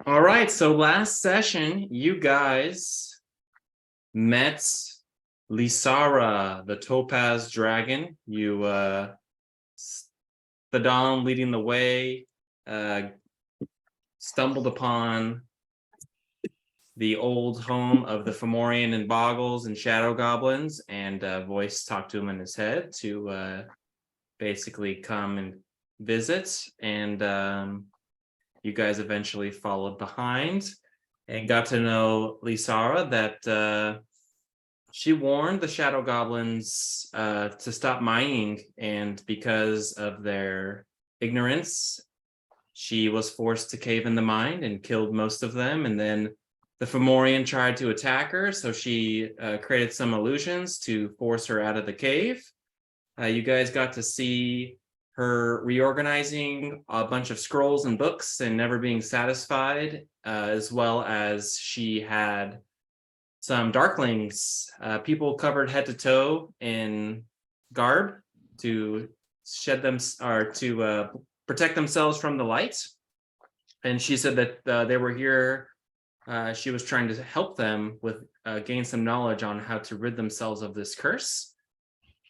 All right, so last session, you guys met Lisara, the Topaz Dragon. You the Dawn leading the way, stumbled upon the old home of the Fomorian and Boggles and Shadow Goblins, and Voice talked to him in his head to basically come and visit. And you guys eventually followed behind and got to know Lisara, that she warned the Shadow Goblins to stop mining, and because of their ignorance, she was forced to cave in the mine and killed most of them. And then the Fomorian tried to attack her, so she created some illusions to force her out of the cave. You guys got to see her reorganizing a bunch of scrolls and books and never being satisfied, as well as she had some darklings, people covered head to toe in garb to shed them or to protect themselves from the light. And she said that they were here. She was trying to help them with gain some knowledge on how to rid themselves of this curse,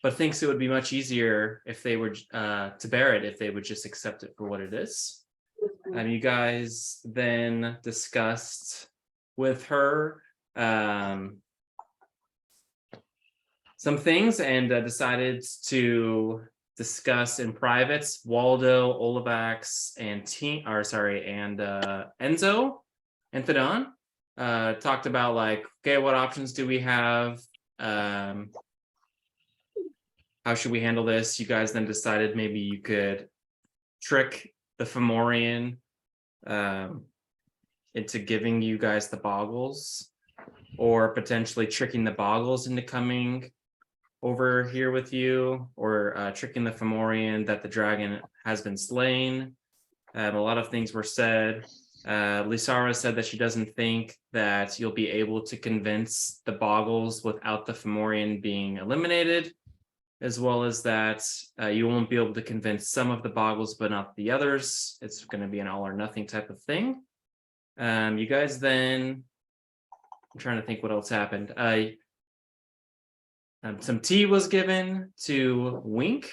but thinks it would be much easier if they were to bear it if they would just accept it for what it is. And you guys then discussed with her some things and decided to discuss in private. Waldo, Olivax, and Enzo and Thedon talked about, like, okay, what options do we have? How should we handle this? You guys then decided maybe you could trick the Fomorian into giving you guys the Boggles, or potentially tricking the Boggles into coming over here with you, or tricking the Fomorian that the dragon has been slain. A lot of things were said. Lisara said that she doesn't think that you'll be able to convince the Boggles without the Fomorian being eliminated, as well as that you won't be able to convince some of the Boggles but not the others. It's going to be an all or nothing type of thing. You guys then, I'm trying to think what else happened. Some tea was given to Wink,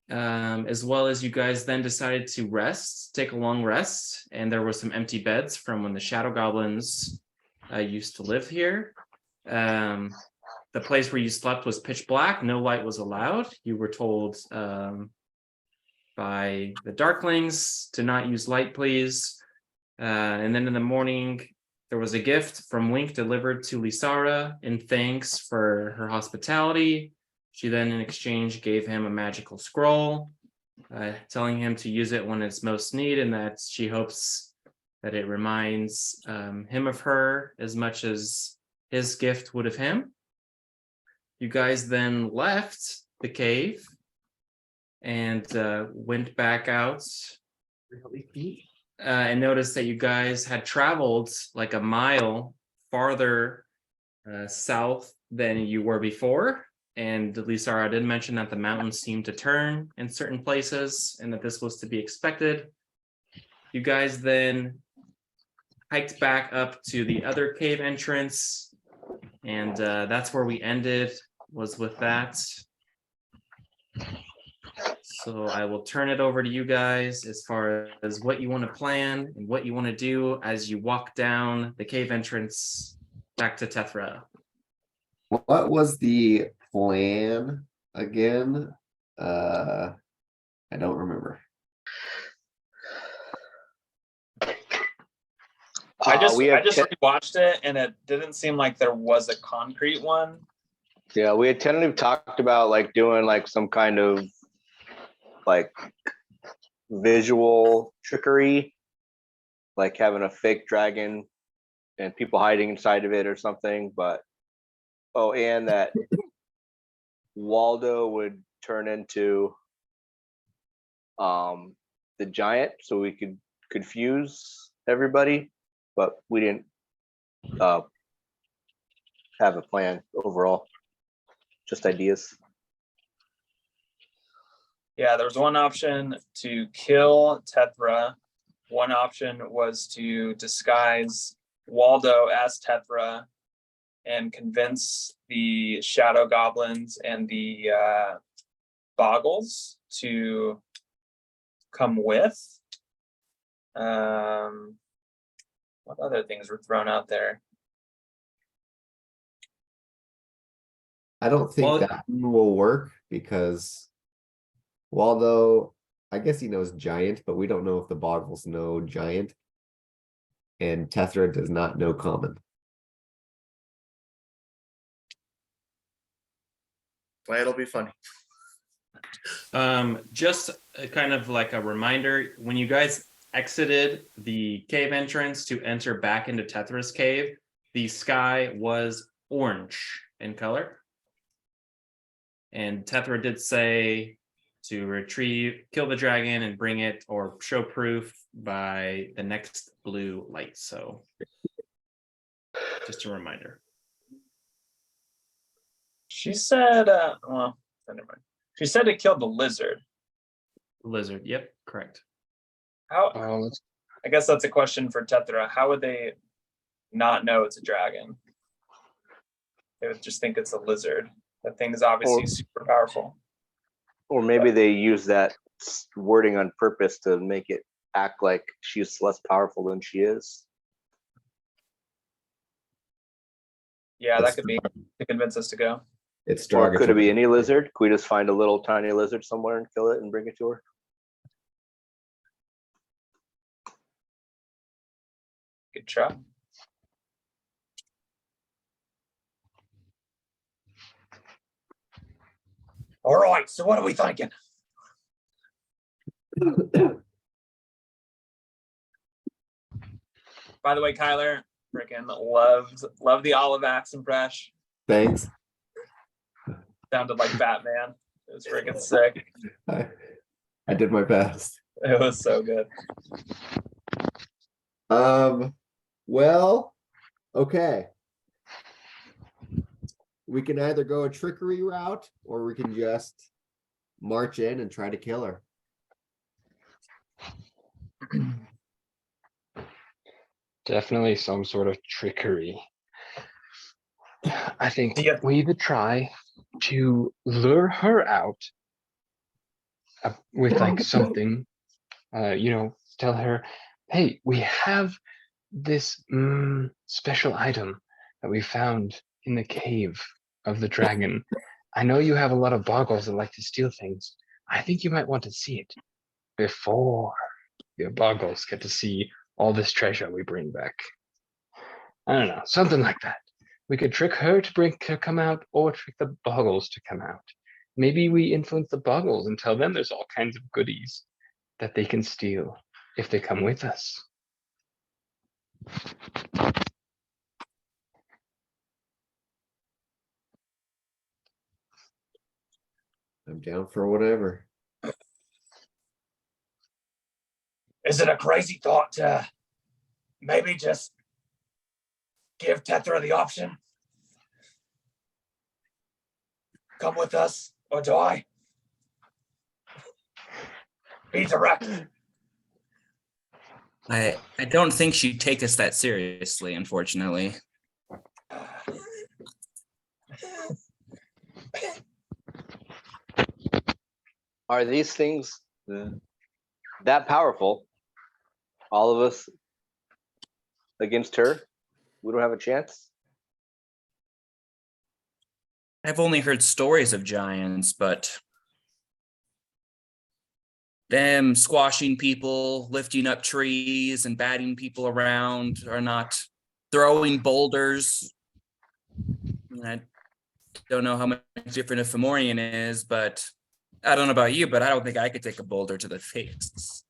as well as you guys then decided to rest, take a long rest, and there were some empty beds from when the Shadow Goblins used to live here. The place where you slept was pitch black, no light was allowed. You were told by the Darklings to not use light, please. And then in the morning, there was a gift from Wink delivered to Lisara in thanks for her hospitality. She then, in exchange, gave him a magical scroll, telling him to use it when it's most needed, and that she hopes that it reminds him of her as much as his gift would of him. You guys then left the cave and went back out and noticed that you guys had traveled like a mile farther south than you were before. And Lisara did mention that the mountains seemed to turn in certain places and that this was to be expected. You guys then hiked back up to the other cave entrance, and that's where we ended, was with that. So I will turn it over to you guys as far as what you want to plan and what you want to do as you walk down the cave entrance back to Tethra. What was the plan again? I don't remember. I just rewatched it, and it didn't seem like there was a concrete one. Yeah, we had tentatively talked about like doing like some kind of like visual trickery, like having a fake dragon and people hiding inside of it or something. But and that Waldo would turn into the giant, so we could confuse everybody. But we didn't have a plan overall. Just ideas. Yeah, there was one option to kill Tethra one option was to disguise Waldo as Tethra and convince the shadow goblins and the Boggles to come with. What other things were thrown out there? I don't think Well- that one will work because Waldo, I guess he knows giant, but we don't know if the Boggles know giant. And Tethra does not know common. Well, it'll be funny. Just kind of like a reminder, when you guys exited the cave entrance to enter back into Tethra's cave, the sky was orange in color. And Tethra did say to kill the dragon and bring it or show proof by the next blue light. So just a reminder. She said, well, never mind. She said to kill the lizard. Lizard. Yep, correct. How? Oh, I guess that's a question for Tethra. How would they not know it's a dragon? They would just think it's a lizard. That thing is obviously super powerful. Or maybe they use that wording on purpose to make it act like she's less powerful than she is. Yeah, That's that could be to convince us to go. It's Or could it be derogatory. any lizard? Could we just find a little tiny lizard somewhere and kill it and bring it to her? Good try. All right, so what are we thinking? By the way, Kyler, freaking loved the olive axe impression. Thanks. Sounded like Batman. It was freaking sick. I did my best. It was so good. Well, okay. We can either go a trickery route or we can just march in and try to kill her. definitely some sort of trickery. I think Yeah. we either try to lure her out with like something, tell her, hey, we have this special item that we found in the cave of the dragon. I know you have a lot of boggles that like to steal things. I think you might want to see it before your boggles get to see all this treasure we bring back. I don't know, something like that. We could trick her to come out, or trick the boggles to come out. Maybe we influence the boggles and tell them there's all kinds of goodies that they can steal if they come with us. I'm down for whatever. Is it a crazy thought to maybe just give Tethra the option? Come with us or die? Be direct. I don't think she'd take us that seriously, unfortunately. Are these things that powerful? All of us against her? We don't have a chance? I've only heard stories of giants, but them squashing people, lifting up trees, and batting people around are not throwing boulders. I don't know how much different a Fomorian is, but I don't know about you, but I don't think I could take a boulder to the face.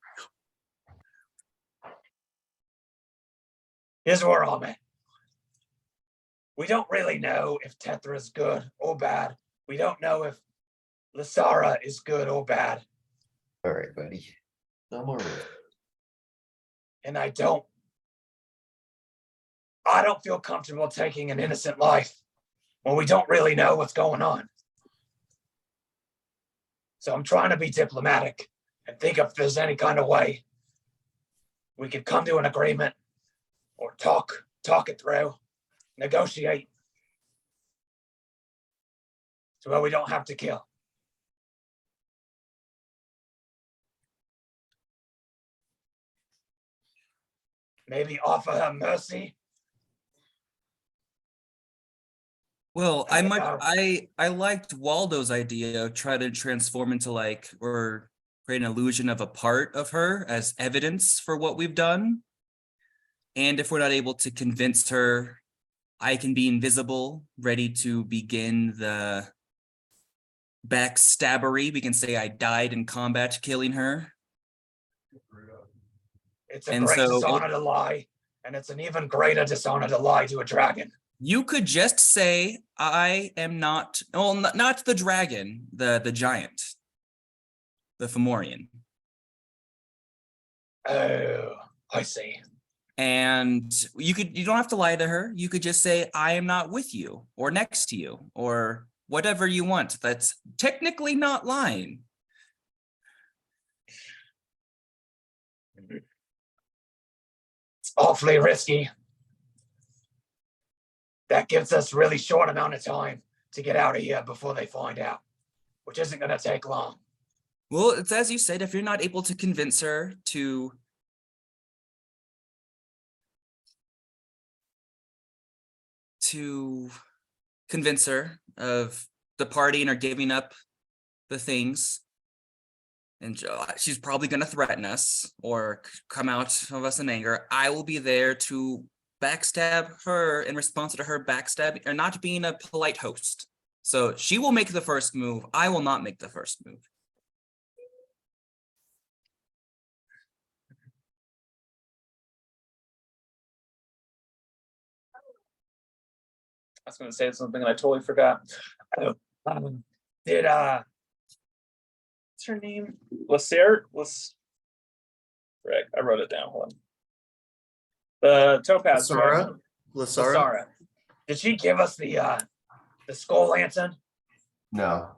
Here's where I'm at. We don't really know if Tethra is good or bad. We don't know if Lysara is good or bad. All right, buddy. I'm all right. And I don't feel comfortable taking an innocent life when we don't really know what's going on. So I'm trying to be diplomatic and think if there's any kind of way we could come to an agreement or talk it through, negotiate. So where we don't have to kill. Maybe offer her mercy. Well, I don't know. I liked Waldo's idea of try to transform into like or create an illusion of a part of her as evidence for what we've done. And if we're not able to convince her, I can be invisible, ready to begin the backstabbery. We can say I died in combat killing her. It's a And great so dishonor to lie, and it's an even greater dishonor to lie to a dragon. you could just say I am not, well, not the dragon, the giant, the Fomorian. Oh, I see. And you don't have to lie to her. You could just say, I am not with you or next to you or whatever you want. That's technically not lying. It's awfully risky. That gives us really short amount of time to get out of here before they find out, which isn't going to take long. Well, it's as you said, if you're not able to convince her to convince her of departing or giving up the things, and she's probably going to threaten us or come out of us in anger, I will be there to backstab her in response to her backstabbing or not being a polite host. So she will make the first move. I will not make the first move. I was going to say something and I totally forgot. Did what's her name? Rick, I wrote it down. Hold on. The topaz dragon. Lasara. Did she give us the skull lantern? No.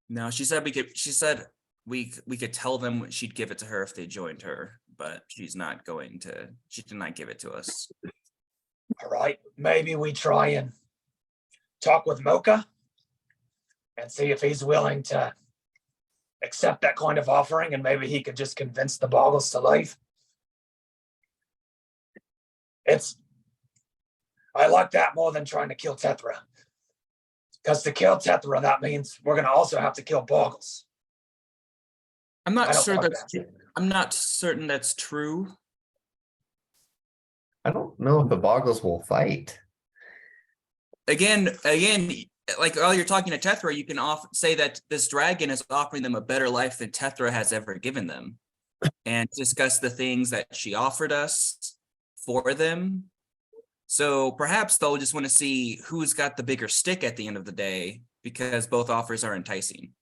No, she said we could tell them she'd give it to her if they joined her, but she's not going to. She did not give it to us. All right, maybe we try and talk with Moka and see if he's willing to accept that kind of offering, and maybe he could just convince the Boggles to leave. I like that more than trying to kill Tethra. Because to kill Tethra, that means we're going to also have to kill Boggles. I'm I not don't sure like that's. that. I'm not certain that's true. I don't know if the Boggles will fight. Again, like while you're talking to Tethra, you can say that this dragon is offering them a better life than Tethra has ever given them, and discuss the things that she offered us for them. So perhaps they'll just want to see who's got the bigger stick at the end of the day, because both offers are enticing.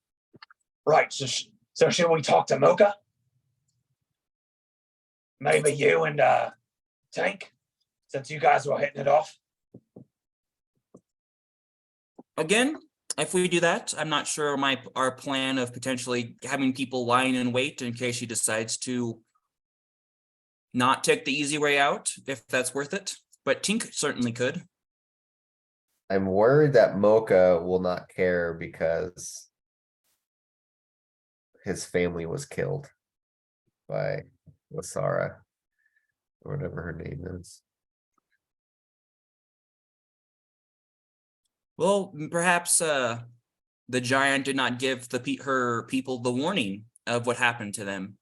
Right, so should we talk to Moka? Maybe you and Tank, since you guys were hitting it off. Again, if we do that, I'm not sure our plan of potentially having people lying in wait in case she decides to not take the easy way out, if that's worth it. But Tink certainly could. I'm worried that Mocha will not care because his family was killed by Lasara, or whatever her name is. Well, perhaps the giant did not give her people the warning of what happened to them.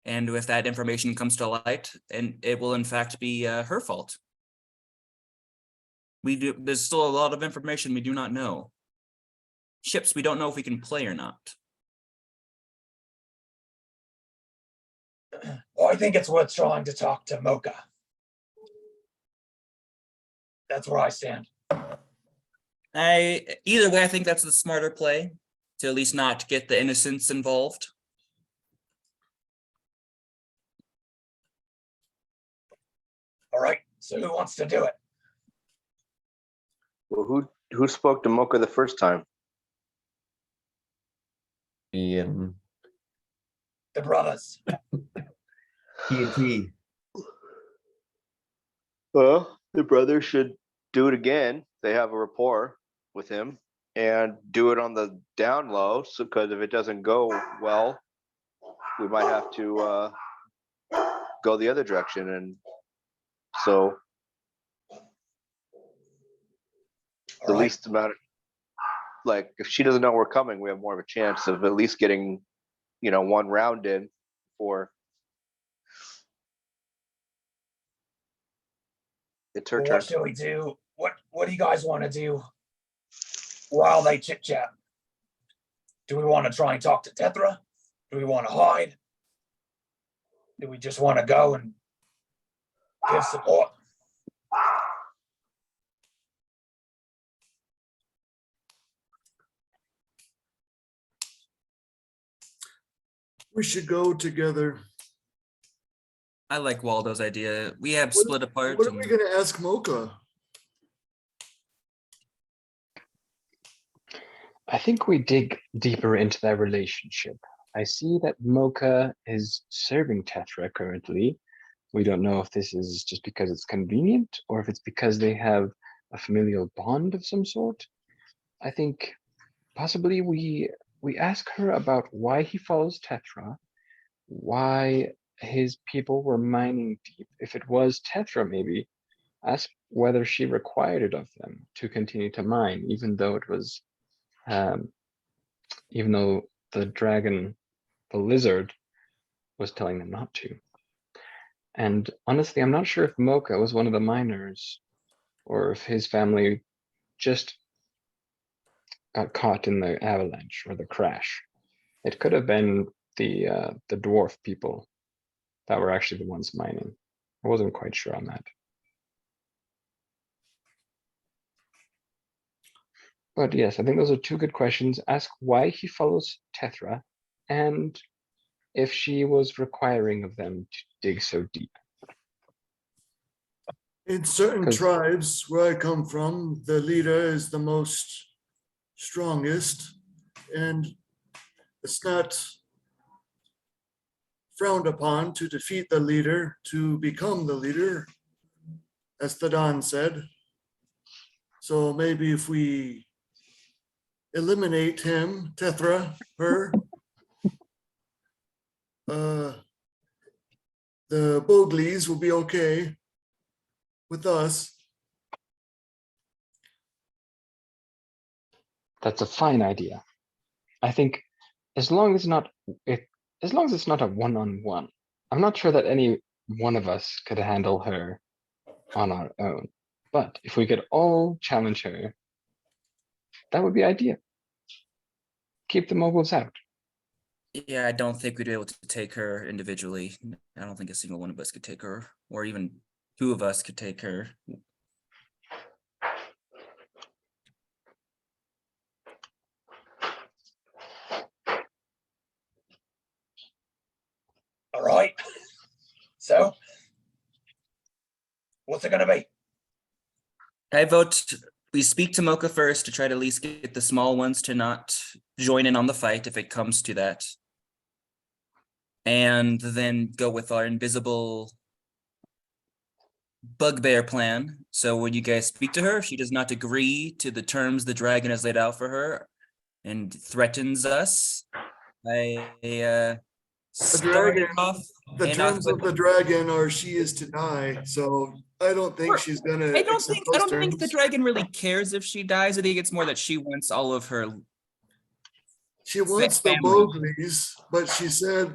And if that information comes to light, and it will in fact be her fault. There's still a lot of information we do not know. Ships we don't know if we can play or not. Well, I think it's worth trying to talk to Moka. That's where I stand. Either way, I think that's the smarter play, to at least not get the innocents involved. All right, so who wants to do it? Well, who spoke to Mocha the first time? Ian. The brothers. TNT. Well, the brothers should do it again. They have a rapport with him and do it on the down low. So, because if it doesn't go well, we might have to go the other direction. And so, the All right. least amount of, like, if she doesn't know we're coming, we have more of a chance of at least getting, one round in for it's her Well, turn. what shall we do? What do you guys want to do while they chit chat? Do we want to try and talk to Tethra? Do we want to hide? Do we just want to go and give support? We should go together. I like Waldo's idea. We have split apart. What are we and- gonna ask Moka? I think we dig deeper into their relationship. I see that Moka is serving Tethra currently. We don't know if this is just because it's convenient or if it's because they have a familial bond of some sort. I think possibly we ask her about why he follows Tethra, why his people were mining deep. If it was Tethra, maybe ask whether she required it of them to continue to mine, even though it was even though the dragon, the lizard, was telling them not to. And honestly, I'm not sure if Moka was one of the miners or if his family just got caught in the avalanche or the crash. It could have been the dwarf people that were actually the ones mining. I wasn't quite sure on that. But yes, I think those are two good questions. Ask why he follows Tethra and if she was requiring of them to dig so deep. In certain 'Cause- tribes where I come from, the leader is the most strongest, and it's not frowned upon to defeat the leader, to become the leader, as the Don said. So maybe if we eliminate him, Tethra, her, the Boggles will be okay with us. That's a fine idea. I think as long as it's not a one-on-one, I'm not sure that any one of us could handle her on our own. But if we could all challenge her, that would be ideal. Keep the moguls out. Yeah, I don't think we'd be able to take her individually. I don't think a single one of us could take her, or even two of us could take her. All right. So, what's it going to be? I vote we speak to Mocha first to try to at least get the small ones to not join in on the fight if it comes to that. And then go with our invisible bugbear plan. So when you guys speak to her, if she does not agree to the terms the dragon has laid out for her and threatens us, I start dragon- off. The and off terms with- of the dragon are she is to die, so I don't think she's gonna. I don't accept think those the terms. dragon really cares if she dies. I think it's more that she wants all of her. She wants the family. Boggles, but she said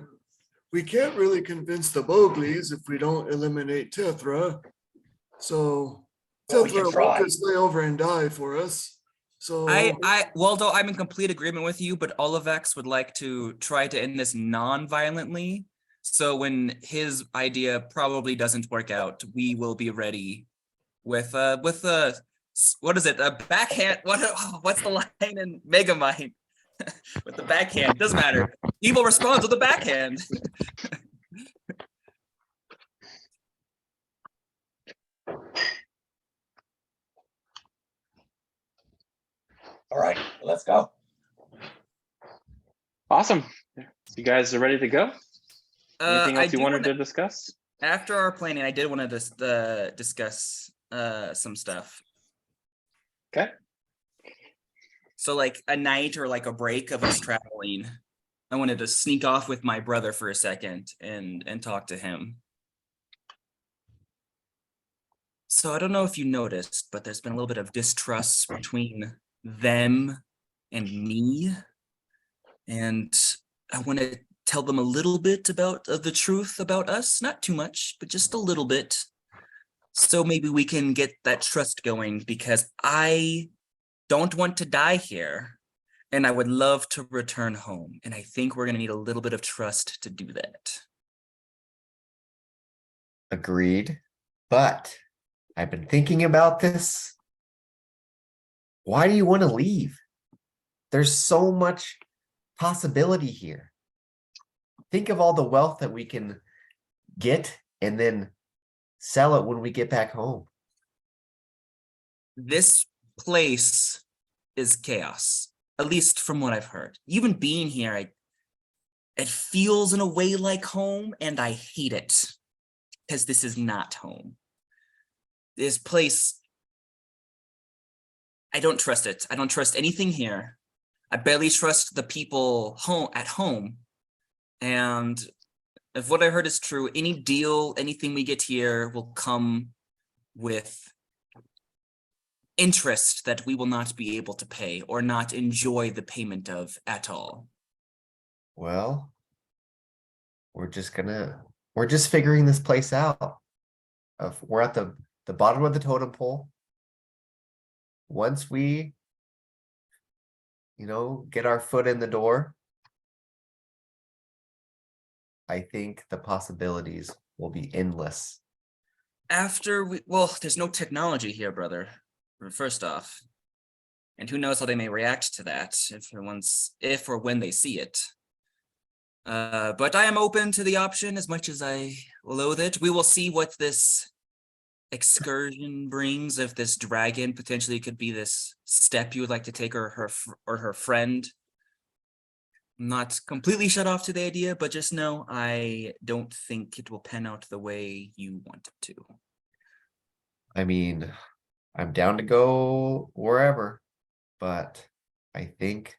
we can't really convince the Boggles if we don't eliminate Tethra. So Well, we can Tethra try. won't stay over and die for us. So Waldo, I'm in complete agreement with you, but Olivex would like to try to end this non-violently. So when his idea probably doesn't work out, we will be ready with what is it? A backhand? What's the line in Megamind? With the backhand, doesn't matter. Evil responds with a backhand. All right, let's go. Awesome. You guys are ready to go? Anything I else you do wanted wanna- to discuss? After our planning, I did want to discuss some stuff. Okay. So like a night or like a break of us traveling, I wanted to sneak off with my brother for a second and talk to him. So I don't know if you noticed, but there's been a little bit of distrust between them and me. And I want to tell them a little bit about the truth about us, not too much, but just a little bit. So maybe we can get that trust going, because I don't want to die here and I would love to return home. And I think we're going to need a little bit of trust to do that. Agreed. But I've been thinking about this. Why do you want to leave? There's so much possibility here. Think of all the wealth that we can get and then sell it when we get back home. This place is chaos, at least from what I've heard. Even being here, it feels in a way like home, and I hate it because this is not home. This place, I don't trust it. I don't trust anything here. I barely trust the people at home. And if what I heard is true, any deal, anything we get here will come with interest that we will not be able to pay or not enjoy the payment of at all. Well, we're just figuring this place out. We're at the bottom of the totem pole. Once we, get our foot in the door, I think the possibilities will be endless. Well, there's no technology here, brother, first off. And who knows how they may react to that if or when they see it. But I am open to the option as much as I loathe it. We will see what this excursion brings. If this dragon potentially could be this step you would like to take, or her friend. I'm not completely shut off to the idea, but just know I don't think it will pan out the way you want it to. I mean, I'm down to go wherever, but I think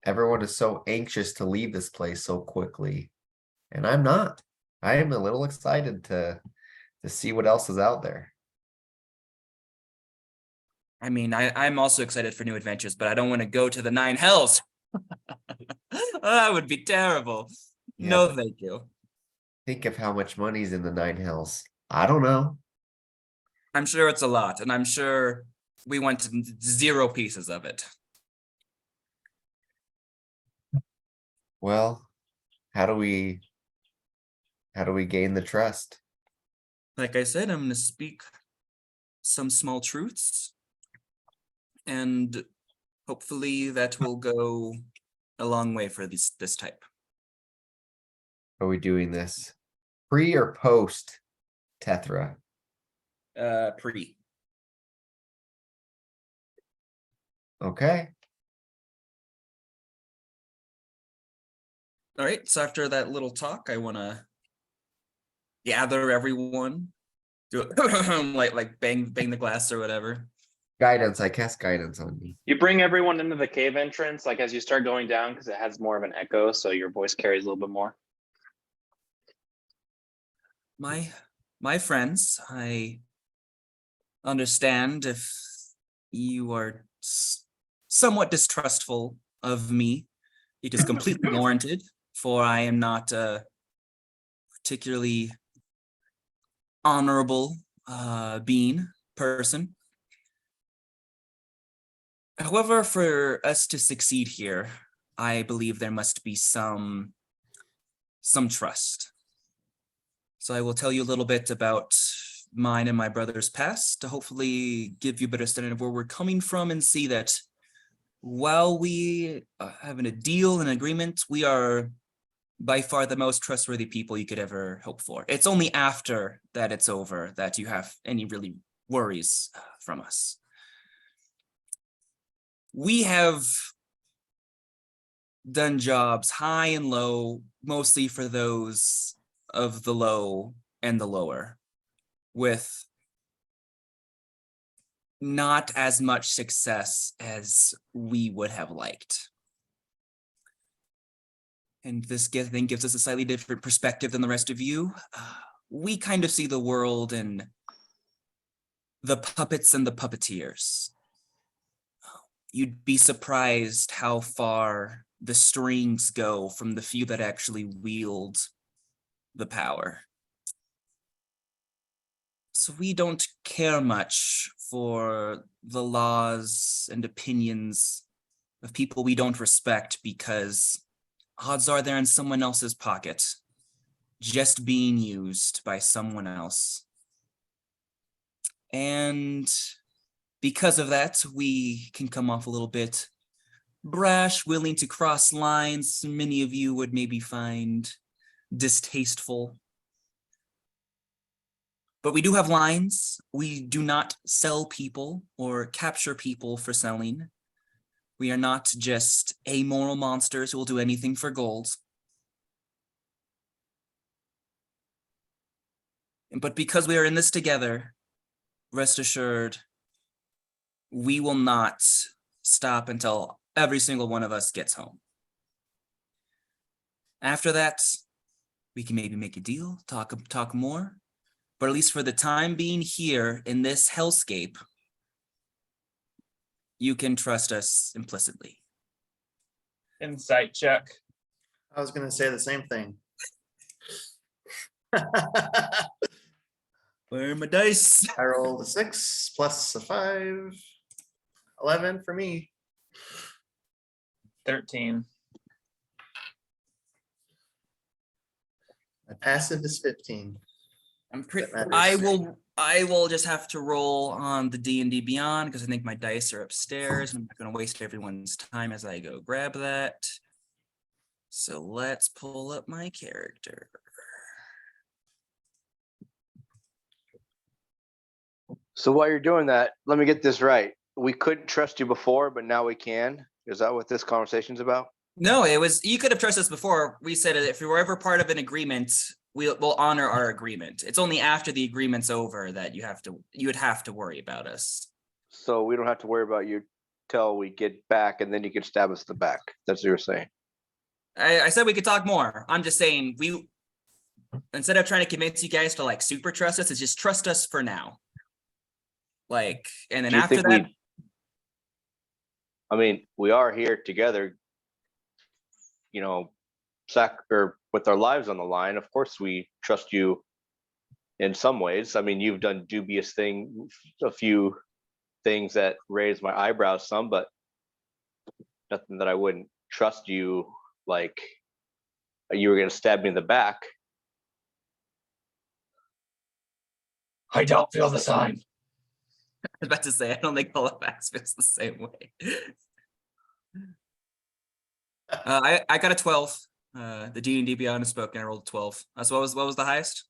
everyone is so anxious to leave this place so quickly, and I'm not. I am a little excited to see what else is out there. I mean, I'm also excited for new adventures, but I don't want to go to the 9 hells. That would be terrible. Yeah. No, thank you. Think of how much money's in the 9 hells. I don't know. I'm sure it's a lot, and I'm sure we want 0 pieces of it. Well, how do we gain the trust? Like I said, I'm going to speak some small truths, and hopefully that will go a long way for this type. Are we doing this pre or post Tethra? Pre. Okay. All right, so after that little talk, I want to gather everyone, do it like bang the glass or whatever. Guidance. I cast guidance on you. You bring everyone into the cave entrance, like as you start going down, because it has more of an echo, so your voice carries a little bit more. My friends, I understand if you are somewhat distrustful of me. It is completely warranted, for I am not a particularly honorable person. However, for us to succeed here, I believe there must be some trust. So I will tell you a little bit about mine and my brother's past to hopefully give you a better understanding of where we're coming from, and see that while we have a deal and agreement, we are by far the most trustworthy people you could ever hope for. It's only after that it's over that you have any really worries from us. We have done jobs high and low, mostly for those of the low and the lower, with not as much success as we would have liked. And this thing gives us a slightly different perspective than the rest of you. We kind of see the world in the puppets and the puppeteers. You'd be surprised how far the strings go from the few that actually wield the power. So we don't care much for the laws and opinions of people we don't respect, because odds are they're in someone else's pocket, just being used by someone else. And because of that, we can come off a little bit brash, willing to cross lines many of you would maybe find distasteful. But we do have lines. We do not sell people or capture people for selling. We are not just amoral monsters who will do anything for gold. But because we are in this together, rest assured, we will not stop until every single one of us gets home. After that, we can maybe make a deal, talk more, but at least for the time being here in this hellscape, you can trust us implicitly. Insight check. I was gonna say the same thing. Where are my dice? I rolled a 6 plus a 5. 11 for me. 13. My passive is 15. I'm pretty. That matters. I will just have to roll on the D&D Beyond because I think my dice are upstairs. And I'm not going to waste everyone's time as I go grab that. So let's pull up my character. So while you're doing that, let me get this right. We couldn't trust you before, but now we can. Is that what this conversation's about? No, it was, you could have trusted us before. We said if you were ever part of an agreement, we'll honor our agreement. It's only after the agreement's over that you would have to worry about us. So we don't have to worry about you till we get back, and then you can stab us in the back. That's what you're saying. I said we could talk more. I'm just saying instead of trying to convince you guys to like super trust us, it's just trust us for now. Like, and then Do you after think that, I mean, we are here together, you know, with our lives on the line. Of course, we trust you in some ways. I mean, you've done a few things that raised my eyebrows some, but nothing that I wouldn't trust you like you were going to stab me in the back. I don't feel the sign. I was about to say, I don't think all of us feels the same way. I got a 12. The D&D Beyond is spoken. I rolled a 12. So what was the highest?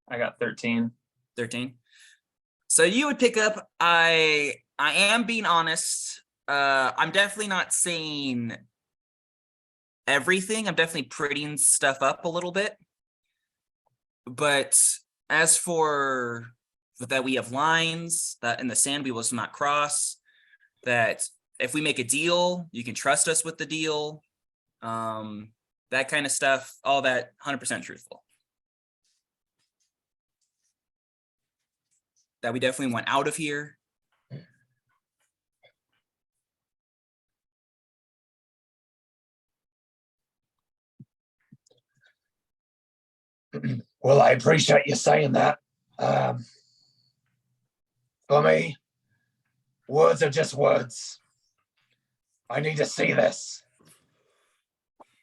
I got 13. 13. So you would pick up. I am being honest. I'm definitely not saying everything. I'm definitely prettying stuff up a little bit. But as for that, we have lines that in the sand we will not cross. That if we make a deal, you can trust us with the deal. That kind of stuff. All that 100% truthful. That we definitely went out of here. Well, I appreciate you saying that. For me, words are just words. I need to see this.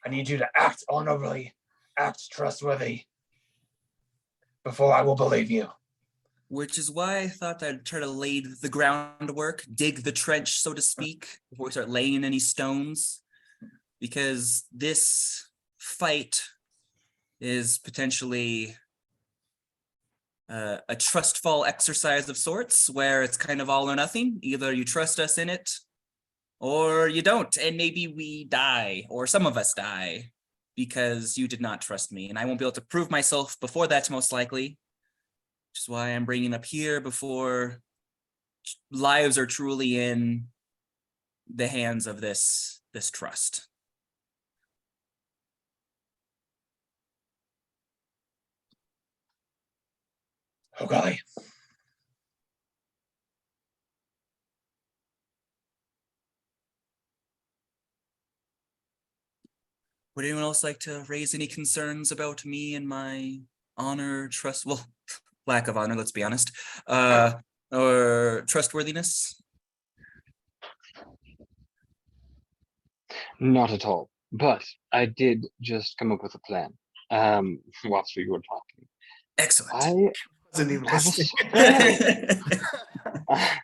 I need you to act honorably, act trustworthy before I will believe you. Which is why I thought I'd try to lay the groundwork, dig the trench, so to speak, before we start laying any stones. Because this fight is potentially a trust fall exercise of sorts, where it's kind of all or nothing. Either you trust us in it, or you don't, and maybe we die, or some of us die, because you did not trust me, and I won't be able to prove myself before that, most likely. Which is why I'm bringing up here before lives are truly in the hands of this trust. Okay. Would anyone else like to raise any concerns about me and my honor, trust? Well, lack of honor, let's be honest. Or trustworthiness? Not at all. But I did just come up with a plan. Whilst we were talking, Excellent. I Wasn't even have a listening. spell.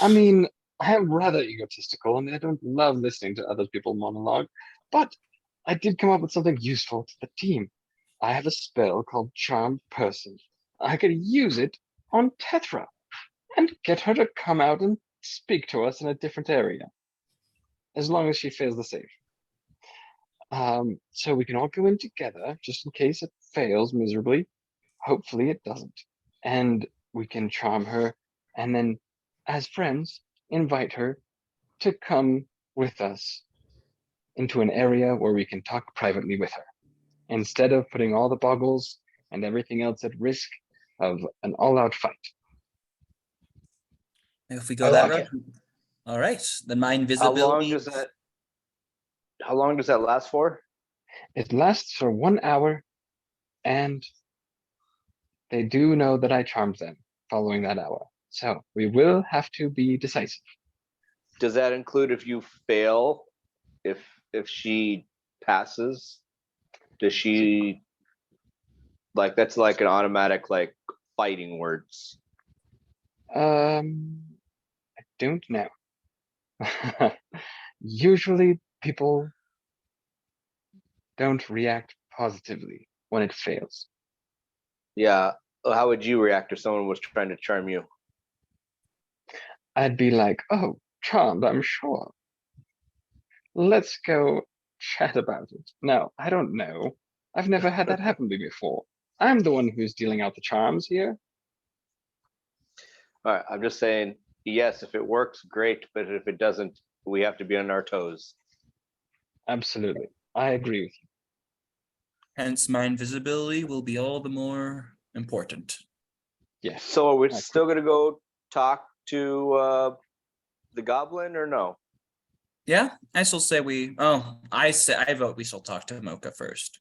I mean, I am rather egotistical and I don't love listening to other people monologue, but I did come up with something useful to the team. I have a spell called Charm Person. I could use it on Tethra and get her to come out and speak to us in a different area, as long as she feels the safe. So we can all go in together, just in case it fails miserably. Hopefully it doesn't. And we can charm her, and then, as friends, invite her to come with us into an area where we can talk privately with her, instead of putting all the Boggles and everything else at risk of an all-out fight. If we go I that like route, all right. Then my How invisibility. long does that last for? It lasts for 1 hour, and they do know that I charmed them following that hour. So we will have to be decisive. Does that include if you fail? If she passes, does she like that's like an automatic like fighting words? I don't know. Usually people don't react positively when it fails. Yeah. How would you react if someone was trying to charm you? I'd be like, oh, charmed, I'm sure. Let's go chat about it. No, I don't know. I've never had that happen to me before. I'm the one who's dealing out the charms here. All right, I'm just saying, yes, if it works, great, but if it doesn't, we have to be on our toes. Absolutely. I agree with you. Hence, my invisibility will be all the more important. Yes. So are we I- still gonna go talk to the goblin or no? Yeah, I still say we. Oh, I vote we still talk to Mocha first.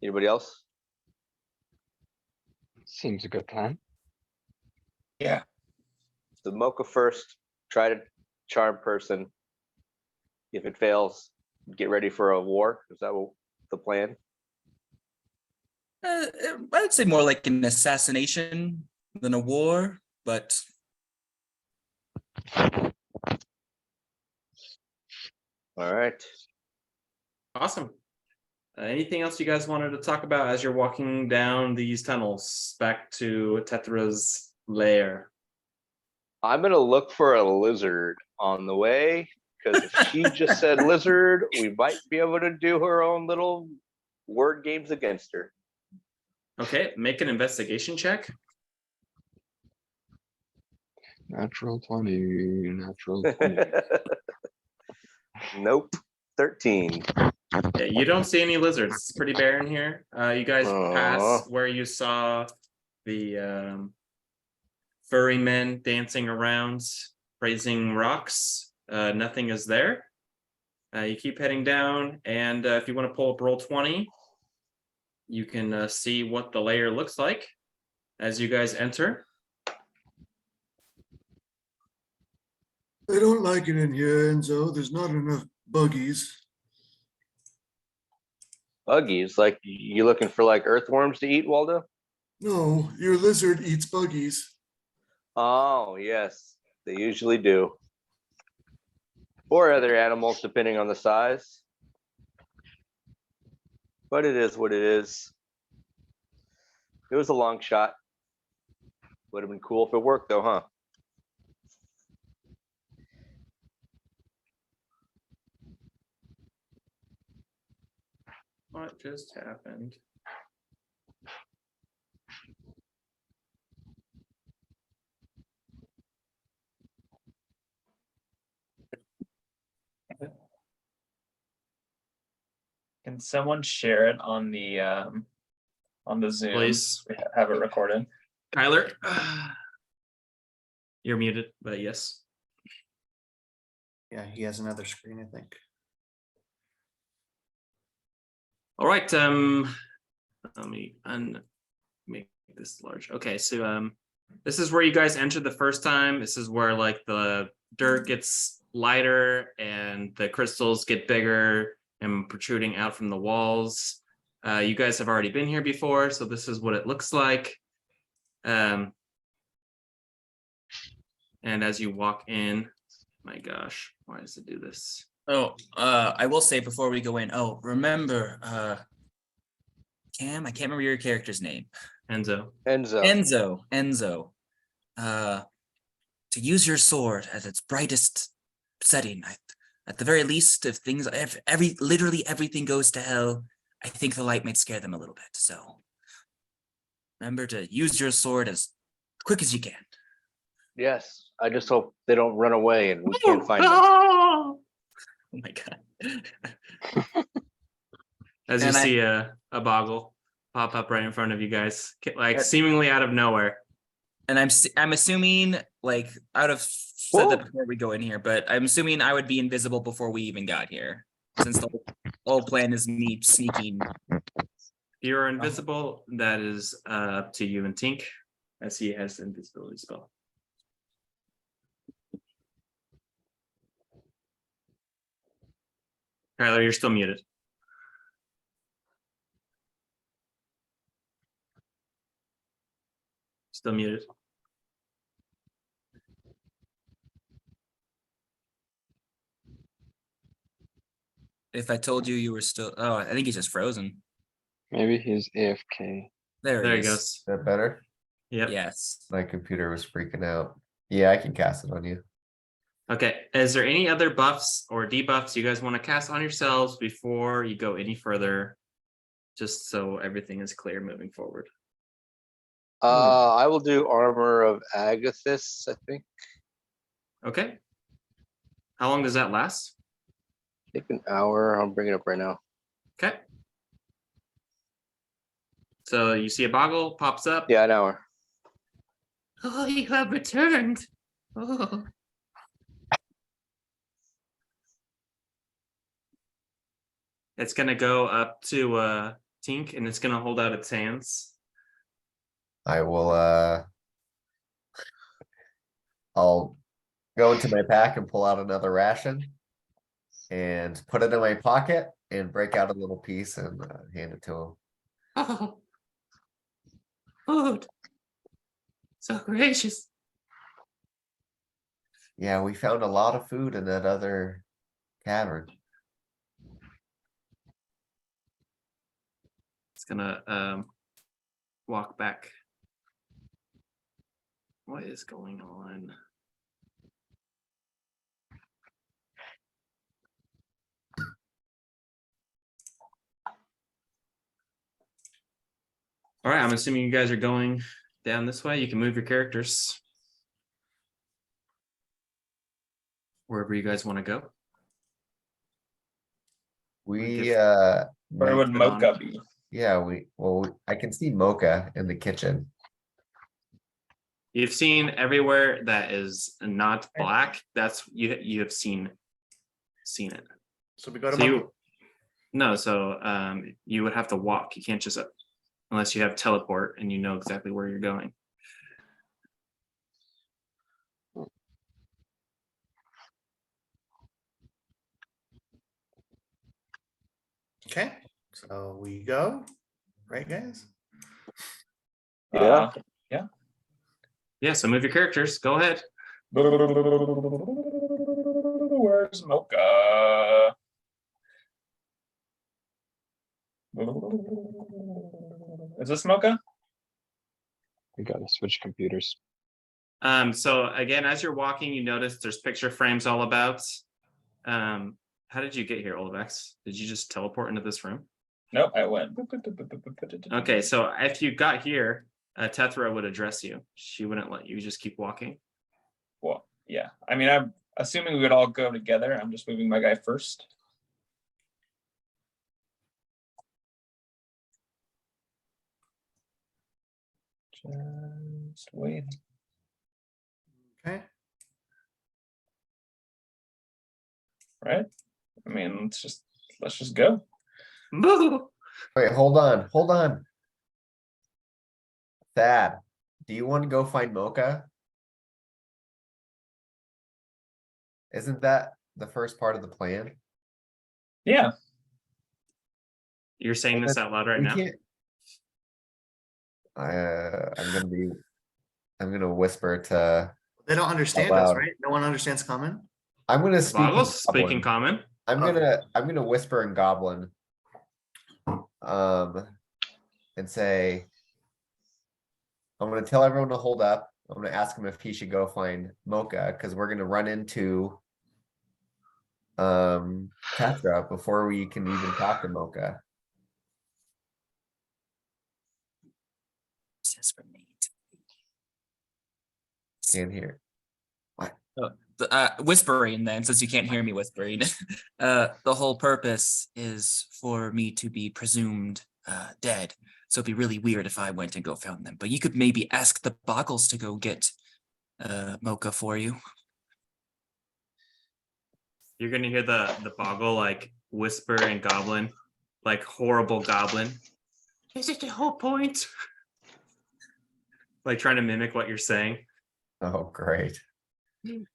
Anybody else? Seems a good plan. Yeah. The Mocha first, try to charm person. If it fails, get ready for a war. Is that the plan? I'd say more like an assassination than a war, but All right. Awesome. Anything else you guys wanted to talk about as you're walking down these tunnels back to Tethra's lair? I'm gonna look for a lizard on the way, because if she just said lizard, we might be able to do her own little word games against her. Okay, make an investigation check. Natural 20, natural 20. Nope. 13. Yeah, you don't see any lizards. It's pretty barren here. You guys pass Aw. where you saw the furry men dancing around, praising rocks. Nothing is there. You keep heading down, and if you want to pull up roll 20, you can see what the layer looks like as you guys enter. I don't like it in here, Enzo. There's not enough buggies. Buggies, like you looking for like earthworms to eat, Waldo? No, your lizard eats buggies. Oh, yes, they usually do. Or other animals, depending on the size. But it is what it is. It was a long shot. Would have been cool if it worked though, huh? What just happened? Can someone share it on the Zoom? Please. We have it recorded. Kyler, you're muted, but yes. Yeah, he has another screen, I think. All right. Let me make this large. Okay, so this is where you guys entered the first time. This is where like the dirt gets lighter and the crystals get bigger and protruding out from the walls. You guys have already been here before, so this is what it looks like. And as you walk in, my gosh, why does it do this? Oh, I will say before we go in. Oh, remember, Cam, I can't remember your character's name. Enzo. Enzo. To use your sword at its brightest setting. At the very least, if things, literally everything goes to hell, I think the light might scare them a little bit. So remember to use your sword as quick as you can. Yes. I just hope they don't run away and we can't find them. Oh my god. As you And see a boggle pop up right in front of you guys, like That- seemingly out of nowhere. And I'm assuming, like, I would have said that before we go in here, but I'm assuming I would be invisible before we even got here, since the whole plan is me sneaking. If you're invisible, that is up to you and Tink, as he has the invisibility spell. Tyler, you're still muted. Still muted. If I told you you were still, oh, I think he's just frozen. Maybe he's AFK. There There he he is. goes. Is that better? Yep. Yes. My computer was freaking out. Yeah, I can cast it on you. Okay. Is there any other buffs or debuffs you guys want to cast on yourselves before you go any further? Just so everything is clear moving forward. I will do Armor of Agathis, I think. Okay. How long does that last? Take an hour. I'll bring it up right now. Okay. So you see a boggle pops up. Yeah, an hour. Oh, you have returned. Oh. It's gonna go up to Tink and it's gonna hold out its hands. I will I'll go into my pack and pull out another ration and put it in my pocket and break out a little piece and hand it to him. Oh. Food. So gracious. Yeah, we found a lot of food in that other cavern. It's gonna walk back. What is going on? All right, I'm assuming you guys are going down this way. You can move your characters wherever you guys want to go. We Where would Put on. Mocha be? yeah, I can see Mocha in the kitchen. You've seen everywhere that is not black. That's you have seen it. So we got So him. so you would have to walk. You can't just unless you have teleport and you know exactly where you're going. Okay, so we go, right, guys? Yeah. Yeah, so move your characters. Go ahead. Where's Mocha? Is this Mocha? We gotta switch computers. So again, as you're walking, you notice there's picture frames all about. How did you get here, Olivex? Did you just teleport into this room? Nope, I went. Okay, so if you got here, Tethra would address you. She wouldn't let you just keep walking. Well, yeah. I mean, I'm assuming we would all go together. I'm just moving my guy first. Just waiting. Okay. Right? I mean, let's just go. Wait, hold on. Thad, do you want to go find Mocha? Isn't that the first part of the plan? Yeah. You're saying this out loud right We now? can't. I'm gonna whisper to. They don't understand Out us, loud. right? No one understands common. I'm gonna speak. in Boggles speaking Goblin. common. I'm gonna whisper in Goblin. And say. I'm gonna tell everyone to hold up. I'm gonna ask him if he should go find Mocha, because we're gonna run into. Tethra before we can even talk to Mocha. Says for me. Can't hear. Whispering then, since you can't hear me whispering. The whole purpose is for me to be presumed dead. So it'd be really weird if I went and go found them. But you could maybe ask the Boggles to go get Mocha for you. You're gonna hear the Boggle like whisper in Goblin, like horrible Goblin. Is it the whole point? Like trying to mimic what you're saying. Oh, great. Can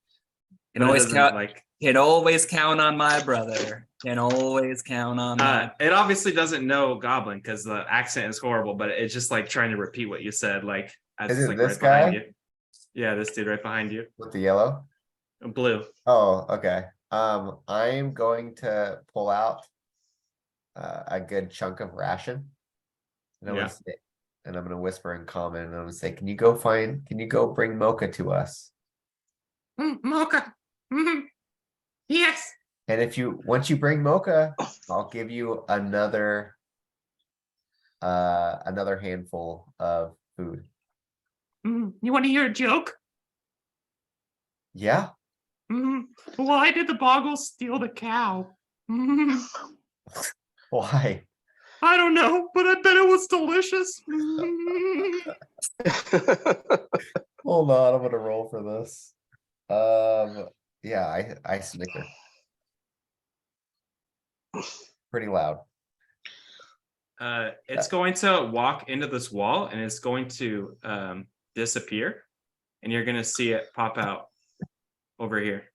But it always doesn't, count. like Can always count on my brother. Can always count on my. it obviously doesn't know Goblin because the accent is horrible, but it's just like trying to repeat what you said, like as Is it's it like this right behind guy? you. Yeah, this dude right behind you. With the yellow? Blue. Oh, okay. I'm going to pull out a good chunk of ration. And I'm Yeah. gonna say, and I'm gonna whisper in common and I'm gonna say, can you go bring Mocha to us? Mocha. Yes. And once you bring Mocha, I'll give you another handful of food. You want to hear a joke? Yeah. Why did the Boggles steal the cow? Why? I don't know, but I bet it was delicious. Hold on, I'm gonna roll for this. Yeah, I snicker. Pretty loud. It's going to walk into this wall and it's going to disappear, and you're going to see it pop out over here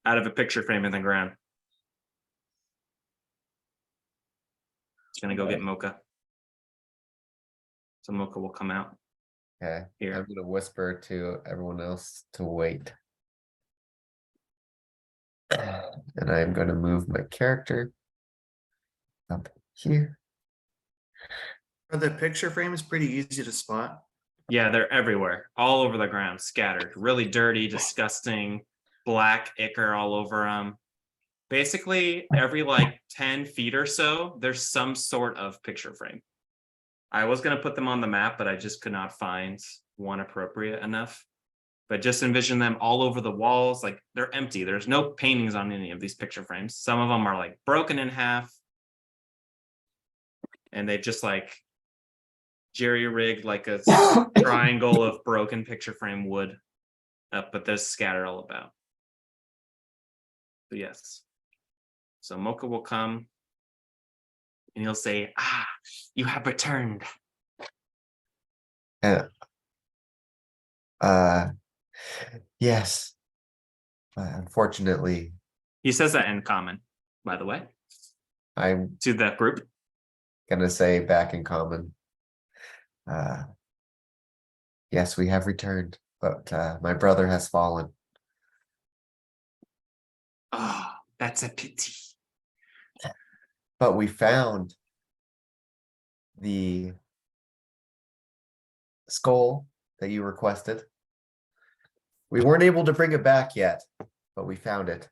out of a picture frame in the ground. It's going to go get Mocha. So Mocha will come out. Okay. Here. I'm gonna whisper to everyone else to wait. And I'm gonna move my character up here. Are the picture frames pretty easy to spot? Yeah, they're everywhere, all over the ground, scattered. Really dirty, disgusting, black ichor all over them. Basically, every like 10 feet or so, there's some sort of picture frame. I was going to put them on the map, but I just could not find one appropriate enough. But just envision them all over the walls. Like they're empty. There's no paintings on any of these picture frames. Some of them are like broken in half. And they've just like jerry-rigged like a triangle of broken picture frame wood. But there's scattered all about. So yes. So Mocha will come. And he'll say, you have returned. Yes. Unfortunately, He says that in common, by the way, I'm to that group. gonna say back in common. Yes, we have returned, but my brother has fallen. Oh, that's a pity. But we found the skull that you requested. We weren't able to bring it back yet, but we found it.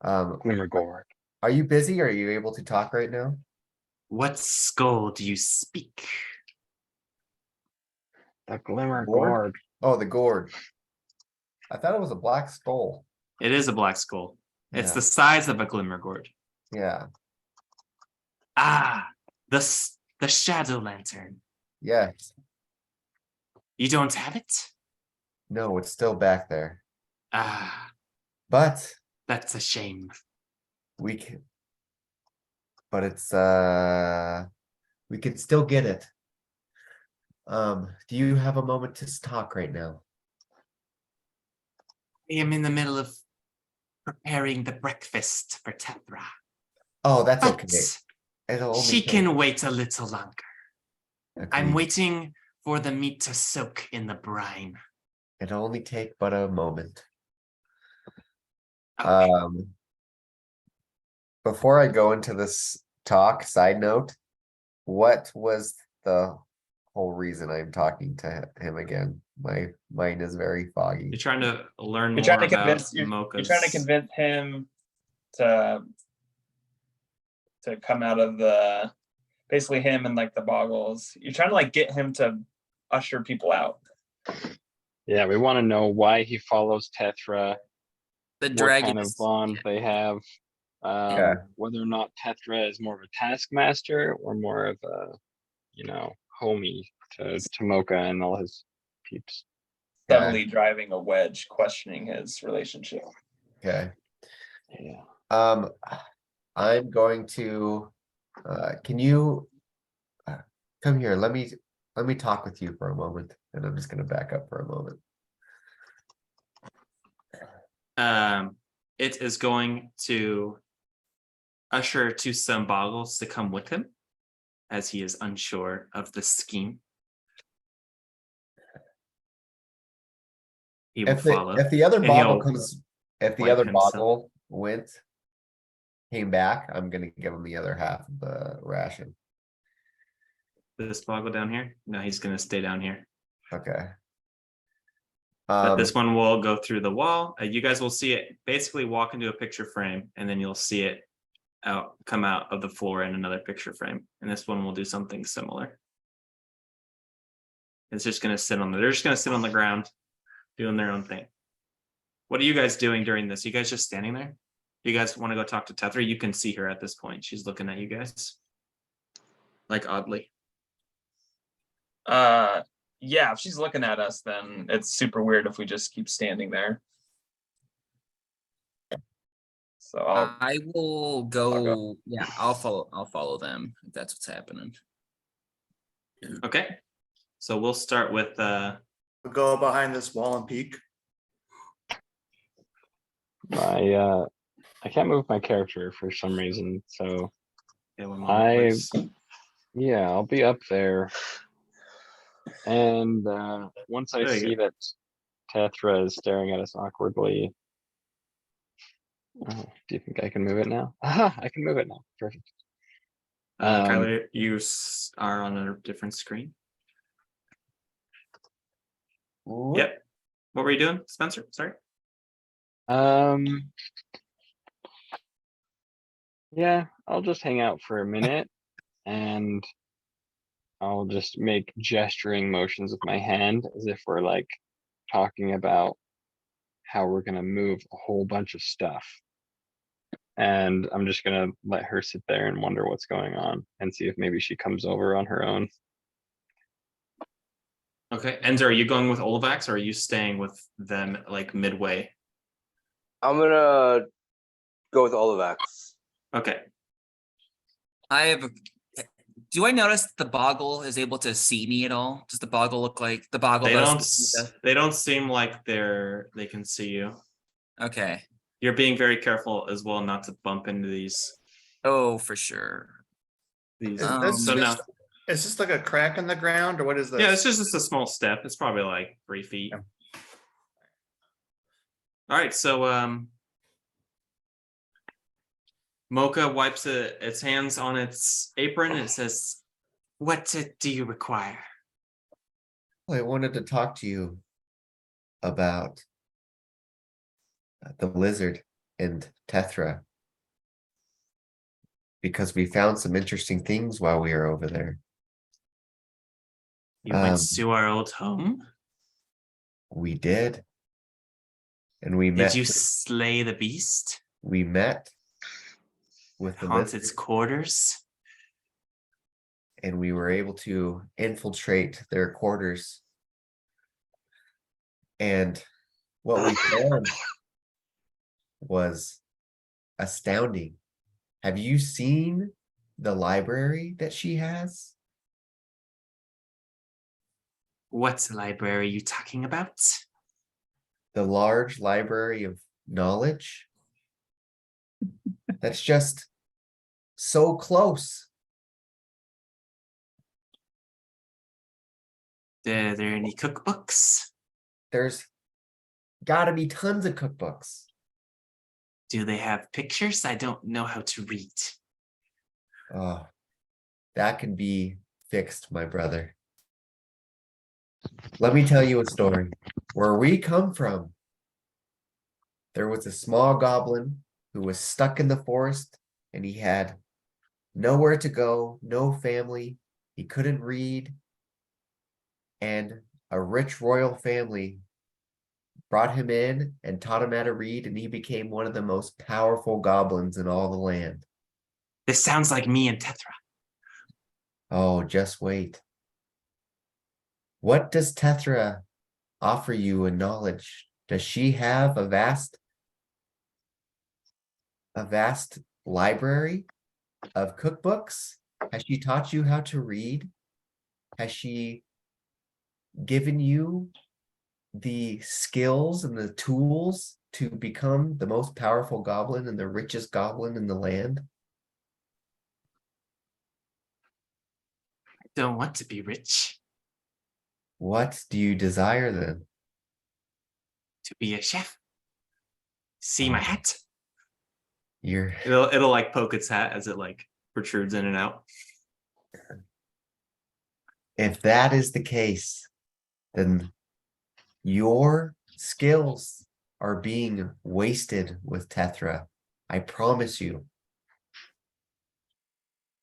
Glimmergord. Are you busy? Are you able to talk right now? What skull do you speak? The Glimmergord. Gourd? Oh, the gourd. I thought it was a black skull. It is a black skull. It's Yeah. the size of a glimmergord. Yeah. Ah, the shadow lantern. Yes. You don't have it? No, it's still back there. Ah, But that's a shame. we can. But it's we can still get it. Do you have a moment to talk right now? I am in the middle of preparing the breakfast for Tethra. Oh, that's But okay. It'll only she take- can wait a little longer. I'm Agreed. waiting for the meat to soak in the brine. It'll only take but a moment. Okay. Before I go into this talk, side note, what was the whole reason I'm talking to him again? My mind is very foggy. You're trying to learn You're more trying to about convince you're Mocha's. trying to convince him to come out of the basically him and like the Boggles. You're trying to like get him to usher people out. Yeah, we want to know why he follows Tethra, The what dragon kind of is- bond they have, Yeah. whether or not Tethra is more of a taskmaster or more of a, homie to Mocha and all his peeps. Subtly driving a wedge, questioning his relationship. Okay. Yeah. I'm going to can you come here? Let me talk with you for a moment, and I'm just gonna back up for a moment. It is going to usher to some Boggles to come with him, as he is unsure of the scheme. He will If the follow. if the other and boggle he'll comes, if the wipe other himself. boggle came back, I'm gonna give him the other half of the ration. This Boggle down here? No, he's gonna stay down here. Okay. But this one will go through the wall. You guys will see it basically walk into a picture frame, and then you'll see it come out of the floor in another picture frame. And this one will do something similar. It's just gonna sit on they're just gonna sit on the ground, doing their own thing. What are you guys doing during this? You guys just standing there? You guys want to go talk to Tethra? You can see her at this point. She's looking at you guys. Like oddly. Yeah, if she's looking at us, then it's super weird if we just keep standing there. So I will go. I'll go. Yeah, I'll follow them if that's what's happening. Okay. So we'll start with We'll go behind this wall and peek. I can't move my character for some reason, so yeah, one moment, please. yeah, I'll be up there. And once I There you see that Tethra is staring at us awkwardly. Oh, do you think I can move it now? Aha, I can move it now. Perfect. Kyler, you are on a different screen. Yep. What were you doing, Spencer? Sorry. Yeah, I'll just hang out for a minute and I'll just make gesturing motions with my hand as if we're like talking about how we're gonna move a whole bunch of stuff. And I'm just gonna let her sit there and wonder what's going on and see if maybe she comes over on her own. Okay. Enzo, are you going with Olvax or are you staying with them like midway? I'm gonna go with Olivax. Okay. Do I notice the Boggle is able to see me at all? Does the Boggle look like the Boggle does? They don't seem like they can see you. Okay. You're being very careful as well not to bump into these. Oh, for sure. Is this So just, now, is this like a crack in the ground or what is this? yeah, it's just a small step. It's probably like 3 feet. Yeah. All right, so Mocha wipes its hands on its apron and it says, "What do you require?" I wanted to talk to you about the lizard and Tethra because we found some interesting things while we were over there. You went Um, to our old home? We did. And we Did met. you slay the beast? We met with the Haunt lizard, its quarters? and we were able to infiltrate their quarters. And what we found was astounding. Have you seen the library that she has? What library are you talking about? The large library of knowledge? That's just so close. Are there any cookbooks? There's got to be tons of cookbooks. Do they have pictures? I don't know how to read. Oh, that can be fixed, my brother. Let me tell you a story. Where we come from, there was a small goblin who was stuck in the forest, and he had nowhere to go, no family. He couldn't read. And a rich royal family brought him in and taught him how to read, and he became one of the most powerful goblins in all the land. This sounds like me and Tethra. Oh, just wait. What does Tethra offer you in knowledge? Does she have a vast library of cookbooks? Has she taught you how to read? Has she given you the skills and the tools to become the most powerful goblin and the richest goblin in the land? I don't want to be rich. What do you desire then? To be a chef. See my Oh. hat? You're It'll like poke its hat as it like protrudes in and out. If that is the case, then your skills are being wasted with Tethra. I promise you.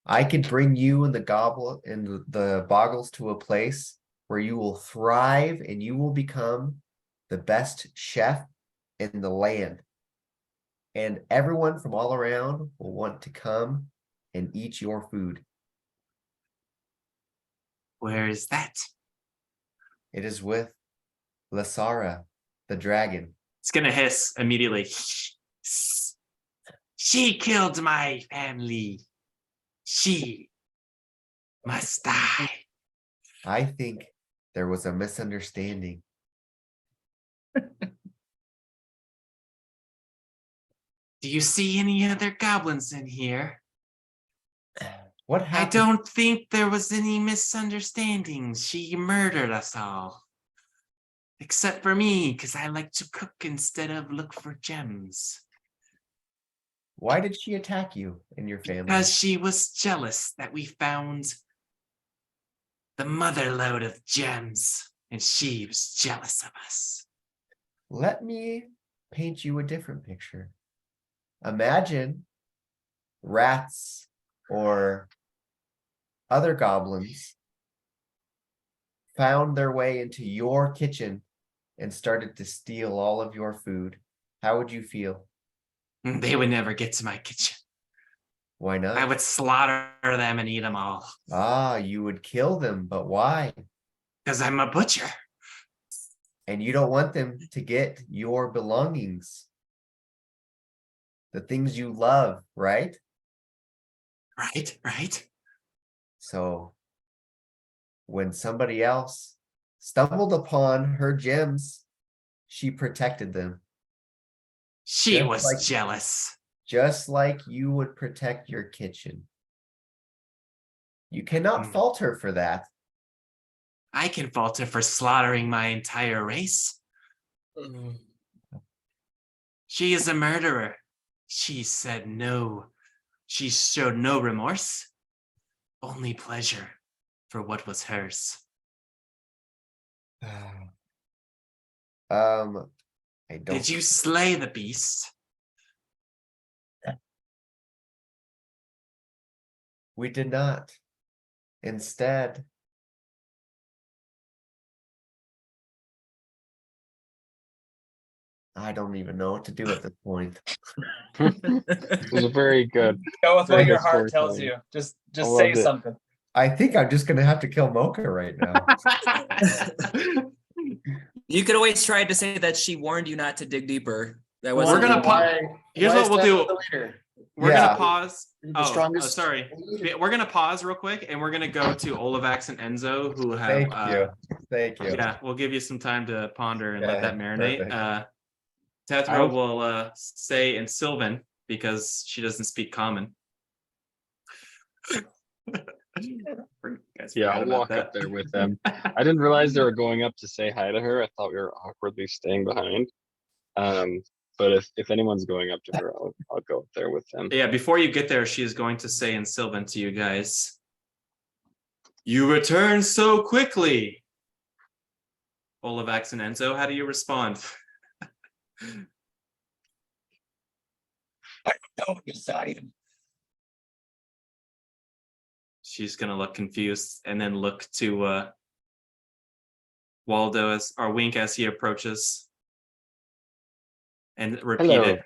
I could bring you and the Boggles to a place where you will thrive and you will become the best chef in the land. And everyone from all around will want to come and eat your food. Where is that? It is with Lasara, the dragon. It's gonna hiss immediately. She killed my family. She must die. I think there was a misunderstanding. Do you see any other goblins in here? What I happened? don't think there was any misunderstandings. She murdered us all. Except for me, because I like to cook instead of look for gems. Why did she attack you and your family? Because she was jealous that we found the mother load of gems, and she was jealous of us. Let me paint you a different picture. Imagine rats or other goblins found their way into your kitchen and started to steal all of your food. How would you feel? They would never get to my kitchen. Why not? I would slaughter them and eat them all. Ah, you would kill them, but why? Because I'm a butcher. And you don't want them to get your belongings. The things you love, right? Right. So when somebody else stumbled upon her gems, she protected them. She Just was like- jealous. Just like you would protect your kitchen. You cannot fault her for that. I can fault her for slaughtering my entire race. She is a murderer. She said no. She showed no remorse, only pleasure for what was hers. I don't. Did you slay the beast? We did not. Instead, I don't even know what to do at this point. It was very good. Go with what Very your good heart tells storytelling. you. Just I say loved it. something. I think I'm just gonna have to kill Mocha right now. You could always try to say that she warned you not to dig deeper. That We're wasn't. gonna pause. Here's what we'll do. We're Yeah. gonna pause. The Oh, strongest sorry. We're gonna pause real quick, and we're gonna go to Olivax and Enzo, who have. Thank you. Thank you. Yeah, we'll give you some time to ponder and let Okay, that marinate. perfect. Tethra will say in Sylvan because she doesn't speak common. Yeah, I'll walk up there with them. I didn't realize they were going up to say hi to her. I thought we were awkwardly staying behind. But if anyone's going up to her, I'll go up there with them. Yeah, before you get there, she is going to say in Sylvan to you guys, "You return so quickly." Olivax and Enzo, how do you respond? I don't decide. She's gonna look confused and then look to Waldo as or Wink as he approaches. And repeat Hello, it. You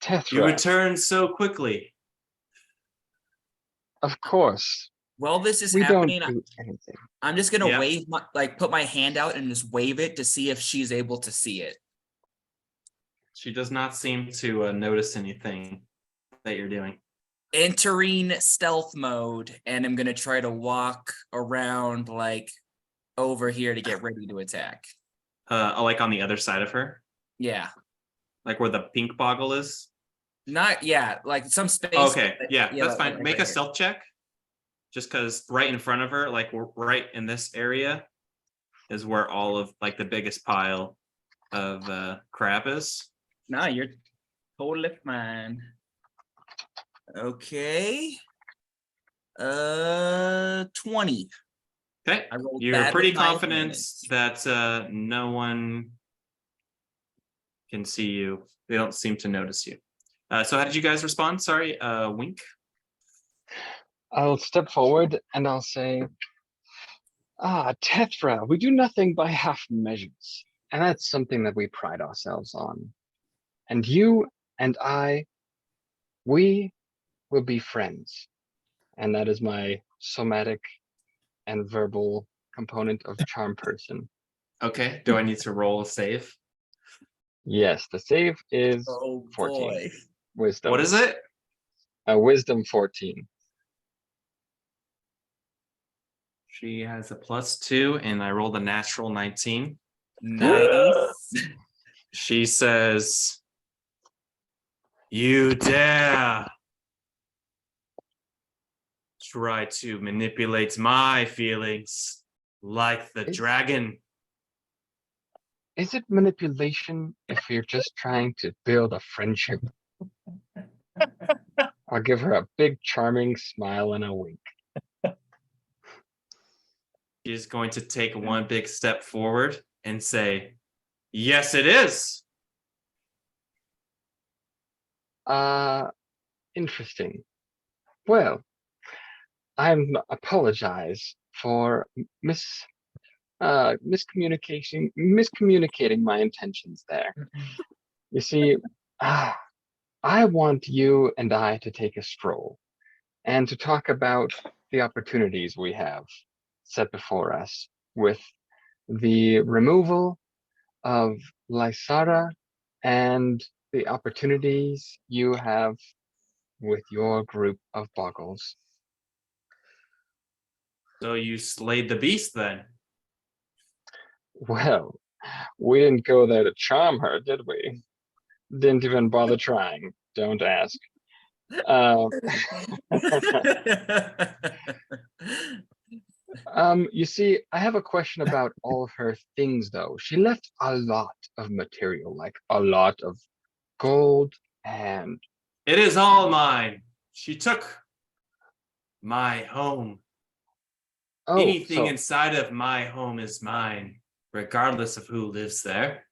Tethra. return so quickly. Of course. While this is We don't happening, do anything. I'm just gonna Yeah. wave put my hand out and just wave it to see if she's able to see it. She does not seem to notice anything that you're doing. Entering stealth mode, and I'm gonna try to walk around like over here to get ready to attack. Like on the other side of her, Yeah. like where the pink boggle is. Not like some space. Okay, but- yeah, that's fine. like Make right a stealth check. Just because right in front of her, like we're right in this area, is where all of like the biggest pile of crap is. here. No, you're totally fine. Okay. 20. Okay, I rolled you're bad pretty with my confident advantage. that no one can see you. They don't seem to notice you. So how did you guys respond? Sorry, Wink. I'll step forward and I'll say, Tethra, we do nothing by half measures. And that's something that we pride ourselves on. And you and I, we will be friends. And that is my somatic and verbal component of charm person. Okay, do I need to roll a save? Yes, the save is Oh 14. boy. Wisdom. What is it? Wisdom 14. She has a +2, and I rolled a natural 19. Nice. She says, "You dare try to manipulate my feelings like the dragon." Is it manipulation if you're just trying to build a friendship? I'll give her a big charming smile and a wink. She's going to take one big step forward and say, "Yes, it is." Interesting. Well, I'm apologize for miscommunicating my intentions there. You see, I want you and I to take a stroll and to talk about the opportunities we have set before us with the removal of Lysara and the opportunities you have with your group of Boggles. So you slayed the beast then? Well, we didn't go there to charm her, did we? Didn't even bother trying. Don't ask. You see, I have a question about all of her things, though. She left a lot of material, like a lot of gold and... It is all mine. She took my home. Anything so inside of my home is mine, regardless of who lives there.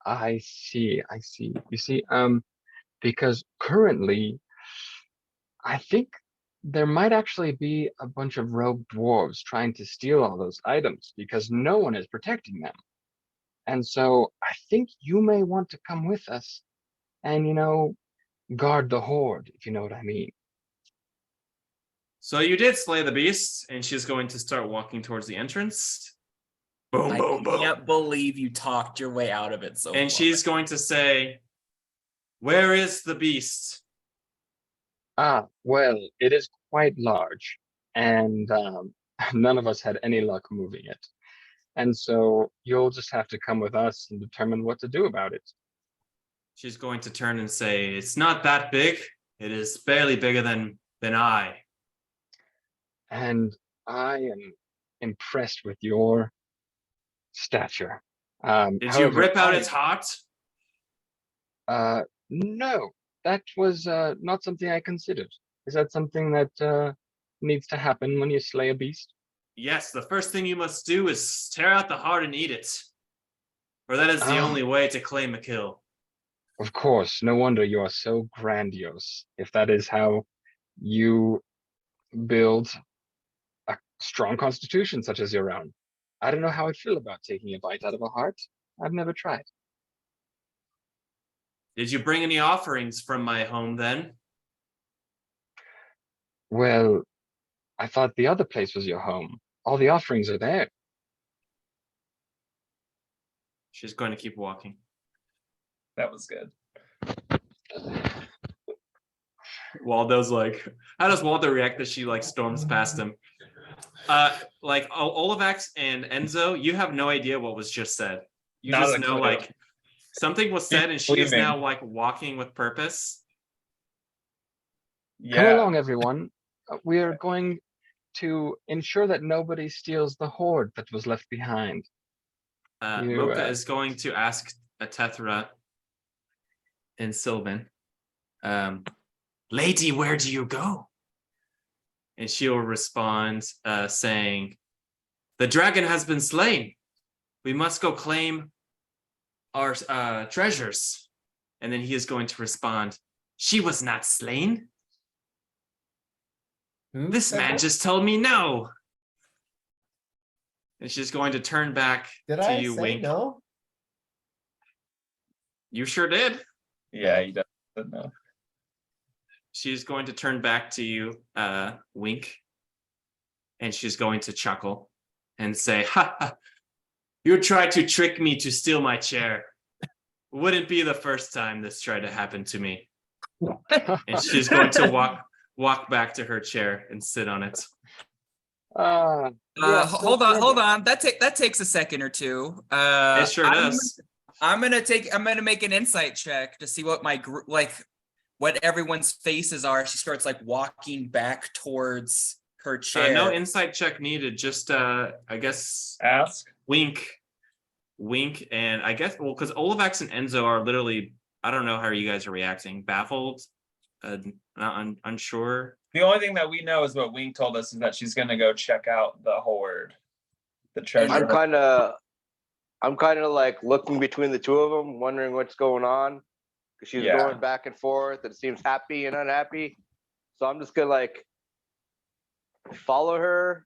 I see. I see. You see, because currently, I think there might actually be a bunch of rogue dwarves trying to steal all those items because no one is protecting them. And so I think you may want to come with us and, guard the horde, if you know what I mean. So you did slay the beast, and she's going to start walking towards the entrance. Boom, I boom, boom. can't believe you talked your way out of it so And far. she's going to say, "Where is the beast?" Ah, well, it is quite large, and none of us had any luck moving it. And so you'll just have to come with us and determine what to do about it. She's going to turn and say, "It's not that big. It is barely bigger than I." And I am impressed with your stature. Did you However, rip out its heart? No, that was not something I considered. Is that something that needs to happen when you slay a beast? Yes, the first thing you must do is tear out the heart and eat it. For that is the Ah. only way to claim a kill. Of course, no wonder you are so grandiose, if that is how you build a strong constitution such as your own. I don't know how I feel about taking a bite out of a heart. I've never tried. Did you bring any offerings from my home then? Well, I thought the other place was your home. All the offerings are there. She's going to keep walking. That was good. Waldo's like, how does Waldo react that she like storms past him? Like Olivax and Enzo, you have no idea what was just said. You Not just a know clue. like something was said and she is leaving. now like walking with purpose. Come Yeah. along, everyone. We are going to ensure that nobody steals the hoard that was left behind. Moka is going to ask a Tethra and Sylvan, "Lady, where do you go?" And she'll respond saying, "The dragon has been slain. We must go claim our treasures." And then he is going to respond, "She was not slain. Who This said man that? just told me no." And she's going to turn back Did to I you, say Wink. no? You sure did. Yeah, he doesn't know. She's going to turn back to you, Wink. And she's going to chuckle and say, "Ha ha, you tried to trick me to steal my chair. Wouldn't be the first time this tried to happen to me." And she's going to walk back to her chair and sit on it. Yeah, Hold on. That takes a second or two. It sure does. I'm gonna make an insight check to see what my group what everyone's faces are. She starts like walking back towards her chair. No insight check needed. Just I guess Ask. Wink, and I guess because Olivax and Enzo are literally, I don't know how you guys are reacting. Baffled, unsure. The only thing that we know is what Wing told us is that she's gonna go check out the hoard, the treasure. I'm kind of like looking between the two of them, wondering what's going on. Because she's Yeah. going back and forth and seems happy and unhappy. So I'm just gonna like follow her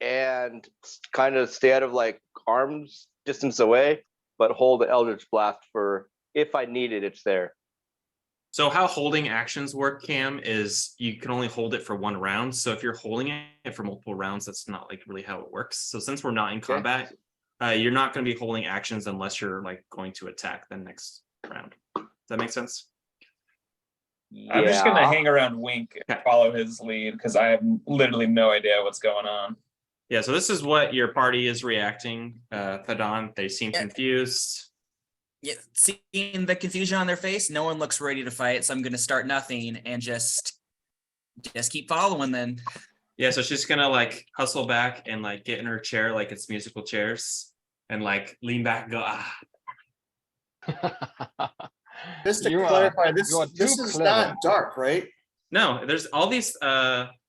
and kind of stay out of like arm's distance away, but hold the Eldritch Blast for if I need it, it's there. So how holding actions work, Cam, is you can only hold it for one round. So if you're holding it for multiple rounds, that's not like really how it works. So since we're not in combat, you're not going to be holding actions unless you're like going to attack the next round. Does that make sense? I'm just gonna hang around Wink and follow his lead because I have literally no idea what's going on. Yeah, so this is what your party is reacting. Thadon, they seem confused. Yeah, seeing the confusion on their face, no one looks ready to fight, so I'm gonna start nothing and just keep following then. Yeah, so she's gonna like hustle back and like get in her chair like it's musical chairs and like lean back and go, ah. Just to You are- clarify, this you are this too is clever. not dark, right? No, there's all these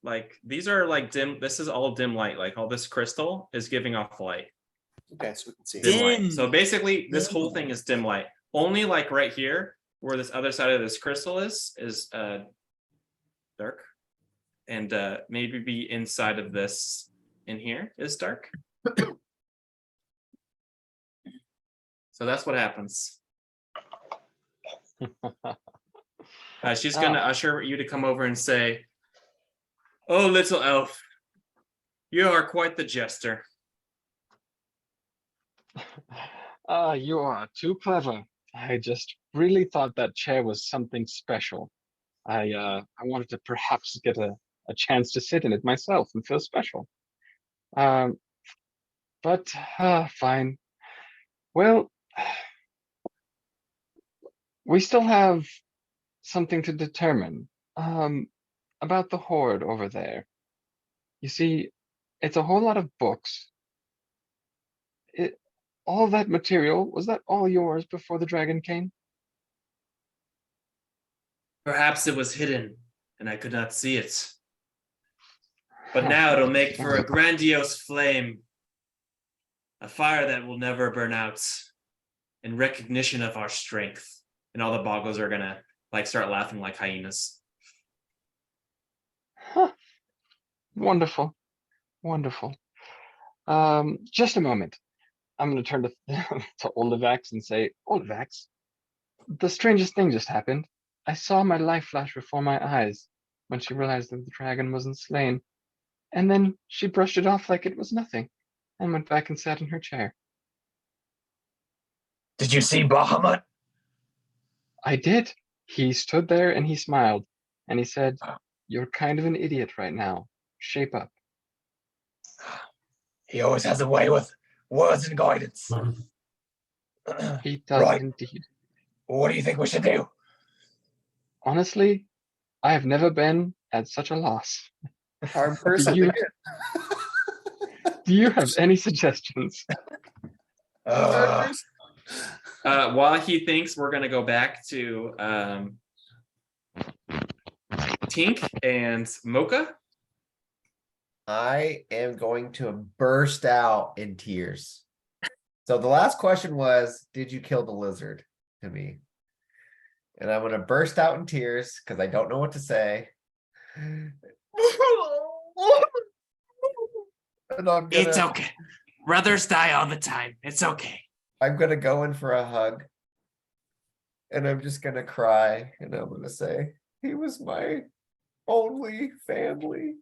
like these are like dim. This is all dim light. Like all this crystal is giving off light. Okay, so we can see. Dim light. Dim. So basically, this whole thing is dim light. Only like right here, where this other side of this crystal is dark, and maybe be inside of this in here is dark. So that's what happens. She's gonna usher you to come over and say, "Oh, little elf, you are quite the jester." You are too clever. I just really thought that chair was something special. I wanted to perhaps get a chance to sit in it myself and feel special. But fine. Well, we still have something to determine about the hoard over there. You see, it's a whole lot of books. All that material, was that all yours before the dragon came? Perhaps it was hidden and I could not see it. But now it'll make for a grandiose flame. A fire that will never burn out in recognition of our strength. And all the boggles are gonna like start laughing like hyenas. Huh. Wonderful. Wonderful. Just a moment. I'm going to turn to, to Olivax and say, Olivax, the strangest thing just happened. I saw my life flash before my eyes when she realized that the dragon wasn't slain. And then she brushed it off like it was nothing and went back and sat in her chair. Did you see Bahamut? I did. He stood there and he smiled and he said, "You're kind of an idiot right now. Shape up." He always has a way with words and guidance. He does Right. indeed. What do you think we should do? Honestly, I have never been at such a loss. Hard person. you- to get. Do you have any suggestions? Uh, While he thinks, we're gonna go back to Tink and Mocha. I am going to burst out in tears. So the last question was, did you kill the lizard to me? And I'm going to burst out in tears because I don't know what to say. And I'm gonna, It's okay. Brothers die all the time. It's okay. I'm going to go in for a hug. And I'm just going to cry. And I'm going to say, he was my only family.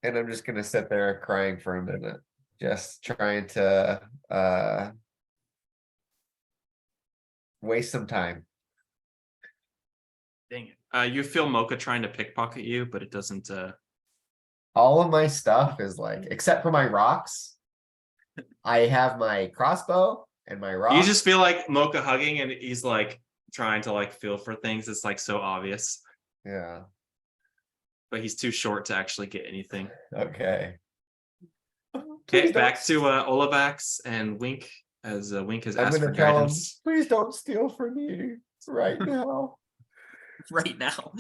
And I'm just gonna sit there crying for a minute, just trying to waste some time. Dang it. You feel Mocha trying to pickpocket you, but it doesn't. All of my stuff is like, except for my rocks. I have my crossbow and my rocks. You just feel like Mocha hugging, and he's like trying to like feel for things. It's like so obvious, Yeah. but he's too short to actually get anything. Okay. Okay, Please don't- back to Olivax and Wink, as Wink has I'm asked for gonna tell him, guidance. please don't steal from me right now. Right now.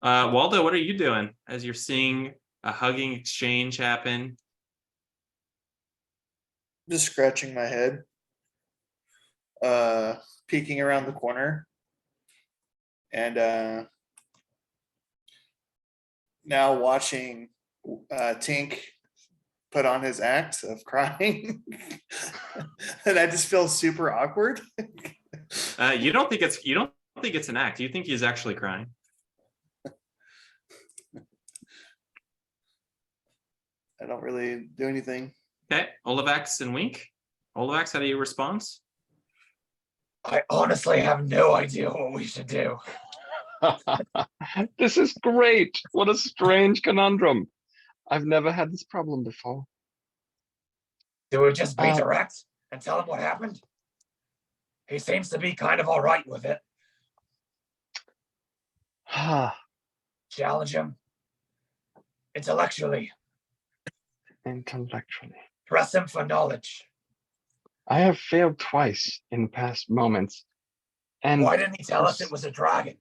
Waldo, what are you doing as you're seeing a hugging exchange happen? Just scratching my head. Peeking around the corner. And now watching Tink put on his act of crying. And I just feel super awkward. You don't think it's an act. You think he's actually crying. I don't really do anything. Okay, Olivax and Wink. Olivax, how do you respond? I honestly have no idea what we should do. This is great. What a strange conundrum. I've never had this problem before. Do we just be direct and tell him what happened? He seems to be kind of all right with it. Intellectually. Challenge him intellectually. Press him for knowledge. I have failed twice in past moments, And Why didn't he tell us this- it was a dragon?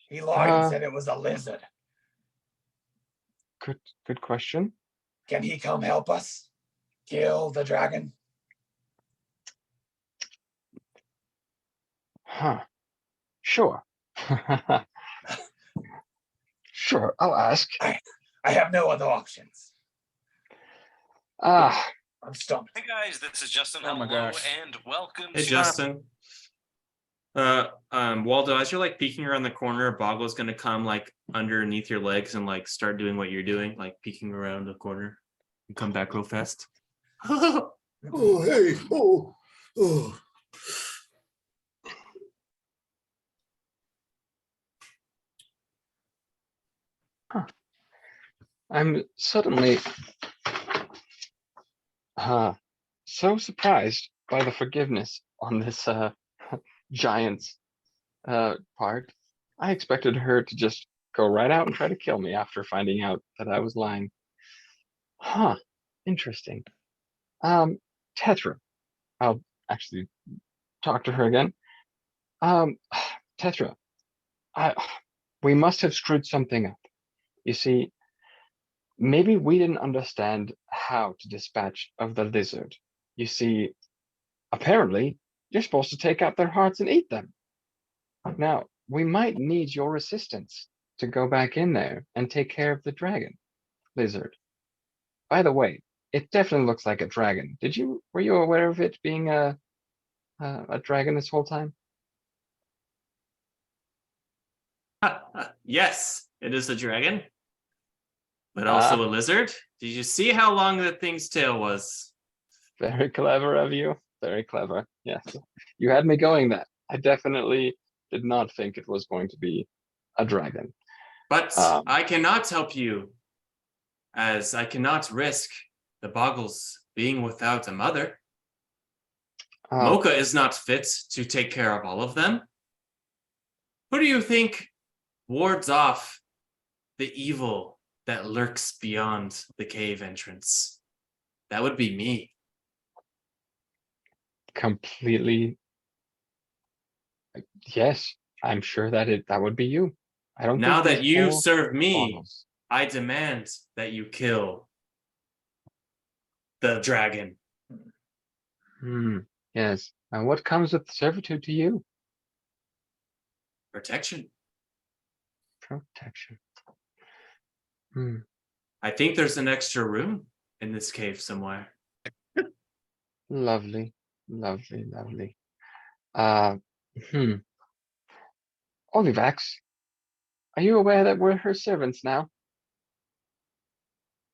He lied and Uh, said it was a lizard. good question. Can he come help us kill the dragon? Huh. Sure. Sure, I'll ask. I have no other options. Ah, I'm stumped. Hey guys, this is Justin. Oh my Hello gosh. and welcome Hey to Justin. Waldo, as you're like peeking around the corner, Boggle's gonna come like underneath your legs and like start doing what you're doing, like peeking around the corner and come back real fast. Oh, hey, oh, oh. I'm suddenly so surprised by the forgiveness on this giant's part. I expected her to just go right out and try to kill me after finding out that I was lying. Huh, interesting. Tethra. I'll actually talk to her again. Tethra, we must have screwed something up. You see, maybe we didn't understand how to dispatch of the lizard. You see, apparently, you're supposed to take out their hearts and eat them. Now, we might need your assistance to go back in there and take care of the dragon lizard. By the way, it definitely looks like a dragon. Were you aware of it being a dragon this whole time? Yes, it is a dragon, but also a lizard. Did you see how long that thing's tail was? Very clever of you. Very clever. Yes. You had me going that. I definitely did not think it was going to be a dragon. But I cannot help you, as I cannot risk the Boggles being without a mother. Moka is not fit to take care of all of them. Who do you think wards off the evil that lurks beyond the cave entrance? That would be me. Completely. Yes, I'm sure that would be you. I don't Now think that these you poor serve me, Boggles- I demand that you kill the dragon. Yes. And what comes with servitude to you? Protection. Protection. I think there's an extra room in this cave somewhere. Lovely, lovely, lovely. Olivax, are you aware that we're her servants now?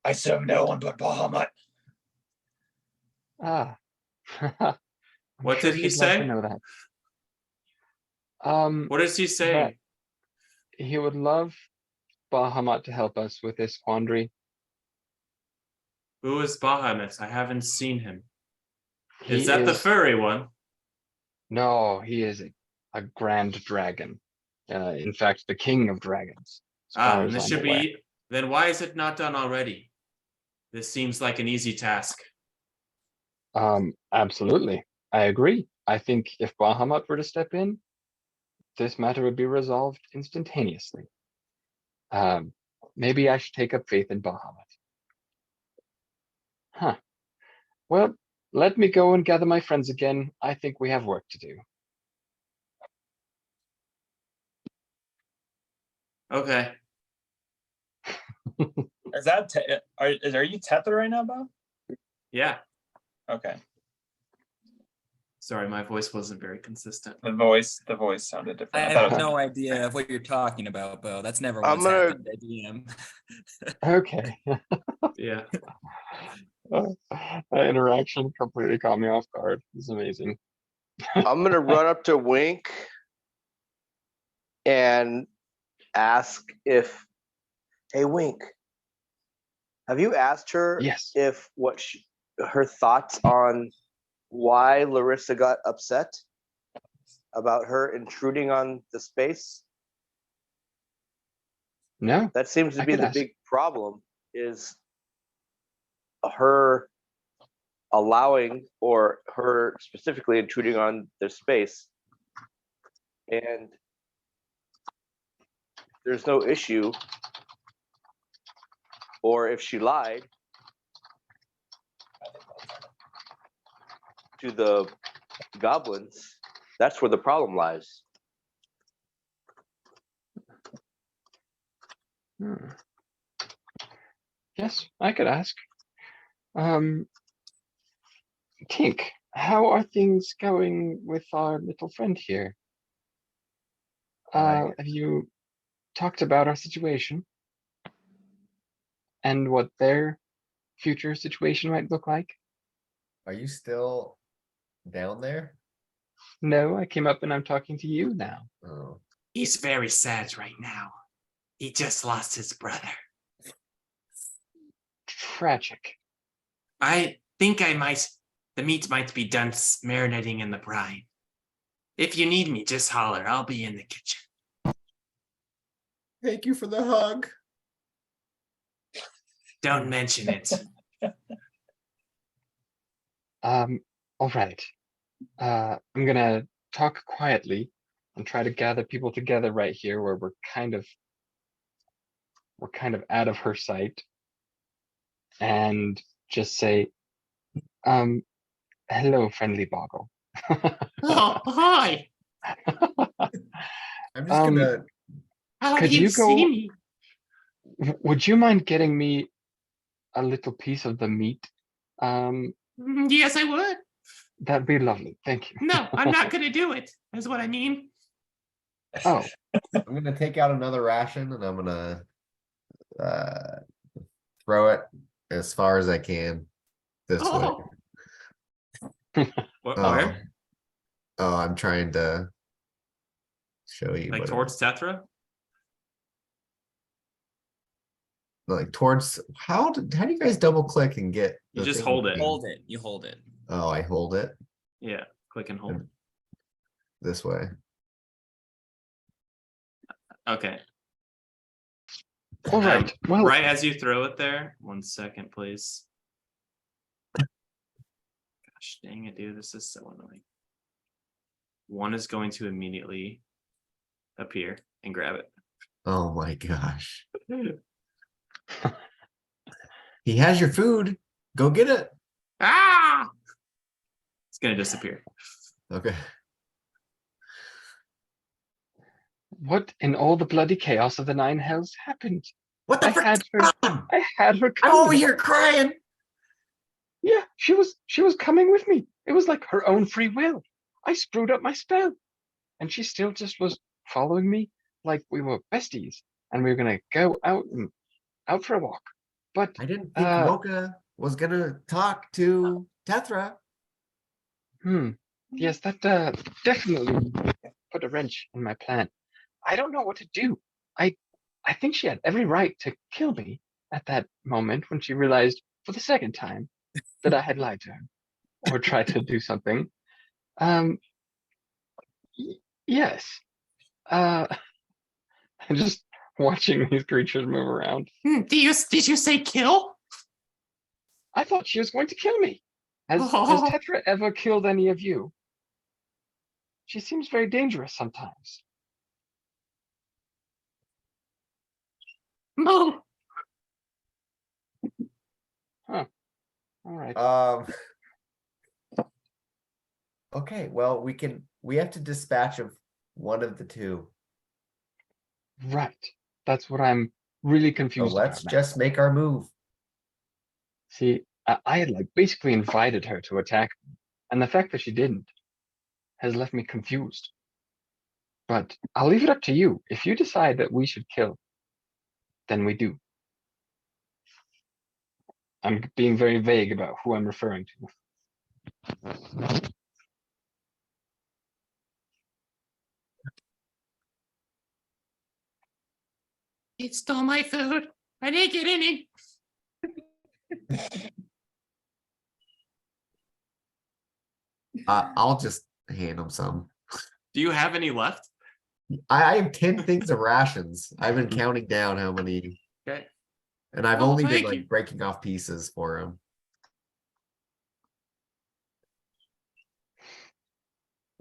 I serve no one but Bahamut. Ah. I'm What sure did he he'd love to say? know that. What is he saying? That he would love Bahamut to help us with this quandary. Who is Bahamut? I haven't seen him. He Is that the furry one? No, he is a grand dragon. In fact, the king of dragons. As far And as this I'm should aware. be. Then why is it not done already? This seems like an easy task. Absolutely. I agree. I think if Bahamut were to step in, this matter would be resolved instantaneously. Maybe I should take up faith in Bahamut. Huh. Well, let me go and gather my friends again. I think we have work to do. Okay. Is that are you Tethra right now, Bob? Yeah. Okay. Sorry, my voice wasn't very consistent. The voice sounded I different. I thought it have was no idea of what you're talking about, Bo. That's never I'm once gonna- happened at DM. Okay. Yeah. That interaction completely caught me off guard. It's amazing. I'm gonna run up to Wink and ask if, hey Wink, have you asked her Yes. if her thoughts on why Larissa got upset about her intruding on the space? No. That seems to I be could the ask. big problem, is her allowing or her specifically intruding on their space. And there's no issue. Or if she lied to the goblins, that's where the problem lies. Yes, I could ask. Tink, how are things going with our little friend here? Have you talked about our situation and what their future situation might look like? Are you still down there? No, I came up and I'm talking to you now. Oh, He's very sad right now. He just lost his brother. Tragic. I think the meat might be done marinating in the brine. If you need me, just holler. I'll be in the kitchen. thank you for the hug. Don't mention it. All right. I'm gonna talk quietly and try to gather people together right here where we're kind of out of her sight. And just say, hello, friendly Boggle. Oh, hi. I'm just gonna. How Could do you you see go- me? Would you mind getting me a little piece of the meat? Yes, I would. That'd be lovely. Thank you. No, I'm not going to do it. That's what I mean. Oh, I'm gonna take out another ration and I'm gonna throw it as far as I can this way. Where? Oh, I'm trying to show you. Like what towards Tethra? like towards how do you guys double click and get? You the just thing hold to it. be- Hold it. You hold it. Oh, I hold it Yeah, click and hold. this way. Okay. all right. Well, Right as you throw it there. 1 second, please. Gosh dang it, dude. This is so annoying. One is going to immediately appear and grab it. Oh my gosh. He has your food. Go get it. Ah! It's going to disappear. Okay. what in all the bloody chaos of the nine hells happened? What the I frick? had her. I had her. I'm over coming. here crying. Yeah, she was coming with me. It was like her own free will. I screwed up my spell, and she still just was following me like we were besties, and we were gonna go out for a walk. But I didn't think Moka was gonna talk to Tethra. yes, that definitely put a wrench in my plan. I don't know what to do. I think she had every right to kill me at that moment when she realized for the second time that I had lied to her or tried to do something. Yes. I'm just watching these creatures move around. Did you say kill? I thought she was going to kill me. Has Tethra ever killed any of you? She seems very dangerous sometimes. No. Huh. All right. Okay, well, we have to dispatch of one of the two. Right. That's what I'm really So confused let's about now. just make our move. See, I had like basically invited her to attack me, and the fact that she didn't has left me confused. But I'll leave it up to you. If you decide that we should kill, then we do. I'm being very vague about who I'm referring to. It stole my food. I didn't get any. I'll just hand him some. Do you have any left? I have 10 things of rations. I've been counting down how many, Okay. and I've Oh, only been thank like you. breaking off pieces for him.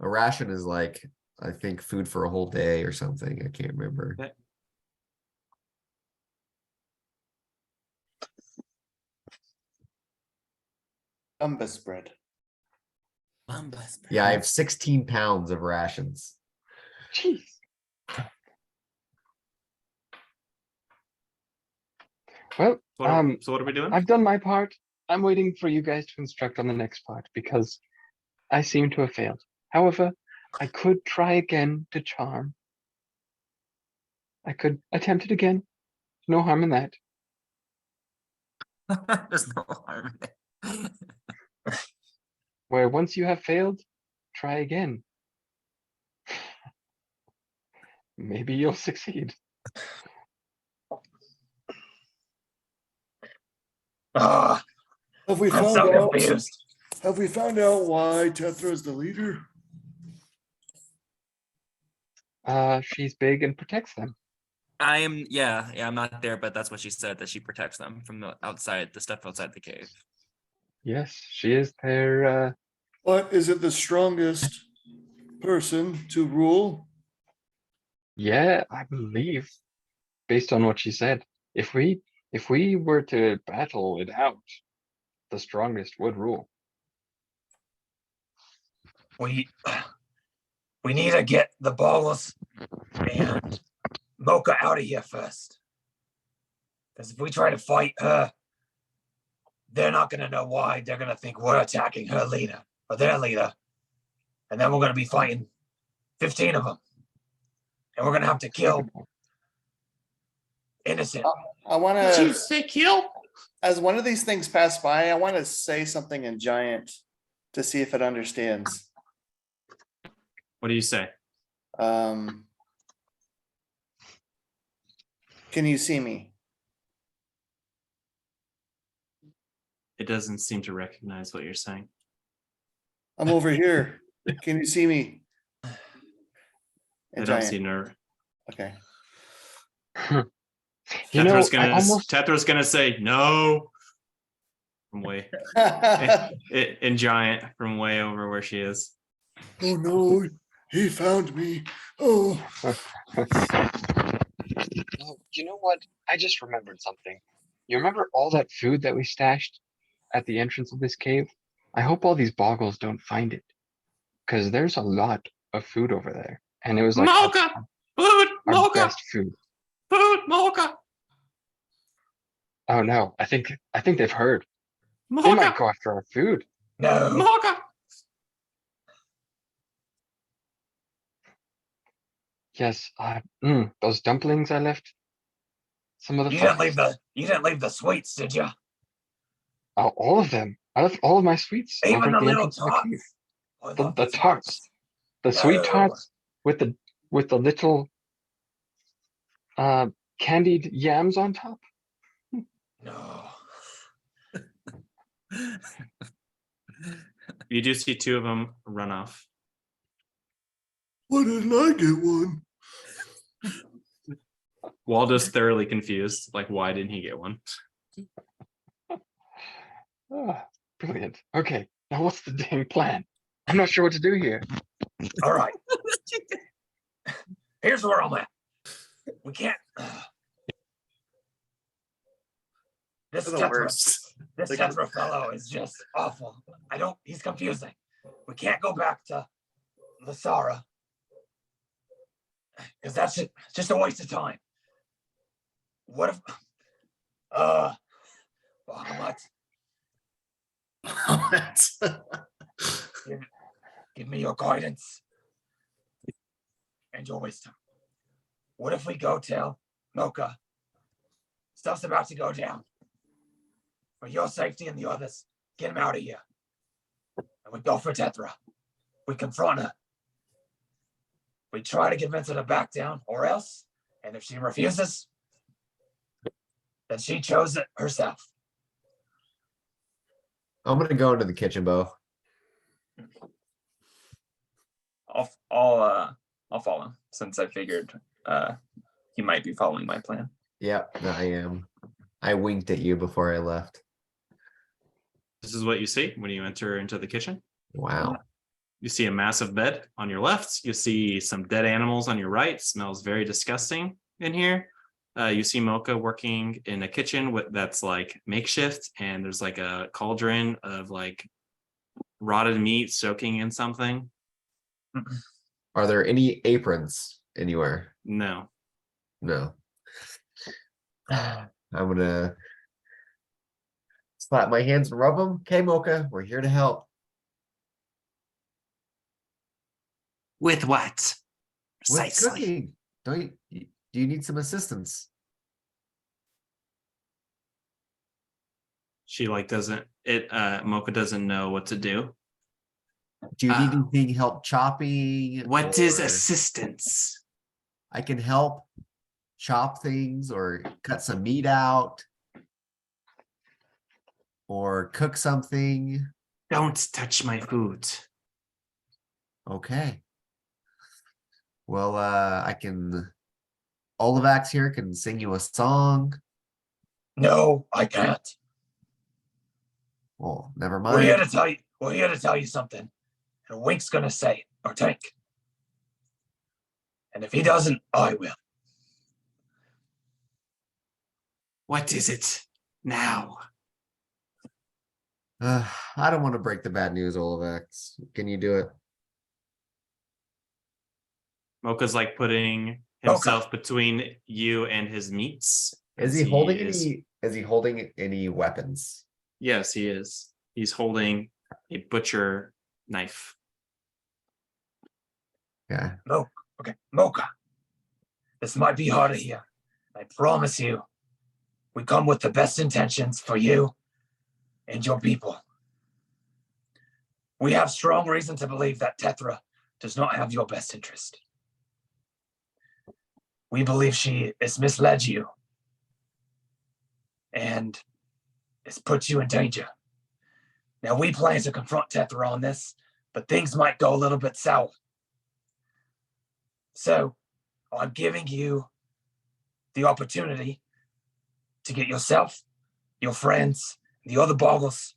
A ration is like, I think, food for a whole day or something. I can't remember. Okay. Umbus bread. Yeah, I have 16 pounds of rations. Jeez. Well, So what are we doing? I've done my part. I'm waiting for you guys to instruct on the next part because I seem to have failed. However, I could try again to charm. I could attempt it again. No harm in that. There's no harm in it. Where once you have failed, try again. Maybe you'll succeed. Ah, Have we I'm found so out? confused. Have we found out why Tethra is the leader? She's big and protects them. I'm not there, but that's what she said, that she protects them from the outside, the stuff outside the cave. Yes, she is their But is it the strongest person to rule? yeah, I believe, based on what she said. If we were to battle it out, the strongest would rule. We need to get the Boggles and Moka out of here first. Because if we try to fight her, they're not going to know why. They're going to think we're attacking her leader or their leader. And then we're going to be fighting 15 of them. And we're going to have to kill innocent. I want Did you to, say kill? as one of these things pass by, I want to say something in giant to see if it understands. What do you say? Can you see me? It doesn't seem to recognize what you're saying. I'm over here. Can you see me? I In don't giant. see nerve. Okay. You know, Tetra's gonna say no from way in giant from way over where she is. Oh no, he found me. Oh, Oh, you know what? I just remembered something. You remember all that food that we stashed at the entrance of this cave? I hope all these boggles don't find it. Because there's a lot of food over there. And it was like Mocha! Food! our Mocha! best food. Food! Mocha! Oh no, I think they've heard. They Mocha! might go after our food. No. Mocha! Yes, those dumplings I left. Some of the You folks. didn't leave the sweets, did you? Oh, all of them. I left all of my sweets over Even at the the little entrance of the cave. tots. I The, love the tarts. The sweet No. tarts with the little candied yams on top. No. You do see two of them run off. why didn't I get one? Waldo's thoroughly confused. Like, why didn't he get one? Ah, brilliant. Okay, now what's the dang plan? I'm not sure what to do here. All right. Here's where I'm at. We can't. This They're the Tethra, worst. this Like- Tethra fellow is just awful. He's confusing. We can't go back to Lasara. Because that's just a waste of time. What if, Bahamut, give me your guidance and your wisdom. What if we go tell Moka stuff's about to go down? For your safety and the others, get him out of here. And we go for Tethra. We confront her. We try to convince her to back down, or else, and if she refuses, then she chose it herself. I'm gonna go into the kitchen, Bo. I'll follow since I figured he might be following my plan. Yep, I am. I winked at you before I left. This is what you see when you enter into the kitchen. Wow. You see a massive bed on your left. You see some dead animals on your right. Smells very disgusting in here. You see Moka working in a kitchen that's like makeshift, and there's like a cauldron of like rotted meat soaking in something. Are there any aprons anywhere? No. No. I'm gonna slap my hands and rub them. Okay, Mocha, we're here to help. With what? With Precisely. cooking. Do you need some assistance? She like doesn't it Mocha doesn't know what to do. Do you need anything help chopping? What is or assistance? I can help chop things or cut some meat out or cook something. Don't touch my food. Okay. Well, I can. Olivax here can sing you a song. No, I can't. Well, never We're here mind. to tell you. We're here to tell you something. And Wink's gonna say it, or Tank. And if he doesn't, I will. What is it now? I don't want to break the bad news, Olivax. Can you do it? Mocha's like putting himself between you and his meats. Is he holding any? Is he holding any weapons? Yes, he is. He's holding a butcher knife. Yeah. Okay, Mocha. This might be hard to hear. I promise you, we come with the best intentions for you and your people. We have strong reason to believe that Tethra does not have your best interest. We believe she has misled you and has put you in danger. Now, we plan to confront Tethra on this, but things might go a little bit sour. So, I'm giving you the opportunity to get yourself, your friends, the other Boggles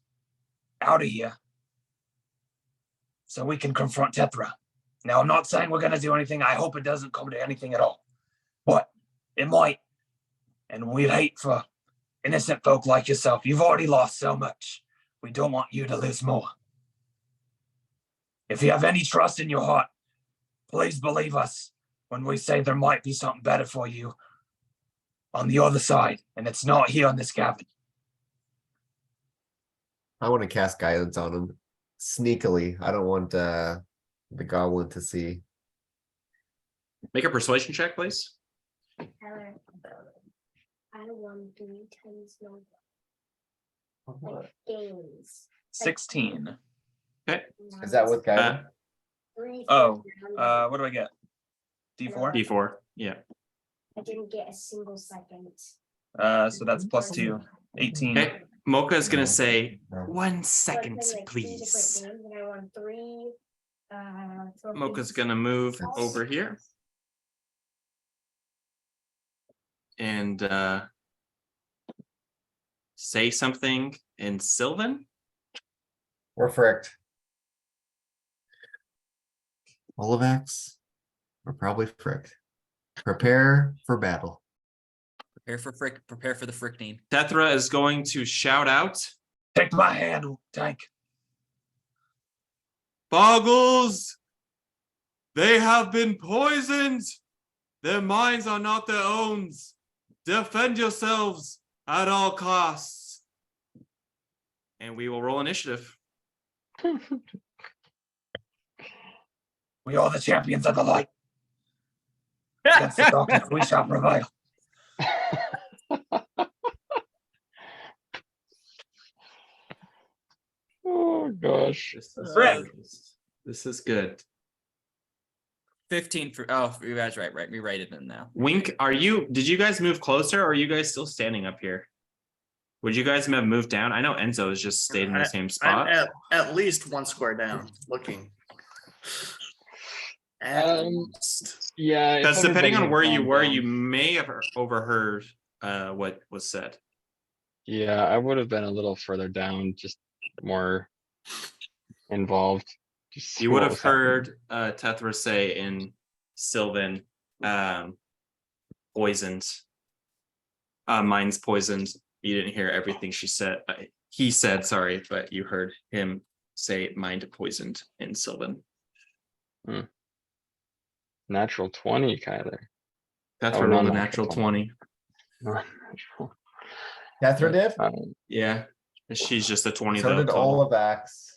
out of here so we can confront Tethra. Now, I'm not saying we're going to do anything. I hope it doesn't come to anything at all. But it might. And we'd hate for innocent folk like yourself. You've already lost so much. We don't want you to lose more. If you have any trust in your heart, please believe us when we say there might be something better for you on the other side, and it's not here in this cabin. I want to cast guidance on him sneakily. I don't want the goblin to see. Make a persuasion check, please. Tyler, I won 3 times no like games. 16. Is that with guidance? Oh, what do I get? D4? D4. Yeah. I didn't get a single second. So that's plus 2. 18. Okay. Mocha is gonna say No. 1 So I second, played, like, 3 please. different games, and I won 3. Mocha's gonna move over here. And say something in Sylvan. We're fricked. Olivax, we're probably fricked. Prepare for battle. Prepare for the fricking. Tethra is going to shout out, Take my hand, Tank. Boggles! They have been poisoned! Their minds are not their own. Defend yourselves at all costs. And we will roll initiative. We are the champions of the light. Against the darkness, we shall prevail. Oh gosh. This is good. 15 for you guys right. We write it in now. Wink, did you guys move closer or are you guys still standing up here? Would you guys have moved down? I know Enzo has just stayed in the same spot. I'm at least 1 square down, looking. Yeah. if Because depending everybody on had where you gone were, down- you may have overheard what was said. Yeah, I would have been a little further down, just more involved. Just see You would what have was happening. heard Tethra say in Sylvan, poisoned. Mine's poisoned. You didn't hear everything she said. He said, sorry, but you heard him say mind poisoned in Sylvan. Natural 20, Kyler. Tethra Oh, rolled a non-natural natural 20. Non-natural. Tethra did? Yeah. She's just a 20 So though. did Total. Olivax.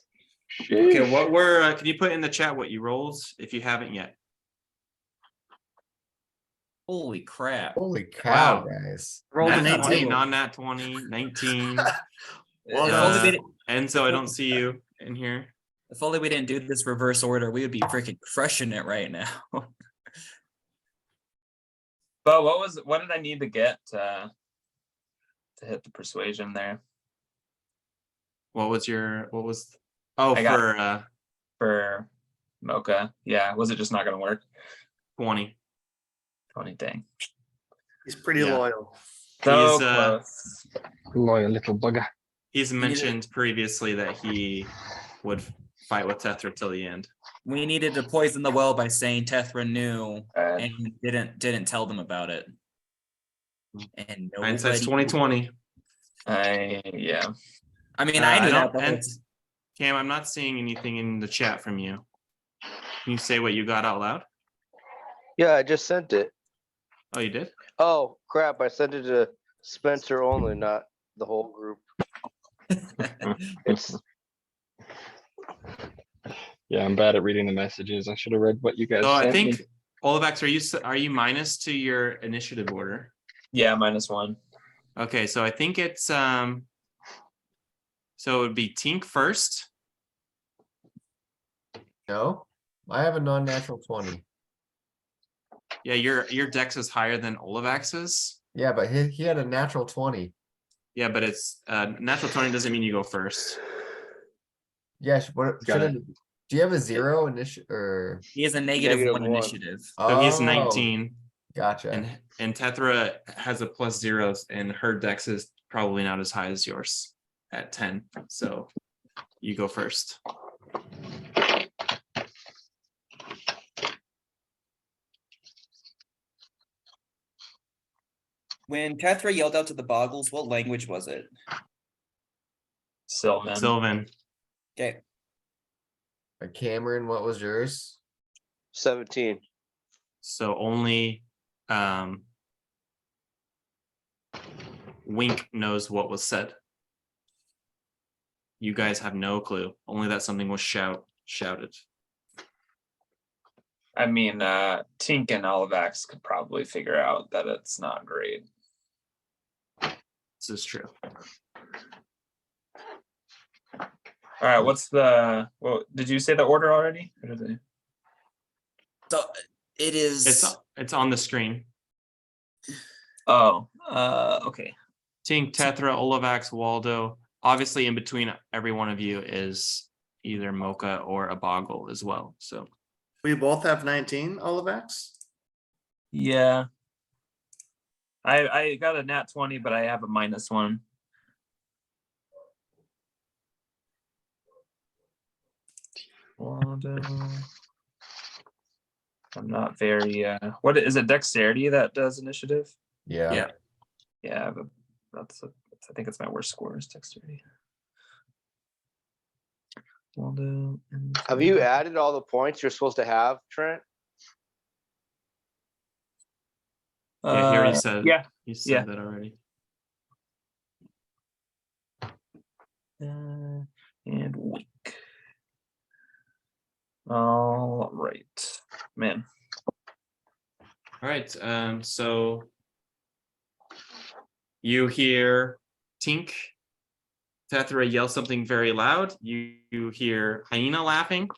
Okay, Sheesh. what were can you put in the chat what you rolled if you haven't yet? Holy crap. Holy cow, Wow. guys. Rolled an Nat 20, 18. non-nat 20, 19. Well If done. only we didn't- Enzo, I don't see you in here. if only we didn't do this reverse order, we would be freaking crushing it right now. But what did I need to get to hit the persuasion there What was oh I got for for Mocha? Yeah, was it just not gonna work? 20. 20 dang. He's pretty Yeah. loyal. So He's, close. Loyal little bugger. He's needed- mentioned previously that he would fight with Tethra till the end. We needed to poison the well by saying Tethra knew Uh, and didn't tell them about it. And Hindsight's nobody 2020. yeah. I mean, I knew that. don't and Cam, I'm not seeing anything in the chat from you. Can you say what you got out loud? Yeah, I just sent it. Oh, you did? Oh crap! I sent it to Spencer only, not the whole group. It's Yeah, I'm bad at reading the messages. I should have read what you guys So I sent think me. Olivax, are you minus to your initiative order? Yeah, -1. Okay, so I think it's so it would be Tink first. No, I have a non-natural 20. Yeah, your dex is higher than Olivax's. Yeah, but he had a natural 20. Yeah, but it's natural 20 doesn't mean you go first. Yeah, what Got should it. it? Do you have a 0 initiative or? He has a Negative -1 one. initiative. So he's Oh, 19. Gotcha. And Tethra has a +0, and her dex is probably not as high as yours at 10. So you go first. When Tethra yelled out to the Boggles, what language was it? Sylvan. Sylvan. Okay. Cameron, what was yours? 17. So only Wink knows what was said. You guys have no clue. Only that something was shouted. I mean, Tink and Olivax could probably figure out that it's not great. This is true. All right, what's the? Well, did you say the order already? Or did they- So it is. It's on the screen. Oh, okay. Tink, Tethra, Olivax, Waldo. Obviously, in between every one of you is either Mocha or a Boggle as well. So We both have 19, Olivax? Yeah. I got a nat 20, but I have a -1. Waldo. I'm not very what is it, dexterity that does initiative? Yeah. Yeah. Yeah, but I think it's my worst score is dexterity. Waldo and Have you added all the points you're supposed to have, Trent? yeah, here he said. yeah. You said yeah. that already. And Wink. All right, man. All right. So you hear Tink, Tethra yell something very loud. You hear Hyena laughing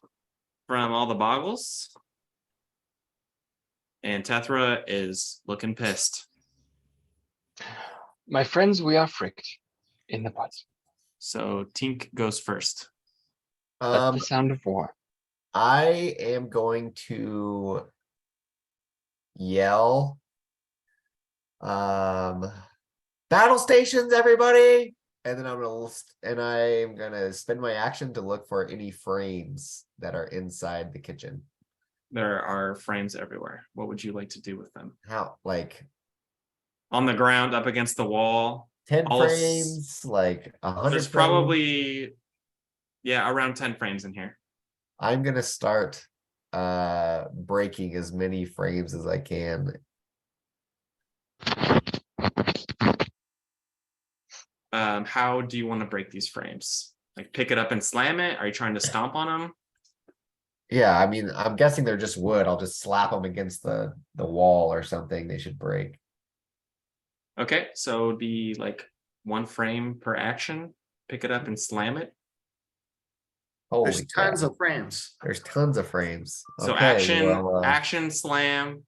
from all the Boggles. And Tethra is looking pissed. My friends, we are fricked in the butt. So Tink goes first. That's the sound of war. I am going to yell. Battle stations, everybody! And then I'm gonna spend my action to look for any frames that are inside the kitchen? There are frames everywhere. What would you like to do with them? How, like On the ground, up against the wall. 10 All s- frames, like 100 There's frames? probably, yeah, around 10 frames in here. I'm gonna start breaking as many frames as I can. How do you want to break these frames? Like pick it up and slam it? Are you trying to stomp on them? Yeah, I mean, I'm guessing they're just wood. I'll just slap them against the wall or something. They should break. Okay, so it would be like 1 frame per action. Pick it up and slam it. Holy There's crap. tons of frames. There's tons of frames. So Okay, action, well, action, slam.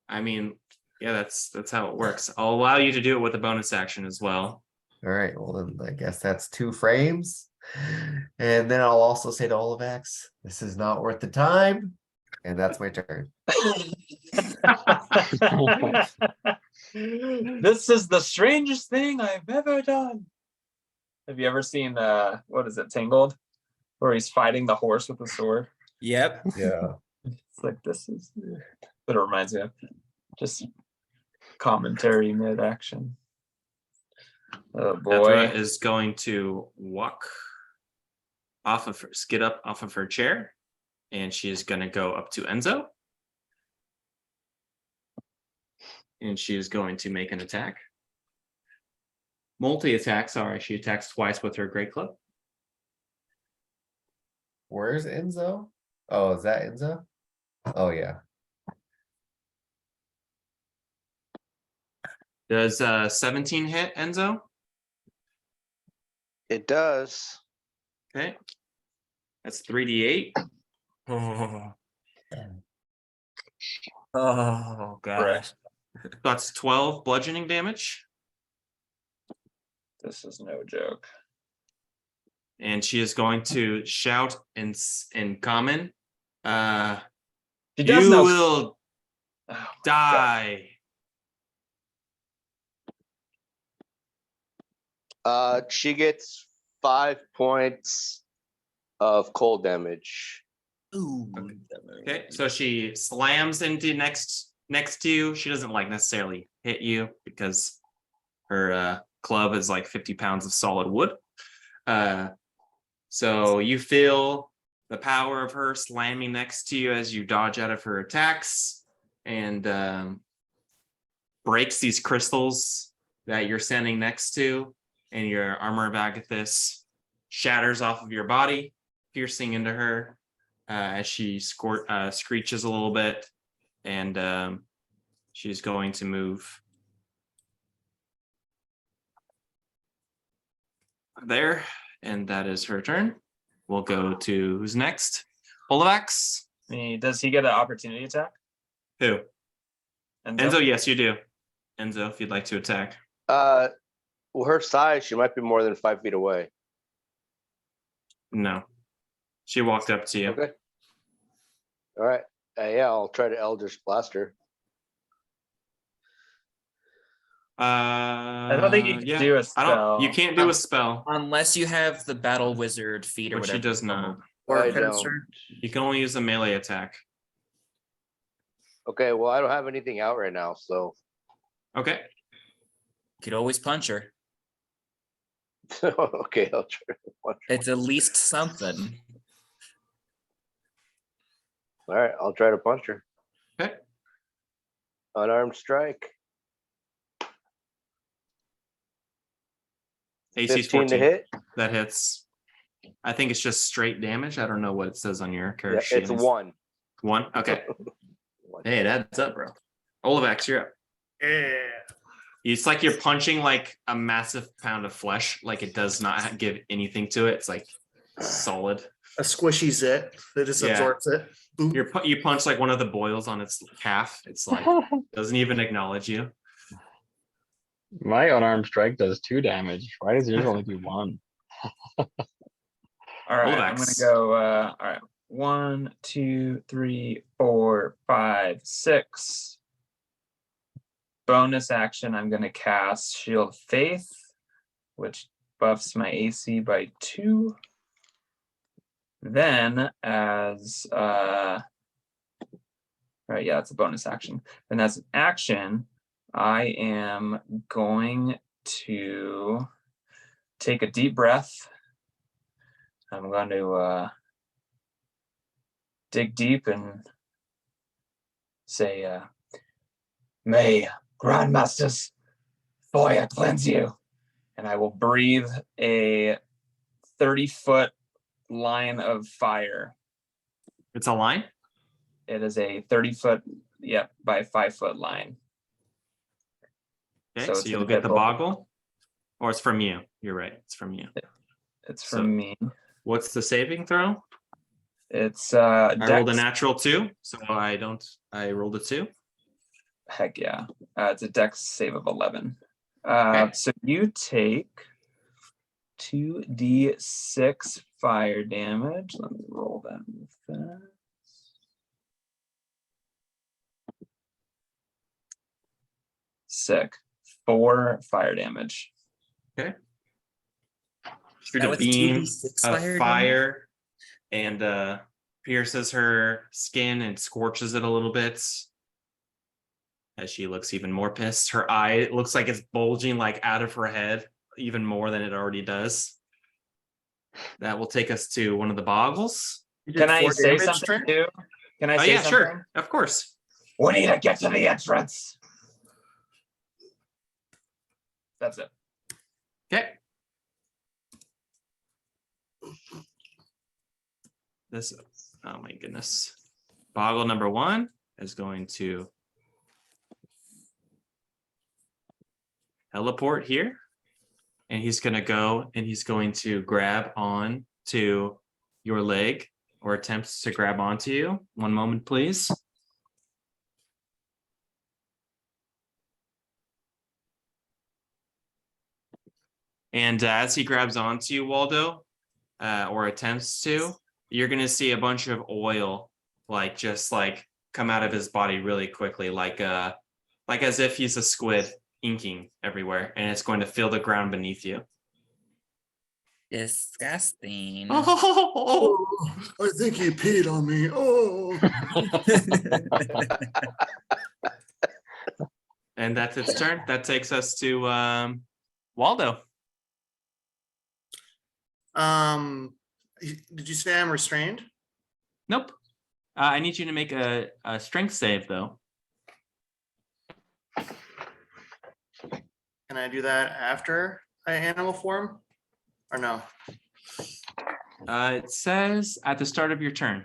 I mean, yeah, that's how it works. I'll allow you to do it with a bonus action as well. all right, well then I guess that's 2 frames. And then I'll also say to Olivax, this is not worth the time. And that's my turn. This is the strangest thing I've ever done. Have you ever seen what is it, Tangled? Where he's fighting the horse with a sword. Yep. Yeah. It's like this is that it reminds me of. Just commentary mid-action. Oh Tethra boy. is going to walk off of her, skid up off of her chair, and she is going to go up to Enzo. And she is going to make an attack. Multi-attack, sorry, she attacks twice with her great club. Where's Enzo? Oh, is that Enzo? Oh yeah. Does 17 hit, Enzo? It does. Okay. That's 3d8. Oh, oh gosh. That's 12 bludgeoning damage. This is no joke. And she is going to shout in common. She does You know. will Oh, God. die. She gets 5 points of cold damage. Ooh. Okay, so she slams into next to you. She doesn't like necessarily hit you because her club is like 50 pounds of solid wood. So you feel the power of her slamming next to you as you dodge out of her attacks, and breaks these crystals that you're standing next to, and your armor of Agathis shatters off of your body, piercing into her as she screeches a little bit, and she's going to move there, and that is her turn. We'll go to who's next? Olivax? Does he get an opportunity attack? Who? Enzo? Enzo, yes, you do. Enzo, if you'd like to attack. Well, her size, she might be more than 5 feet away. No. She walked up to you. Okay. All right. Yeah, I'll try to Eldritch Blast her. I don't think you can do a spell. You can't do a spell, Unless you have the battle wizard feat or which whatever. she does not. Or I don't. pincer. You can only use a melee attack. Okay, well, I don't have anything out right now, so. Okay. You could always punch her. Okay, I'll try to punch her. It's at least something. All right, I'll try to punch her. Okay. Unarmed strike. AC's 15 to 14. hit. That hits. I think it's just straight damage. I don't know what it says on your Yeah, character sheet. it's 1. 1? Okay. Hey, it adds up, bro. Olivax, you're up. Yeah. It's like you're punching like a massive pound of flesh. Like it does not give anything to it. It's like solid. A squishy zit that just Yeah. absorbs it. Boop. You punch like one of the boils on its calf. It's like doesn't even acknowledge you. My unarmed strike does 2 damage. Why does yours only do 1? All right, I'm gonna Olivax. go. All right, 1, 2, 3, 4, 5, 6. Bonus action. I'm gonna cast Shield of Faith, which buffs my AC by 2. Then as right, yeah, it's a bonus action. Then as an action, I am going to take a deep breath. I'm going to dig deep and say, may Grandmaster's fire cleanse you. And I will breathe a 30-foot line of fire. It's a line? It is a 30-foot, by 5-foot line. Okay, So so it's you'll gonna get hit the both. boggle. Or it's from you. You're right. It's from you. It's So- from me. What's the saving throw? It's I rolled a Dex. natural 2, so I rolled a 2. Heck yeah. It's a Dex save of 11. Okay. So you take 2d6 fire damage. Let me roll that real fast. Sick. 4 fire damage. Okay. Shoot That a was beam 2d6 of fire fire and pierces her skin and scorches it a little bit. As she looks even more pissed. Her eye, it looks like it's bulging like out of her head, even more than it already does. That will take us to one of the boggles. You did Can I 4 say damage, something Trent? too? Can I Oh say yeah, something? sure. Of course. We need to get to the entrance. That's it. Okay. This, oh my goodness. Boggle number 1 is going to teleport here. And he's going to go and he's going to grab on to your leg or attempts to grab onto you. One moment, please. And as he grabs onto you, Waldo, or attempts to, you're going to see a bunch of oil just come out of his body really quickly, like as if he's a squid inking everywhere, and it's going to fill the ground beneath you. Disgusting. Oh, I think he peed on me. Oh, And that's its turn. That takes us to Waldo. did you say I'm restrained? Nope. I need you to make a strength save, though. Can I do that after I animal form, or no? It says at the start of your turn.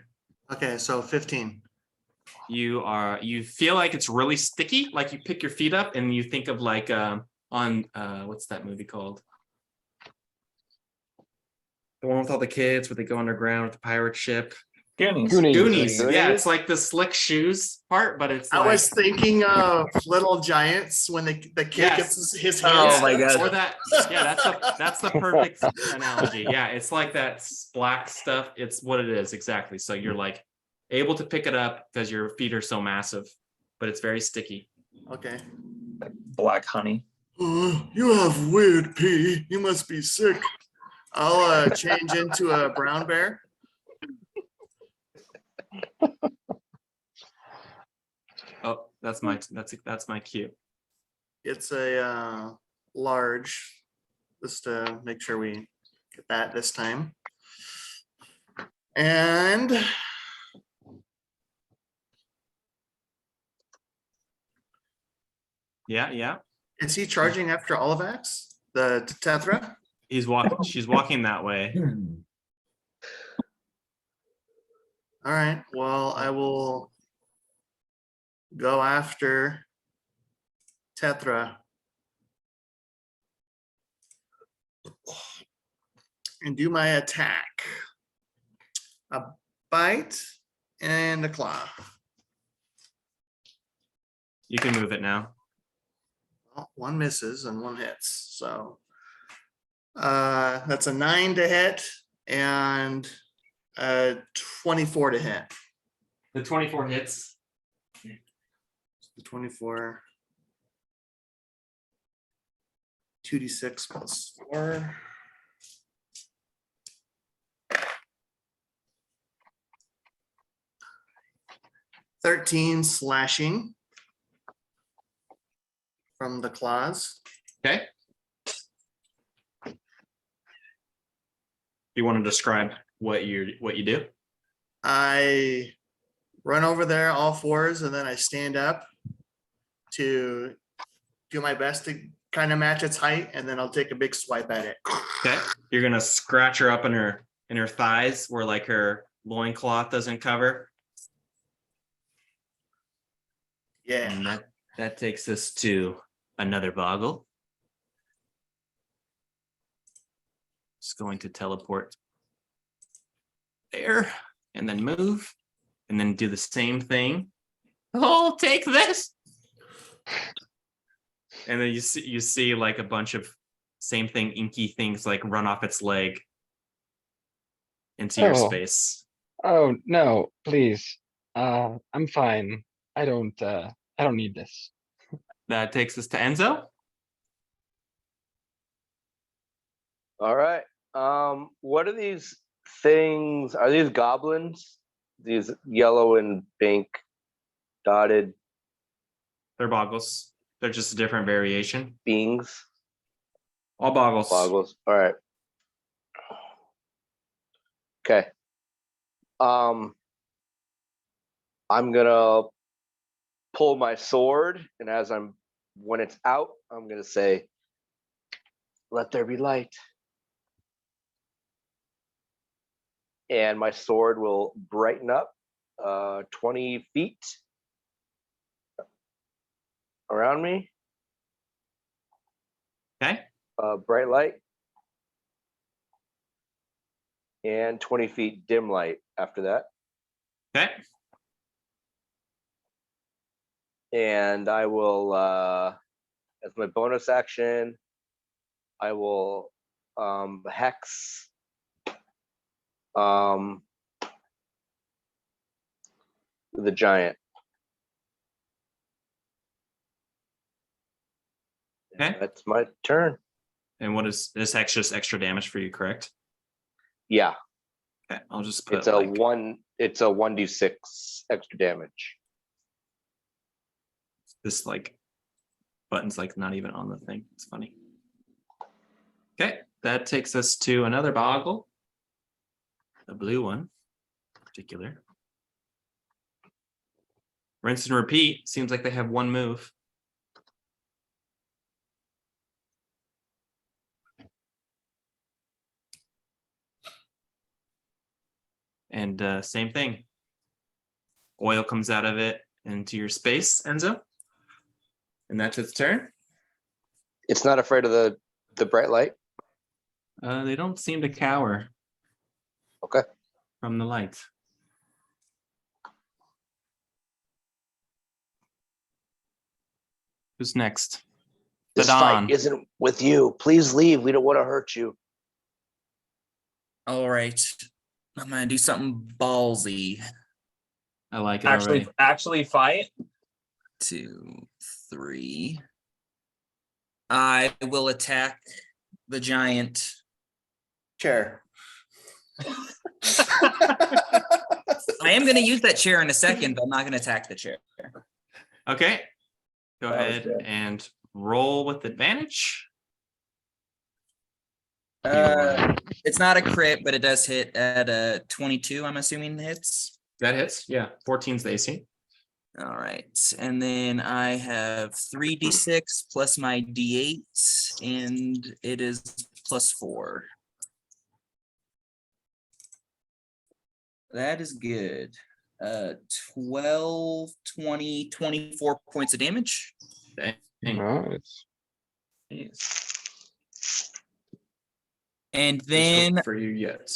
Okay, so 15. You feel like it's really sticky, like you pick your feet up and you think of on what's that movie called? The one with all the kids where they go underground with the pirate ship. Goonies. Goonies. Yeah, Goonies? it's like the slick shoes part, but it's I like was thinking of Little Giants when the kid Yes. gets his Oh hands. my God. or that. Yeah, that's the perfect analogy. Yeah, it's like that black stuff. It's what it is exactly. So you're like able to pick it up because your feet are so massive, but it's very sticky. Okay. Black honey. You have weird pee. You must be sick. I'll change into a brown bear. Oh, that's my cue. It's a large, just to make sure we get that this time. And Yeah. is he charging after Olivax, the Tethra? She's walking that way. All right, well, I will go after Tethra and do my attack. A bite and a claw. You can move it now. Well, one misses and one hits, so that's a 9 to hit and a 24 to hit. The 24 hits. The 24. 2d6 plus 4. 13 slashing from the claws. Okay. You want to describe what you do? I run over there all fours and then I stand up to do my best to kind of match its height, and then I'll take a big swipe at it. Okay. You're gonna scratch her up in her thighs where like her loincloth doesn't cover. Yeah. And that takes us to another Boggle. Just going to teleport there and then move and then do the same thing. Oh, take this. And then you see like a bunch of same thing, inky things like run off its leg into your Oh. space. Oh no, please. I'm fine. I don't need this. That takes us to Enzo. All right. What are these things? Are these goblins? These yellow and pink dotted They're Boggles. They're just a different variation. beings? All Boggles. Boggles. All right. Okay. I'm gonna pull my sword, and when it's out, I'm gonna say, "Let there be light." And my sword will brighten up 20 feet around me. Okay. Bright light. And 20 feet dim light after that. Okay. And I will, as my bonus action, I will hex the giant. Okay. That's my turn. And what is this extra damage for you, correct? Yeah, Okay, I'll just put it's a 1d6 extra damage. this like button's like not even on the thing. It's funny. Okay, that takes us to another Boggle. The blue one in particular. Rinse and repeat. Seems like they have one move. And same thing. Oil comes out of it into your space, Enzo. And that's its turn. It's not afraid of the bright light. They don't seem to cower. Okay. From the light. Who's next? This Dawn. fight isn't with you. Please leave. We don't want to hurt you. All right. I'm gonna do something ballsy. I like it already. Actually fight. 2, 3. I will attack the giant. Chair. I am going to use that chair in a second, but I'm not going to attack the chair. Okay. Go That was ahead good. and roll with advantage. It's not a crit, but it does hit at a 22. I'm assuming hits. That hits. Yeah. 14's the AC. All right, and then I have 3d6 plus my d8, and it is +4. That is good. 12, 20, 24 points of damage. Dang. Nice. Jeez. And There's hope then for you yet.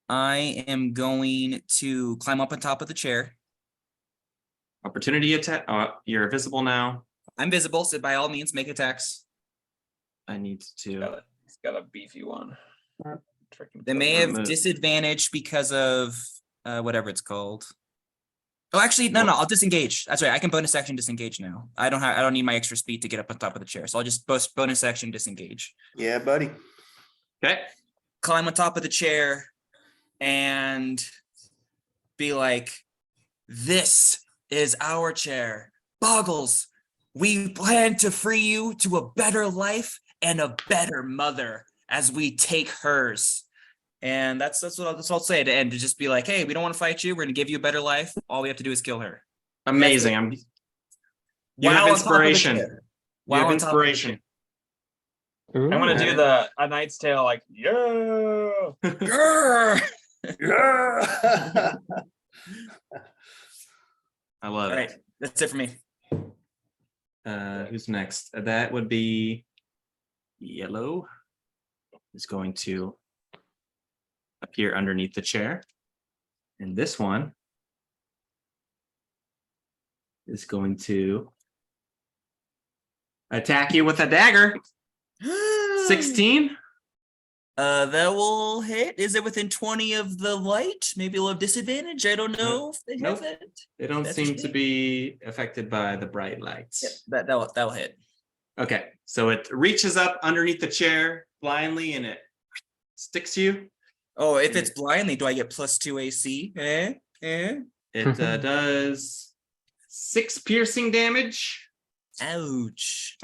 I am going to climb up on top of the chair. Opportunity attack. You're visible now. I'm visible, so by all means, make attacks. I need to. He's got a beefy one. They may have move. disadvantage because of whatever it's called. Oh, actually, no, I'll disengage. That's right. I can bonus action disengage now. I don't need my extra speed to get up on top of the chair, so I'll just bonus action disengage. Yeah, buddy. Okay. Climb on top of the chair and be like, This is our chair. Boggles, we plan to free you to a better life and a better mother as we take hers. And that's what I'll say to end, to just be like, hey, we don't want to fight you. We're gonna give you a better life. All we have to do is kill her. Amazing. You have Wow, on top of the inspiration. chair. You have Wow, on top of the inspiration. I'm gonna do Ooh. a Knight's Tale, like, yeah. Grrr! Yeah. I love All right, it. that's it for me. Who's next? That would be Yellow. Is going to appear underneath the chair. And this one is going to attack you with a dagger. 16. That will hit. Is it within 20 of the light? Maybe it'll have disadvantage. I don't know if they have Nope. it. They don't That's a seem to shame. be affected by the bright lights. Yeah, that'll hit. Okay, so it reaches up underneath the chair blindly and it sticks you. Oh, if it's blindly, do I get +2 AC? It does 6 piercing damage. Ouch.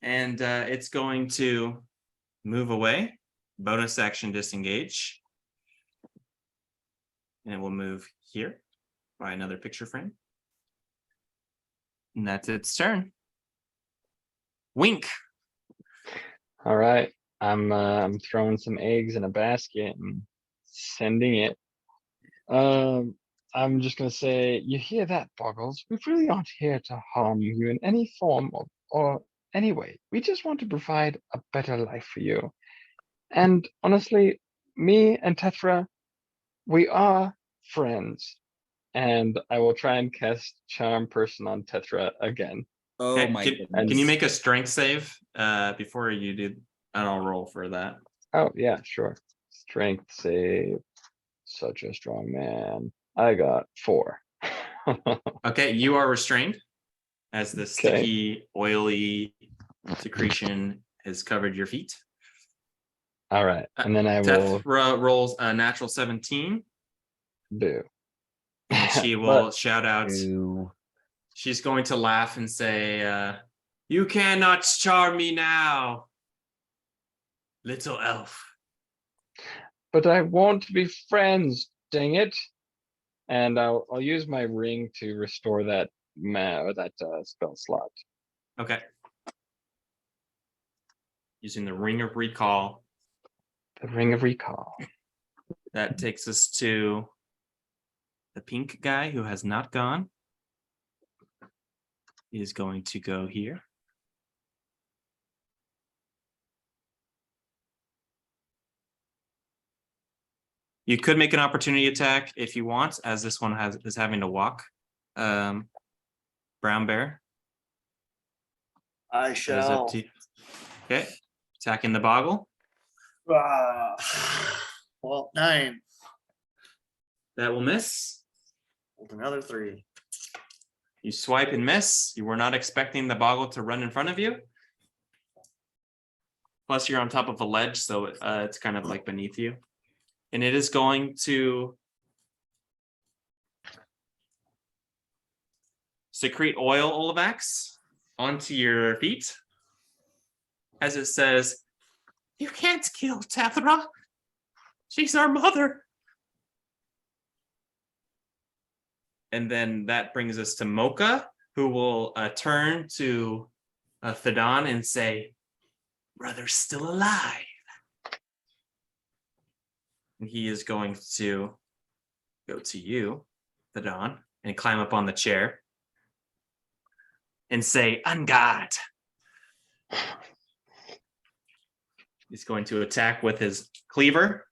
And it's going to move away. Bonus action disengage. And it will move here by another picture frame. And that's its turn. Wink. All right. I'm throwing some eggs in a basket and sending it. I'm just gonna say, you hear that, Boggles? We really aren't here to harm you in any form or any way. We just want to provide a better life for you. And honestly, me and Tethra, we are friends. And I will try and cast Charm Person on Tethra again. Oh Okay, my can goodness. you make a strength save before you do? And I'll roll for that. Oh, yeah, sure. Strength save. Such a strong man. I got 4. Okay, you are restrained as the sticky, oily secretion has covered your feet. All right. And then I will Tethra rolls a natural 17. do. And she will shout out. Ooh. She's going to laugh and say, you cannot charm me now, little elf. But I want to be friends, dang it. And I'll use my ring to restore that spell slot. Okay. Using the Ring of Recall. The Ring of Recall. That takes us to the pink guy who has not gone. He is going to go here. You could make an opportunity attack if you want, as this one is having to walk. Brown bear. I That is shall. up to you. Okay, attacking the Boggle. Well, 9 That will miss. with another 3. You swipe and miss. You were not expecting the Boggle to run in front of you. Plus, you're on top of a ledge, so it's kind of like beneath you. And it is going to secrete oil, Olivax, onto your feet. As it says, you can't kill Tethra. She's our mother. And then that brings us to Moka, who will turn to Thadon and say, brother's still alive. And he is going to go to you, Thadon, and climb up on the chair and say, on guard. He's going to attack with his cleaver.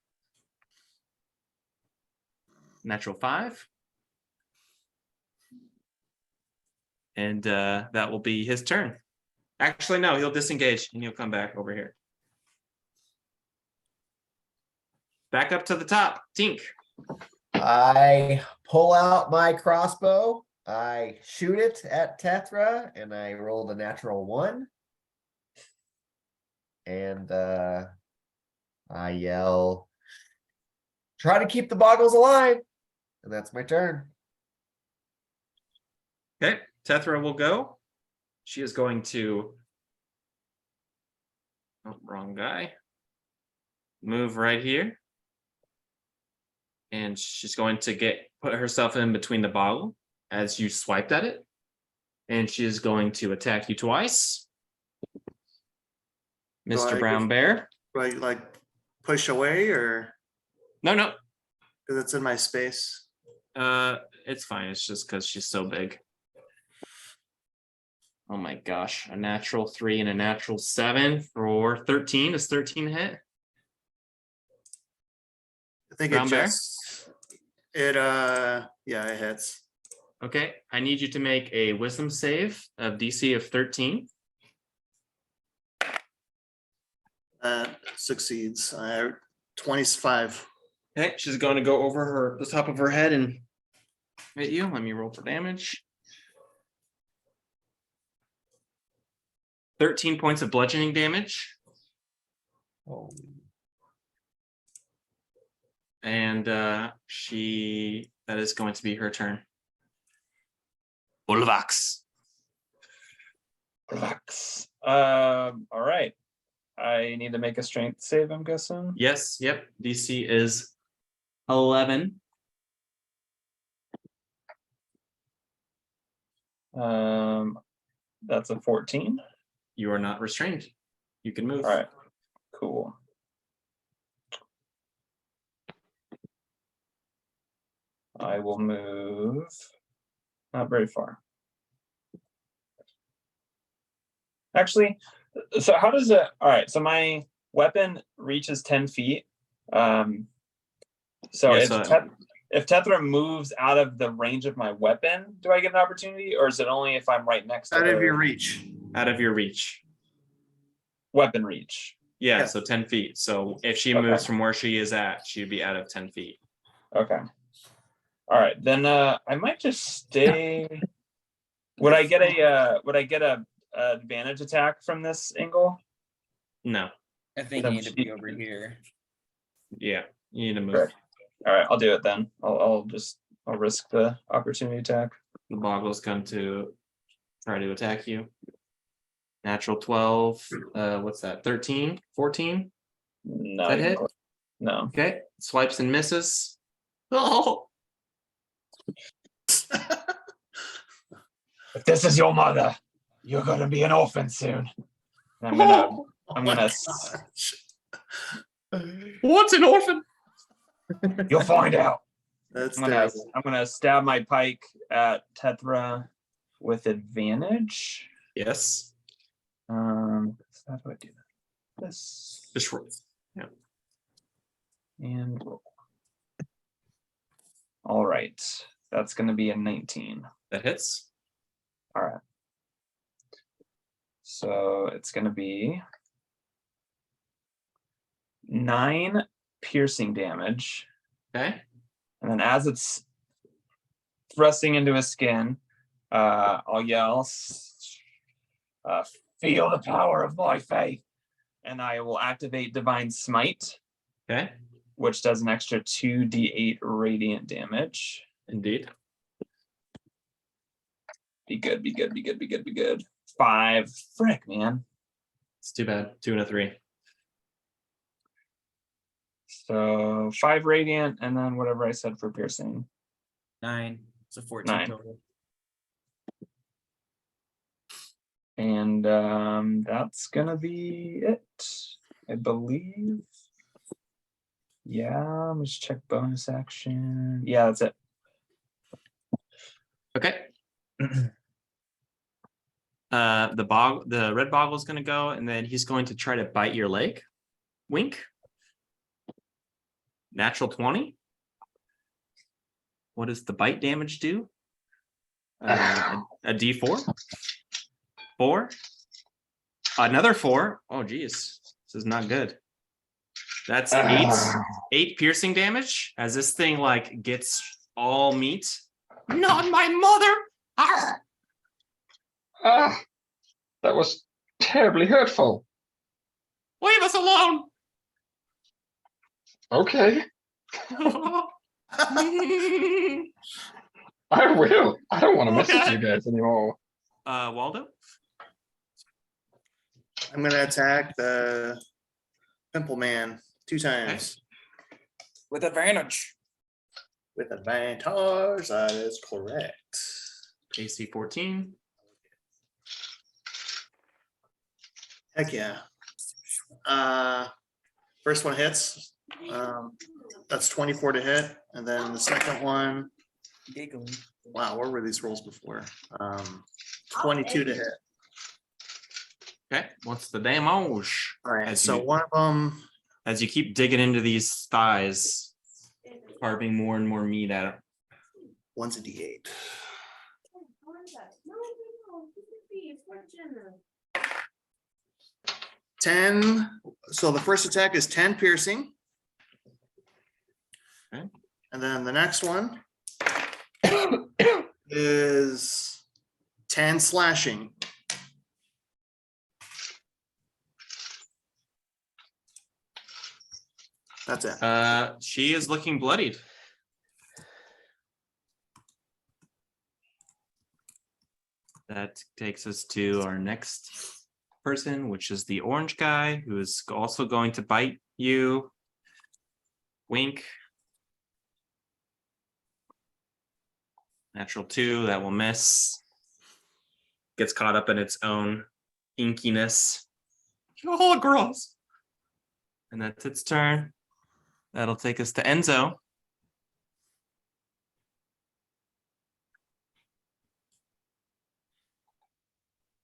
Natural 5. And that will be his turn. Actually, no, he'll disengage and he'll come back over here. Back up to the top, Tink. I pull out my crossbow. I shoot it at Tethra, and I rolled a natural 1. And I yell, try to keep the Boggles alive. And that's my turn. Okay, Tethra will go. She is going to. Oh, wrong guy. Move right here. And she's going to put herself in between the bottle as you swiped at it. And she is going to attack you twice. Mr. I Brown Bear. Do I like push away or No, no. because it's in my space? It's fine. It's just because she's so big. Oh my gosh. A natural 3 and a natural 7 for 13. Is 13 hit? I think Brown it bear? just yeah, it hits. Okay. I need you to make a wisdom save of DC of 13. Succeeds. 25. Okay. She's going to go over the top of her head and hit you. Let me roll for damage. 13 points of bludgeoning damage. Oh. And that is going to be her turn. Ulvax. Relax. All right. I need to make a strength save, I'm guessing. Yes, yep. DC is 11. That's a 14. You are not restrained. You can move. All right. Cool. I will move not very far. Actually, so how does it, all right, so my weapon reaches 10 feet. So Yeah, if Tethra moves out of the range of my weapon, do I get an opportunity, or is it only if I'm right next to Out her? of your reach. Out of your reach. Weapon reach. Yeah, Yeah. so 10 feet. So if she Okay. moves from where she is at, she'd be out of 10 feet. Okay. All right, then I might just stay. Would I get a advantage attack from this angle? No. I think you need to be over here. Yeah, you need to move. Correct. All right, I'll do it then. I'll risk the opportunity attack. The Boggles going to try to attack you. Natural 12. What's that? 13? 14? No, That hit? No. Okay. Swipes and misses. Oh, If this is your mother, you're gonna be an orphan soon. I'm gonna what's an orphan? You'll find out. That's I'm gonna stab my pike at Tethra with advantage. Yes. How do I do that? This Just roll. Yeah. and roll. All right, that's gonna be a 19. That hits. All right. So it's gonna be 9 piercing damage. Okay. And then as it's thrusting into his skin, I'll yell, feel the power of my faith. And I will activate Divine Smite, Okay. which does an extra 2d8 radiant damage. Indeed. Be good, be good, be good, be good, be good. 5. Frick, man. It's too bad. 2 and a 3. So 5 radiant, and then whatever I said for piercing. 9. It's a 14 9. total. And that's gonna be it, I believe. Yeah, let's check bonus action. Yeah, that's it. Okay. The red boggle is going to go, and then he's going to try to bite your leg. Wink. Natural 20. What does the bite damage do? A D4. 4. Another 4. Oh, geez. This is not good. That's 8 piercing damage as this thing like gets all meat. Not my mother. Arr! That was terribly hurtful. Leave us alone. Okay. I will. I don't want to mess with Okay. you guys anymore. Waldo? I'm gonna attack the Pimple Man 2 times With advantage. with advantage. That is correct. AC 14. Heck yeah. First one hits. That's 24 to hit, and then the second one. Giggling. Wow, where were these rolls before? 22 to hit. Okay, what's the damage? All right, As so you- one of them. As you keep digging into these thighs, carving more and more meat out of One's a D8. No, 10. So the first attack is 10 piercing. Okay. And then the next one is 10 slashing. That's it. She is looking bloodied. That takes us to our next person, which is the orange guy, who is also going to bite you. Wink. Natural 2, that will miss. Gets caught up in its own inkiness. Oh, gross. And that's its turn. That'll take us to Enzo.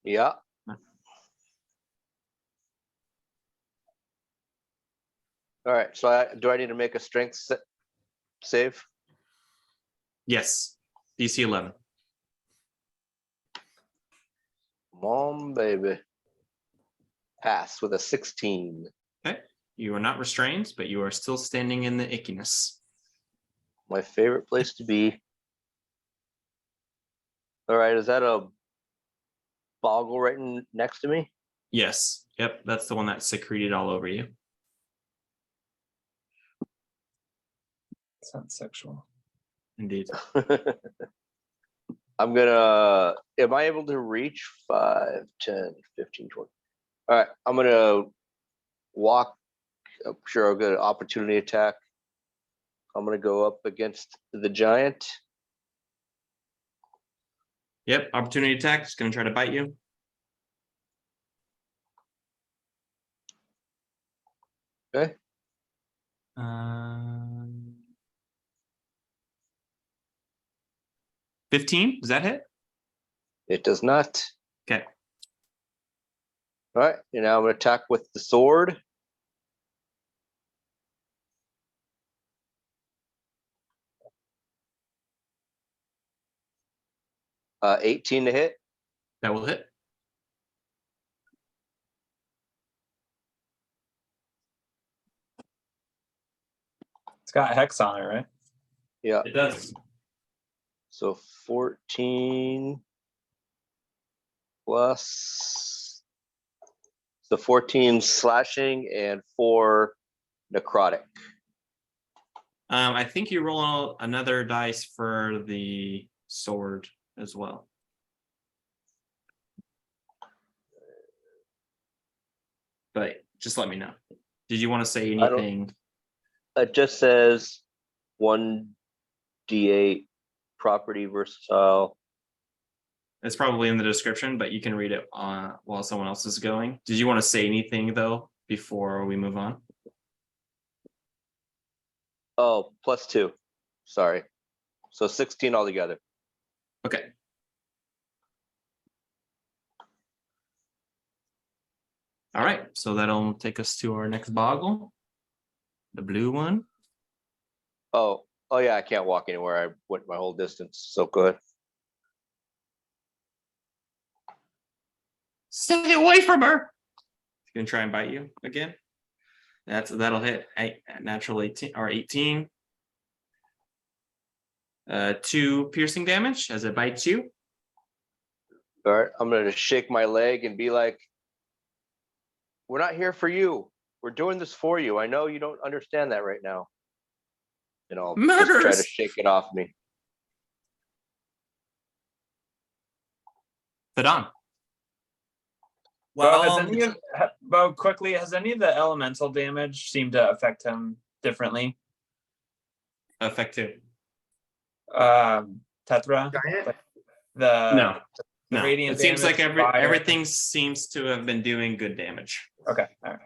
Yeah. All right. So do I need to make a strength save? Yes, DC 11. Come on, baby. Pass with a 16. Okay. You are not restrained, but you are still standing in the ickiness. My favorite place to be. All right. Is that a boggle right next to me? Yes. Yep. That's the one that secreted all over you. Sounds sexual. Indeed. am I able to reach 5, 10, 15, 20? All right. I'm going to walk. I'm sure I'll get an opportunity attack. I'm going to go up against the giant. Yep. Opportunity attack. It's going to try to bite you. Okay. 15. Does that hit? It does not. Okay. All right. And now I'm going to attack with the sword. Uh, 18 to hit. That will hit. It's got hex on it, right? Yeah. It does. So 14 plus the 14 slashing and 4 necrotic. I think you roll another dice for the sword as well. But just let me know. Did you want to say I don't- anything? It just says 1d8 property versatile. It's probably in the description, but you can read it while someone else is going. Did you want to say anything though before we move on? Oh, plus 2. Sorry. So 16 altogether. Okay. All right, so that'll take us to our next boggle, the blue one. Oh yeah, I can't walk anywhere. I went my whole distance. So good. Stay away from her. She's gonna try and bite you again. That'll hit natural 18 or 18. 2 piercing damage as it bites you. All right, I'm gonna shake my leg and be like, "We're not here for you. We're doing this for you. I know you don't understand that right now." And I'll just try to Murders! shake it off me. Thadon. Well, quickly, has any of the elemental damage seemed to affect him differently? Effective. Tetra? Giant? Like the No. the No. radiant It seems like damage, fire. everything seems to have been doing good damage. Okay. All right.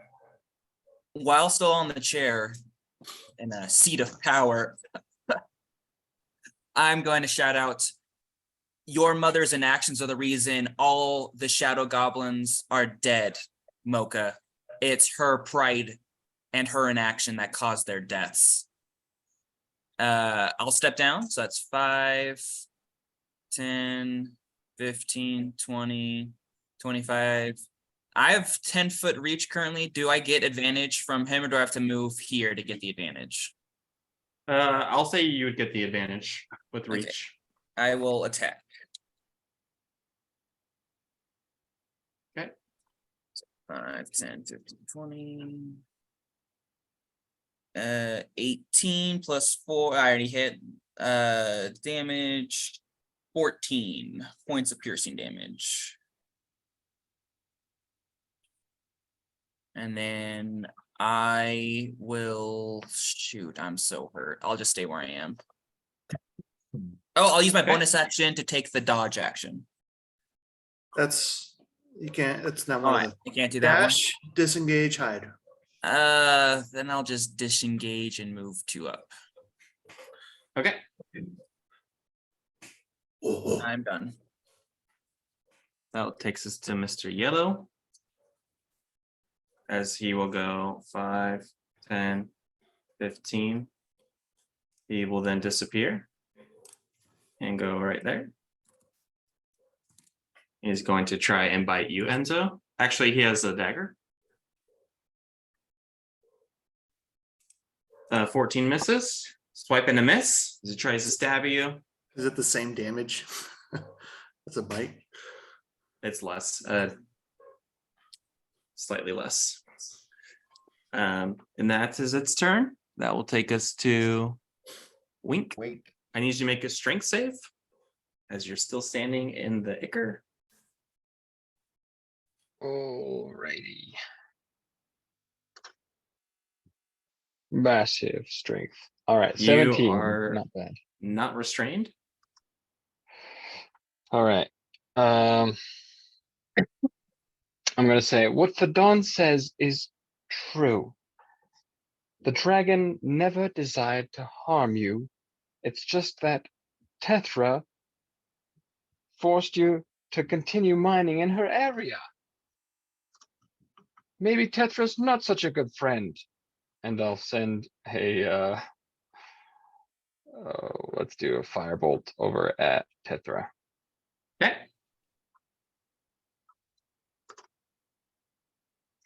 While still on the chair in a seat of power, I'm going to shout out, your mother's inactions are the reason all the shadow goblins are dead, Moka. It's her pride and her inaction that caused their deaths. I'll step down. So that's 5, 10, 15, 20, 25. I have 10-foot reach currently. Do I get advantage from him, or do I have to move here to get the advantage? I'll say you would get the advantage with Okay. reach. I will attack. Okay. 5, 10, 15, 20. 18 plus 4. I already hit. Damage 14 points of piercing damage. And then I will shoot. I'm so hurt. I'll just stay where I am. Oh, I'll use my Okay. bonus action to take the dodge action. That's, you can't, it's not Oh, one I of the can't do that one. dash, disengage, hide. Then I'll just disengage and move 2 up. Okay. I'm done. That takes us to Mr. Yellow. As he will go 5, 10, 15. He will then disappear and go right there. He's going to try and bite you, Enzo. Actually, he has a dagger. 14 misses. Swipe and a miss as he tries to stab you. Is it the same damage? That's a bite. It's less, slightly less. And that is its turn. That will take us to Wink. Wait. I need you to make a strength save as you're still standing in the ichor. Alrighty. Massive strength. All right, You 17. are- Not bad. Not restrained. All right. I'm gonna say what the Dawn says is true. The dragon never desired to harm you. It's just that Tethra forced you to continue mining in her area. Maybe Tetra's not such a good friend. And I'll send a let's do a firebolt over at Tethra. Okay.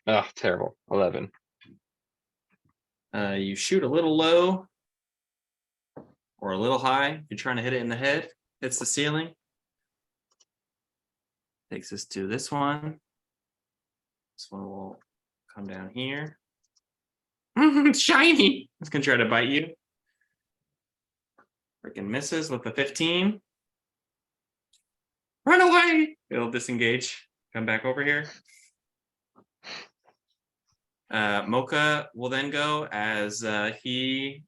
Oh, terrible. 11. You shoot a little low or a little high. You're trying to hit it in the head. Hits the ceiling. Takes us to this one. This one will come down here. It's shiny. It's gonna try to bite you. Freaking misses with the 15. Run away! It'll disengage. Come back over here. Moka will then go as he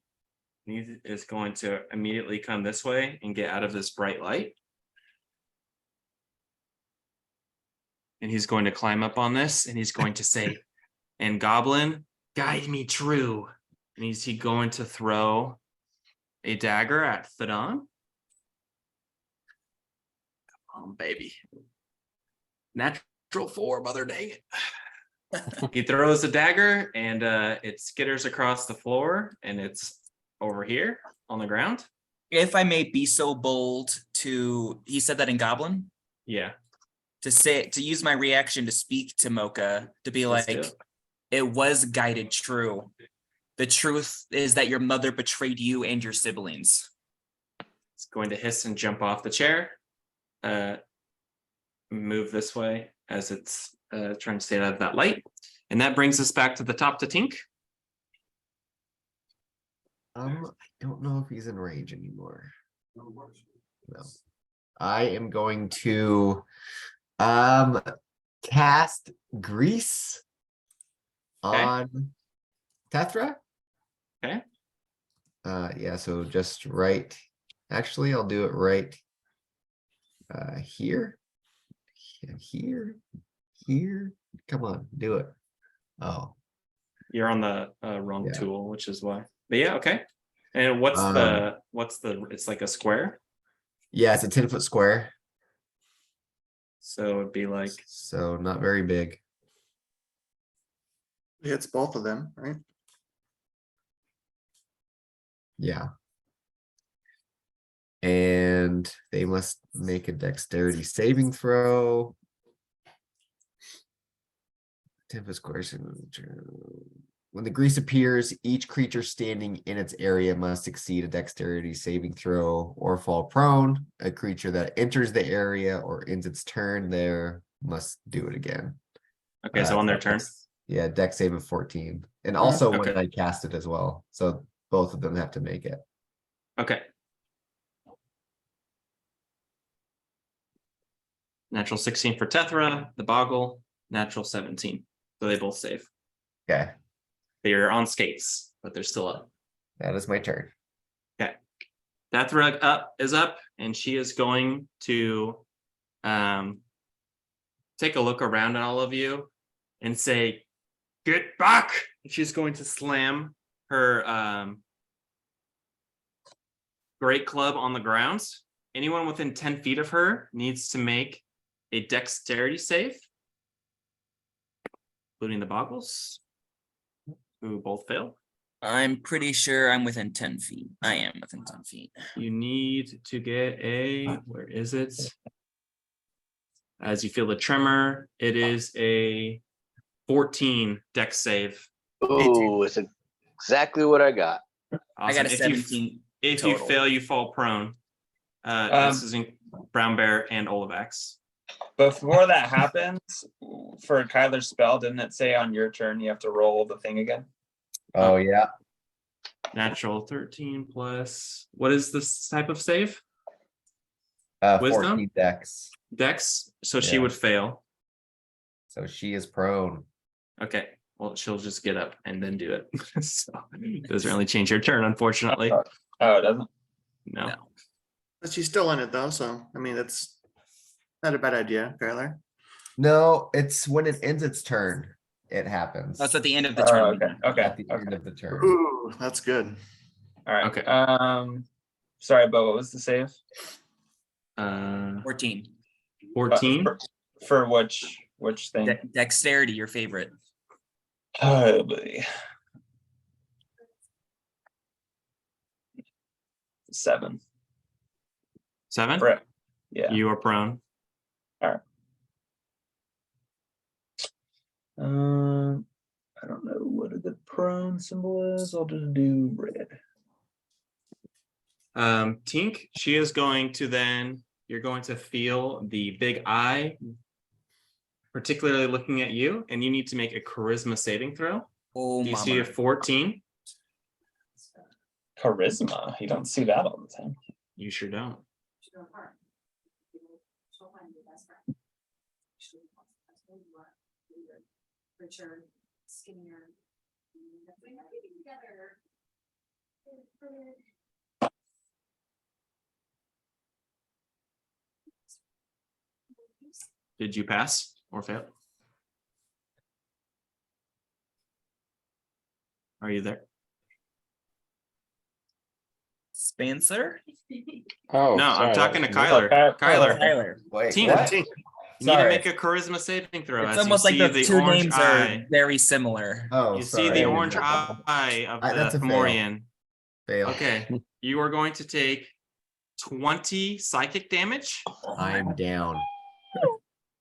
is going to immediately come this way and get out of this bright light. And he's going to climb up on this and he's going to say, and Goblin, guide me true. And is he going to throw a dagger at Thadon? Come on, baby. Natural 4, mother dang it. He throws a dagger and it skitters across the floor and it's over here on the ground. If I may be so bold to, he said that in Goblin, Yeah. to use my reaction to speak to Moka, to be Let's do like, it. it was guided true. The truth is that your mother betrayed you and your siblings. It's going to hiss and jump off the chair. Move this way as it's trying to stay out of that light. And that brings us back to the top to Tink. I don't know if he's in rage anymore. No. I am going to Cast grease Okay. on Tethra. Okay. Yeah, so just right. Actually, I'll do it right here. Here. Come on, do it. Oh, You're on the wrong Yeah. tool, which is why. But yeah, okay. And what's it's like a square? yeah, it's a 10-foot square, So it'd be like, so not very big. It hits both of them, right? Yeah. And they must make a dexterity saving throw. 10-foot squares. When the grease appears, each creature standing in its area must succeed a dexterity saving throw or fall prone. A creature that enters the area or ends its turn there must do it again. okay, so on their it's a turn. Yeah, dex save of 14. And also when Okay. I cast it as well. So both of them have to make it. Okay. Natural 16 for Tethra, the Boggle, natural 17. So they both save. Okay, They're on skates, but they're still up. that is my turn. Tethra is up, and she is going to take a look around at all of you and say, "Get back!" And she's going to slam her great club on the ground. Anyone within 10 feet of her needs to make a dexterity save, including the Boggles, who both fail. I'm pretty sure I'm within 10 feet. I am within 10 feet. You need to get where is it? As you feel the tremor, it is a 14 dex save. Ooh, it's exactly what I got. I got a Awesome. If you 17. If total. you fail, you fall prone. This is in Brown Bear and Olivax. Before that happens, for Kyler's spell, didn't it say on your turn you have to roll the thing again? Oh, yeah. Natural 13 plus. What is this type of save? Wisdom? 14 dex. Dex. So she Yeah. would fail. So she is prone. Okay. Well, she'll just get up and then do it. So it doesn't really change her turn, unfortunately. Oh, it doesn't? No. No. But she's still in it though, so I mean that's not a bad idea, Kyler. No, it's when it ends its turn, it happens. That's at the end of the turn. Okay. Okay. At the end Okay. of the turn. Ooh, that's good. All right. Okay. Sorry, Bo, what was the save? 14. 14. For which thing? Dexterity, your favorite. Oh, boy. 7. 7. Right. Yeah. You are prone. I don't know what a good prone symbol is. I'll just do red. Tink, she is going to then, you're going to feel the big eye, particularly looking at you, and you need to make a charisma saving throw. Oh, DC mama. of 14. Charisma. You don't see that all the time. You sure don't. Richer, skinnier. Together. Did you pass or fail? Are you there? Spencer? Oh, No, sorry, I'm that talking to was me. Kyler. Kyler, Tyler. Wait, Tink. what? Tink. you need to Sorry. make a charisma saving throw. It's as almost you like see the two orange names eye. are very similar. Oh, You sorry. see the orange eye of That's the a fail. Fomorian. Fail. Okay, you are going to take 20 psychic damage, I'm down.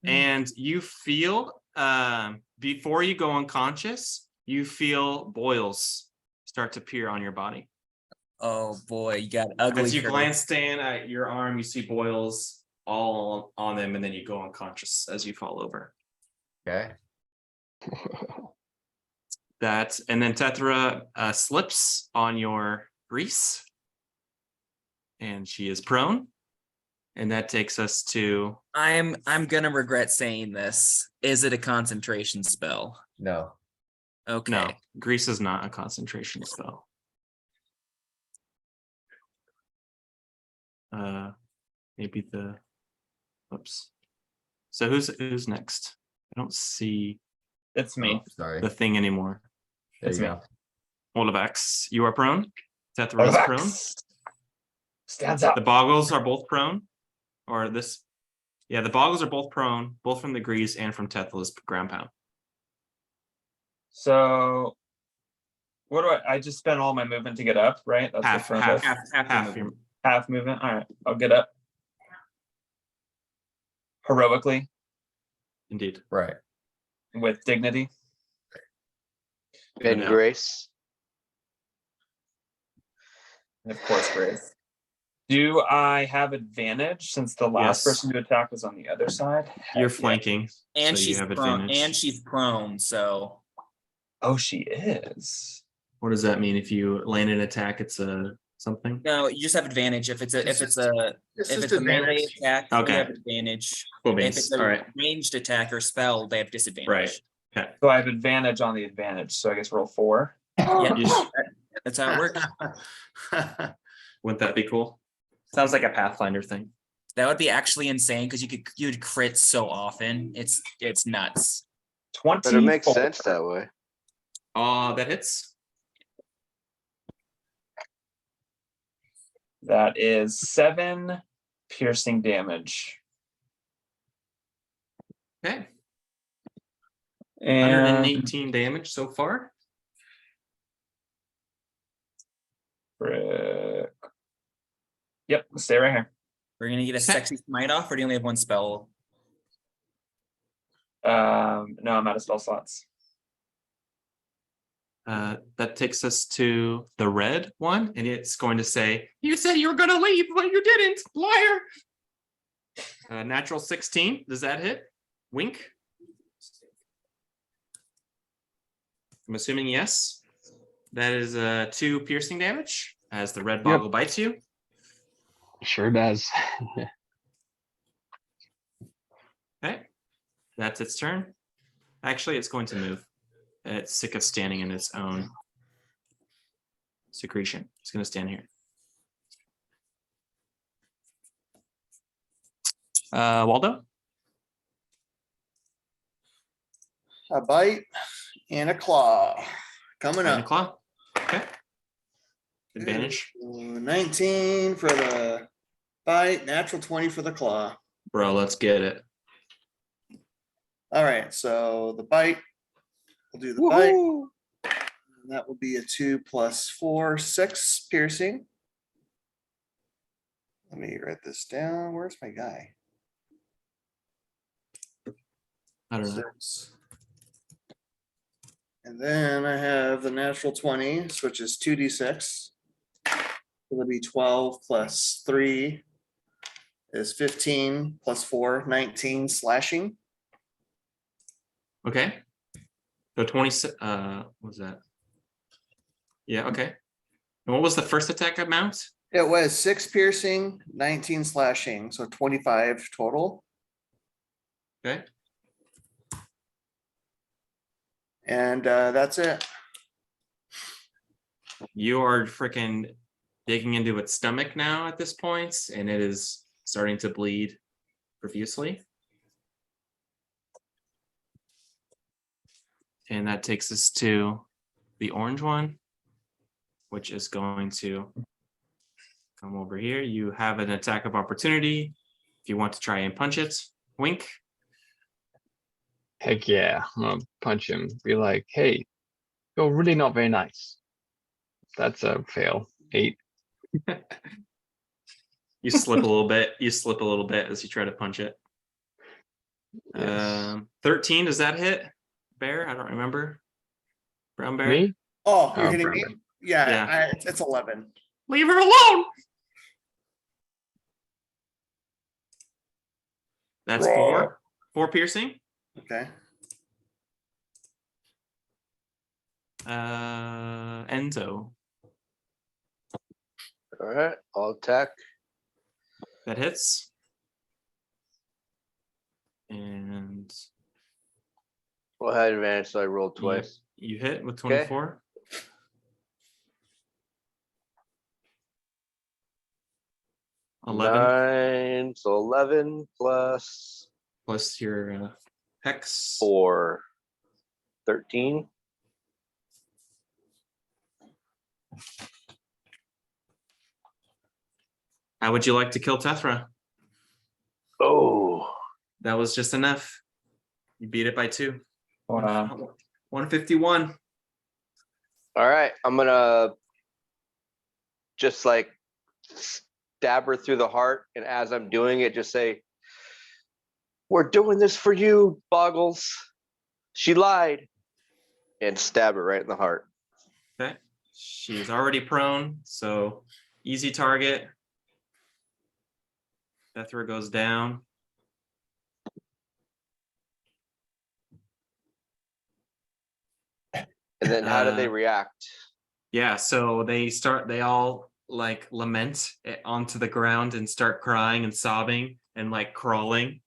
and you feel before you go unconscious, you feel boils start to appear on your body. Oh boy, you got ugly. As you curve. glance down at your arm, you see boils all on them, and then you go unconscious as you fall over. Okay. That, and then Tethra slips on your grease, and she is prone. And that takes us to I'm gonna regret saying this. Is it a concentration spell? No. Okay. no. Grease is not a concentration spell. Maybe the oops. So who's next? I don't see It's me. Oh, sorry. the thing anymore. There That's you me. go. Olavex, you are prone. Tethra is prone. Stands up. The Boggles are both prone. Or this. Yeah, the Boggles are both prone, both from the Grease and from Tethla's ground pound. So what do I just spent all my movement to get up, right? That's Half, what half, prone does. half your Half movement. All right, I'll get up. Heroically, indeed. Right. with dignity. And No. Grace. And of course, Grace. Do I have advantage since the last Yes. person to attack was on the other side? You're Heck yeah. flanking. And so you she's have prone. advantage. And she's prone. So Oh, she is. What does that mean? If you land an attack, it's a something? no, you just have advantage if it's a It's if it's a It's if just it's a melee advantage. attack. Okay. You have advantage. Cool If beans. it's a All right. ranged attack or spell, they have disadvantage. Right. Okay. So I have advantage on the advantage. So I guess roll 4. Yeah, You sh- that's how it works. Wouldn't that be cool? Sounds like a Pathfinder thing. That would be actually insane because you'd crit so often. It's nuts. 20. But it makes sense that way. That hits. That is 7 piercing damage. Okay. And 118 damage so far. frick. Yep, stay right here. We're gonna get a sexy smite off, or do you only have one spell? No, I'm out of spell slots. That takes us to the red one, and it's going to say, "You said you were going to leave, but you didn't, liar." Natural 16. Does that hit? Wink. I'm assuming yes. That is 2 piercing damage as the red boggle bites you. Sure does. Okay, that's its turn. Actually, it's going to move. It's sick of standing in its own secretion. It's going to stand here. Waldo? A bite and a claw. Coming Iron up. claw. Okay. Advantage. 19 for the bite, natural 20 for the claw. Bro, let's get it. All right, so the bite, we'll do the bite. And that will be a 2 + 4, 6 piercing. Let me write this down. Where's my guy? I don't know. 6. And then I have the natural 20, which is 2d6. It'll be 12 + 3 is 15 + 4, 19 slashing. Okay. So 26. What was that? Yeah. Okay. And what was the first attack amount? It was 6 piercing, 19 slashing, so 25 total. Okay. And that's it. You are freaking digging into its stomach now at this point, and it is starting to bleed profusely. And that takes us to the orange one, which is going to come over here. You have an attack of opportunity if you want to try and punch it. Wink. Heck yeah, I'm gonna punch him. Be like, hey, you're really not very nice. That's a fail. 8. You slip a little bit. You slip a little bit as you try to punch it. Yes. 13, does that hit? Bear? I don't remember. Brown bear? Me? Oh, you're Oh, hitting me? Brandon. Yeah, Yeah. it's 11. Leave her alone. That's 4. 4 piercing. Okay. Enzo. All right, I'll attack. That hits. And Well, I had advantage, so I rolled twice. you hit with Okay. 24. $11 9, so 11 plus plus your hex. 4, 13. How would you like to kill Tethra? Oh, That was just enough. You beat it by 2. Wow. 151. all right. I'm gonna just like stab her through the heart, and as I'm doing it, just say, "We're doing this for you, Boggles. She lied," and stab her right in the heart. Okay. She's already prone, so easy target. Tethra goes down. And then how do they Uh, react? Yeah, so they all like lament onto the ground and start crying and sobbing and like crawling.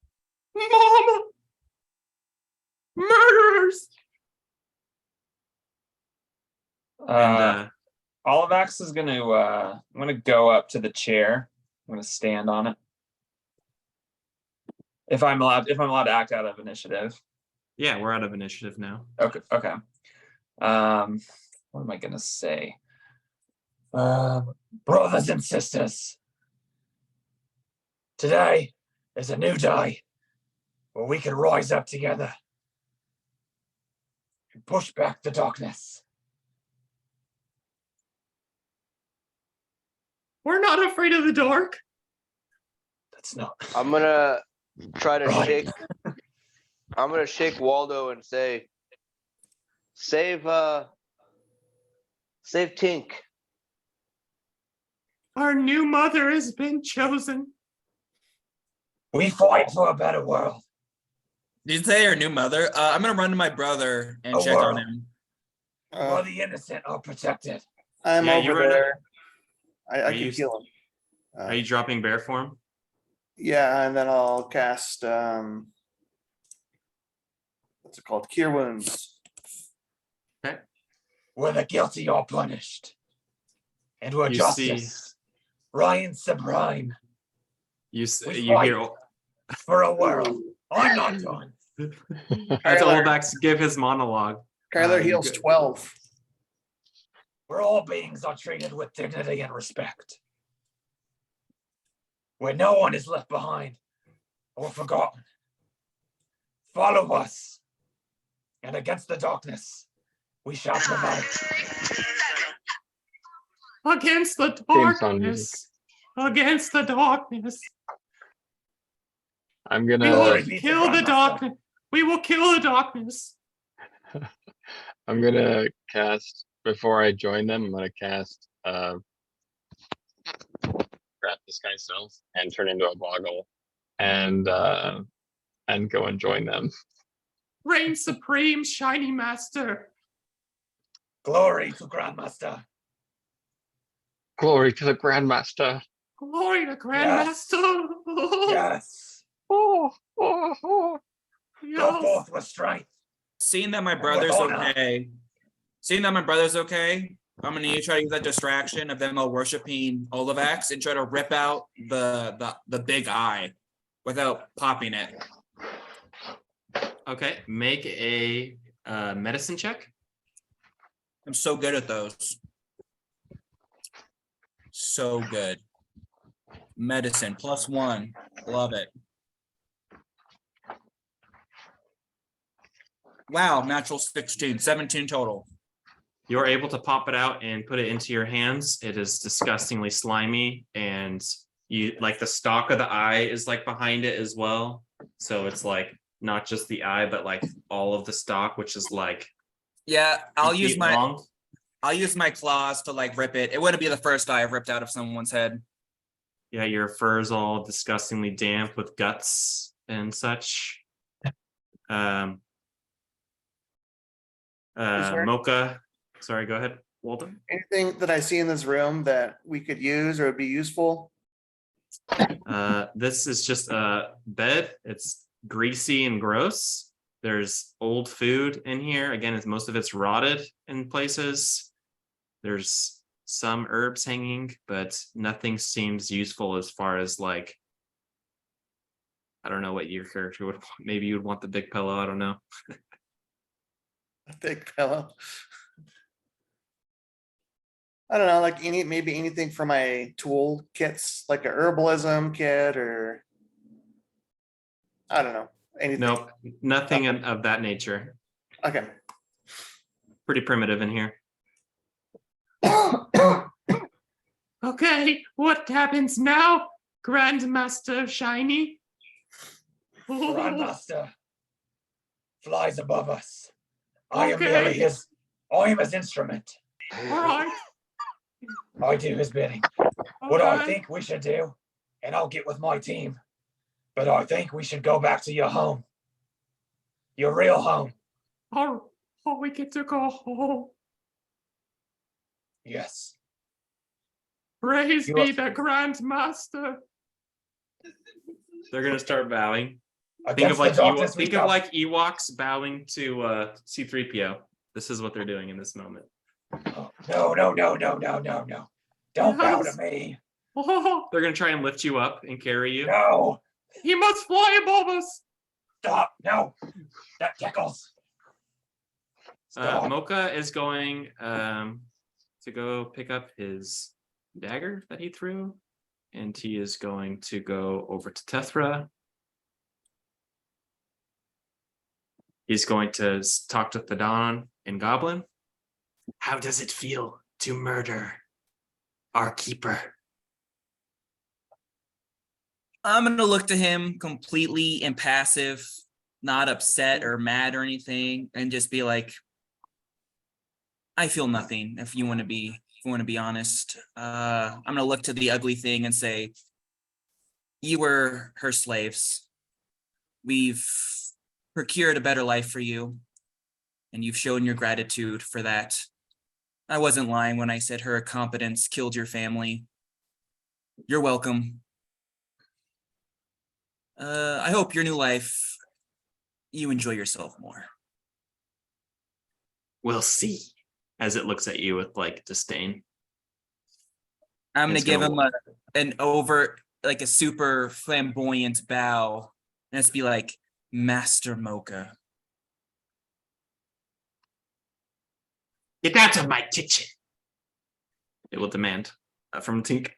Mama! Murderers! And Olivax is gonna I'm gonna go up to the chair. I'm gonna stand on it. If I'm allowed to act out of initiative. yeah, we're out of initiative now. Okay. What am I gonna say? Brothers and sisters, today is a new day where we can rise up together and push back the darkness. We're not afraid of the dark. That's not I'm gonna try to Right. shake. I'm gonna shake Waldo and say, "Save Tink." Our new mother has been chosen. We fight for a better world. Did you say your new mother? I'm gonna run to my brother and A check on world. him. Where the innocent are protected. I'm Yeah, you over run up- there. I Are can you- heal him. Are you dropping bear form? Yeah, and then I'll cast what's it called? Cure Wounds. Where the guilty are punished. And where You justice reigns supreme. You We hear For a world. I'm not done. as Kyler. Olvax give his monologue. Kyler you heals go- 12. Where all beings are treated with dignity and respect. Where no one is left behind or forgotten. Follow us. And against the darkness, we shall prevail. Against the Theme song music. darkness. Against the darkness. I'm We gonna will Glory be to kill the Grandmaster. darkness. We will kill the darkness. I'm gonna cast before I join them. I'm gonna cast grab this guy's self and turn into a boggle and go and join them. Reign supreme, shiny master. Glory to Grandmaster. Glory to the Grandmaster. Glory to Grandmaster. Yes. Oh. Go Yes. forth with strength. Seeing that my with brother's honor. okay. Seeing that my brother's okay, I'm gonna try to use that distraction of them all worshiping Olivax and try to rip out the big eye without popping it. Okay, make a medicine check. I'm so good at those. So good. Medicine +1. Love it. Wow, natural 16, 17 total. You're able to pop it out and put it into your hands. It is disgustingly slimy, and you like the stalk of the eye is like behind it as well. So it's like not just the eye, but like all of the stalk, which is like Yeah, I'll 2 use feet my long. I'll use my claws to like rip it. It wouldn't be the first eye I've ripped out of someone's head. Yeah, your fur's all disgustingly damp with guts and such. there- Mocha. Sorry, go ahead, Walden. Anything that I see in this room that we could use or would be useful? This is just a bed. It's greasy and gross. There's old food in here. Again, most of it's rotted in places. There's some herbs hanging, but nothing seems useful as far as like, I don't know what your character would want. Maybe you would want the big pillow. I don't know. A big pillow. I don't know, like maybe anything for my tool kits, like a herbalism kit or I don't know. Anything. Nope, nothing of that nature. Okay. Pretty primitive in here. Okay, what happens now, Grandmaster Shiny? Grandmaster flies above us. I am Okay. merely I am his instrument. All right. I do his bidding. What I Okay. think we should do, and I'll get with my team, but I think we should go back to your home. Your real home. Oh, we get to go home. Yes. Praise You be are- the Grandmaster. They're gonna start bowing. Think Against of like the darkness we think of come. like Ewoks bowing to C-3PO. This is what they're doing in this moment. Oh, no. Don't bow to Yes. me. Oh, they're gonna try and lift you up and carry you. No. He must fly above us. Stop. No. That tickles. Stop. Moka is going to go pick up his dagger that he threw, and he is going to go over to Tethra. He's going to talk to Thadon and Goblin. How does it feel to murder our keeper? I'm gonna look to him completely impassive, not upset or mad or anything, and just be like, I feel nothing, if you want to be honest. I'm gonna look to the ugly thing and say, you were her slaves. We've procured a better life for you, and you've shown your gratitude for that. I wasn't lying when I said her incompetence killed your family. You're welcome. I hope your new life, you enjoy yourself more. We'll see. As it looks at you with like disdain. I'm gonna It's give gonna- him a super flamboyant bow, and it's be like, Master Moka. Get out of my kitchen. It will demand from Tink,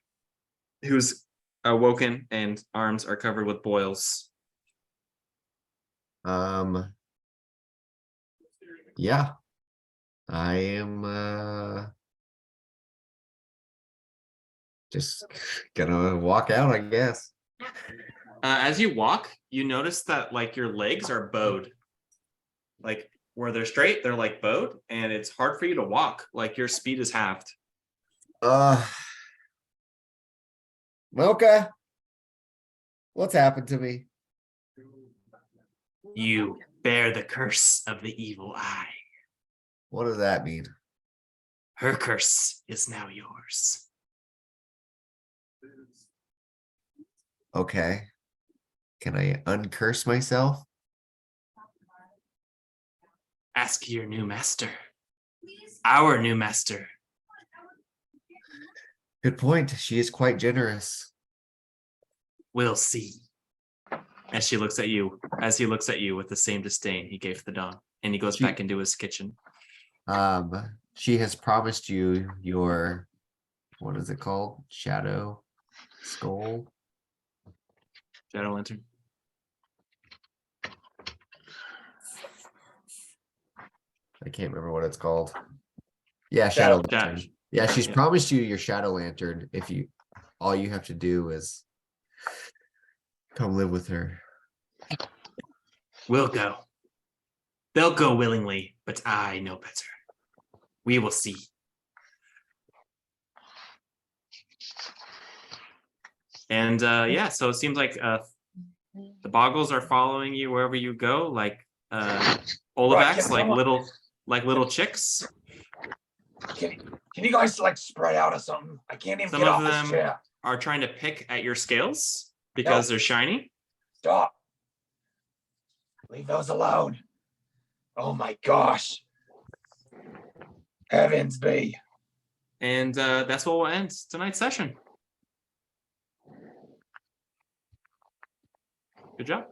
who's awoken and arms are covered with boils. Yeah. I am just gonna walk out, I guess. As you walk, you notice that like your legs are bowed. Like where they're straight, they're like bowed, and it's hard for you to walk. Like your speed is halved. Mocha, what's happened to me? You bear the curse of the evil eye. What does that mean? Her curse is now yours. Okay. Can I uncurse myself? Ask your new master. Our new master. Good point. She is quite generous. We'll see. As she looks at you, as he looks at you with the same disdain he gave the dog, and he goes back into his kitchen. She has promised you your, what is it called? Shadow skull? Shadow Lantern. I can't remember what it's called. Yeah, Shadow Shadow- Lantern. Yeah, she's yeah. promised you your Shadow Lantern if you, all you have to do is come live with her. We'll go. They'll go willingly, but I know better. We will see. And yeah, so it seems like the Boggles are following you wherever you go, like Olivac's, Right, like little chicks. Can you guys like spread out or something? I can't even Some get of off this them chair. are trying to pick at your scales because they're shiny. Stop. Leave those alone. Oh my gosh. Heavens be. And that's what will end tonight's session. Good job.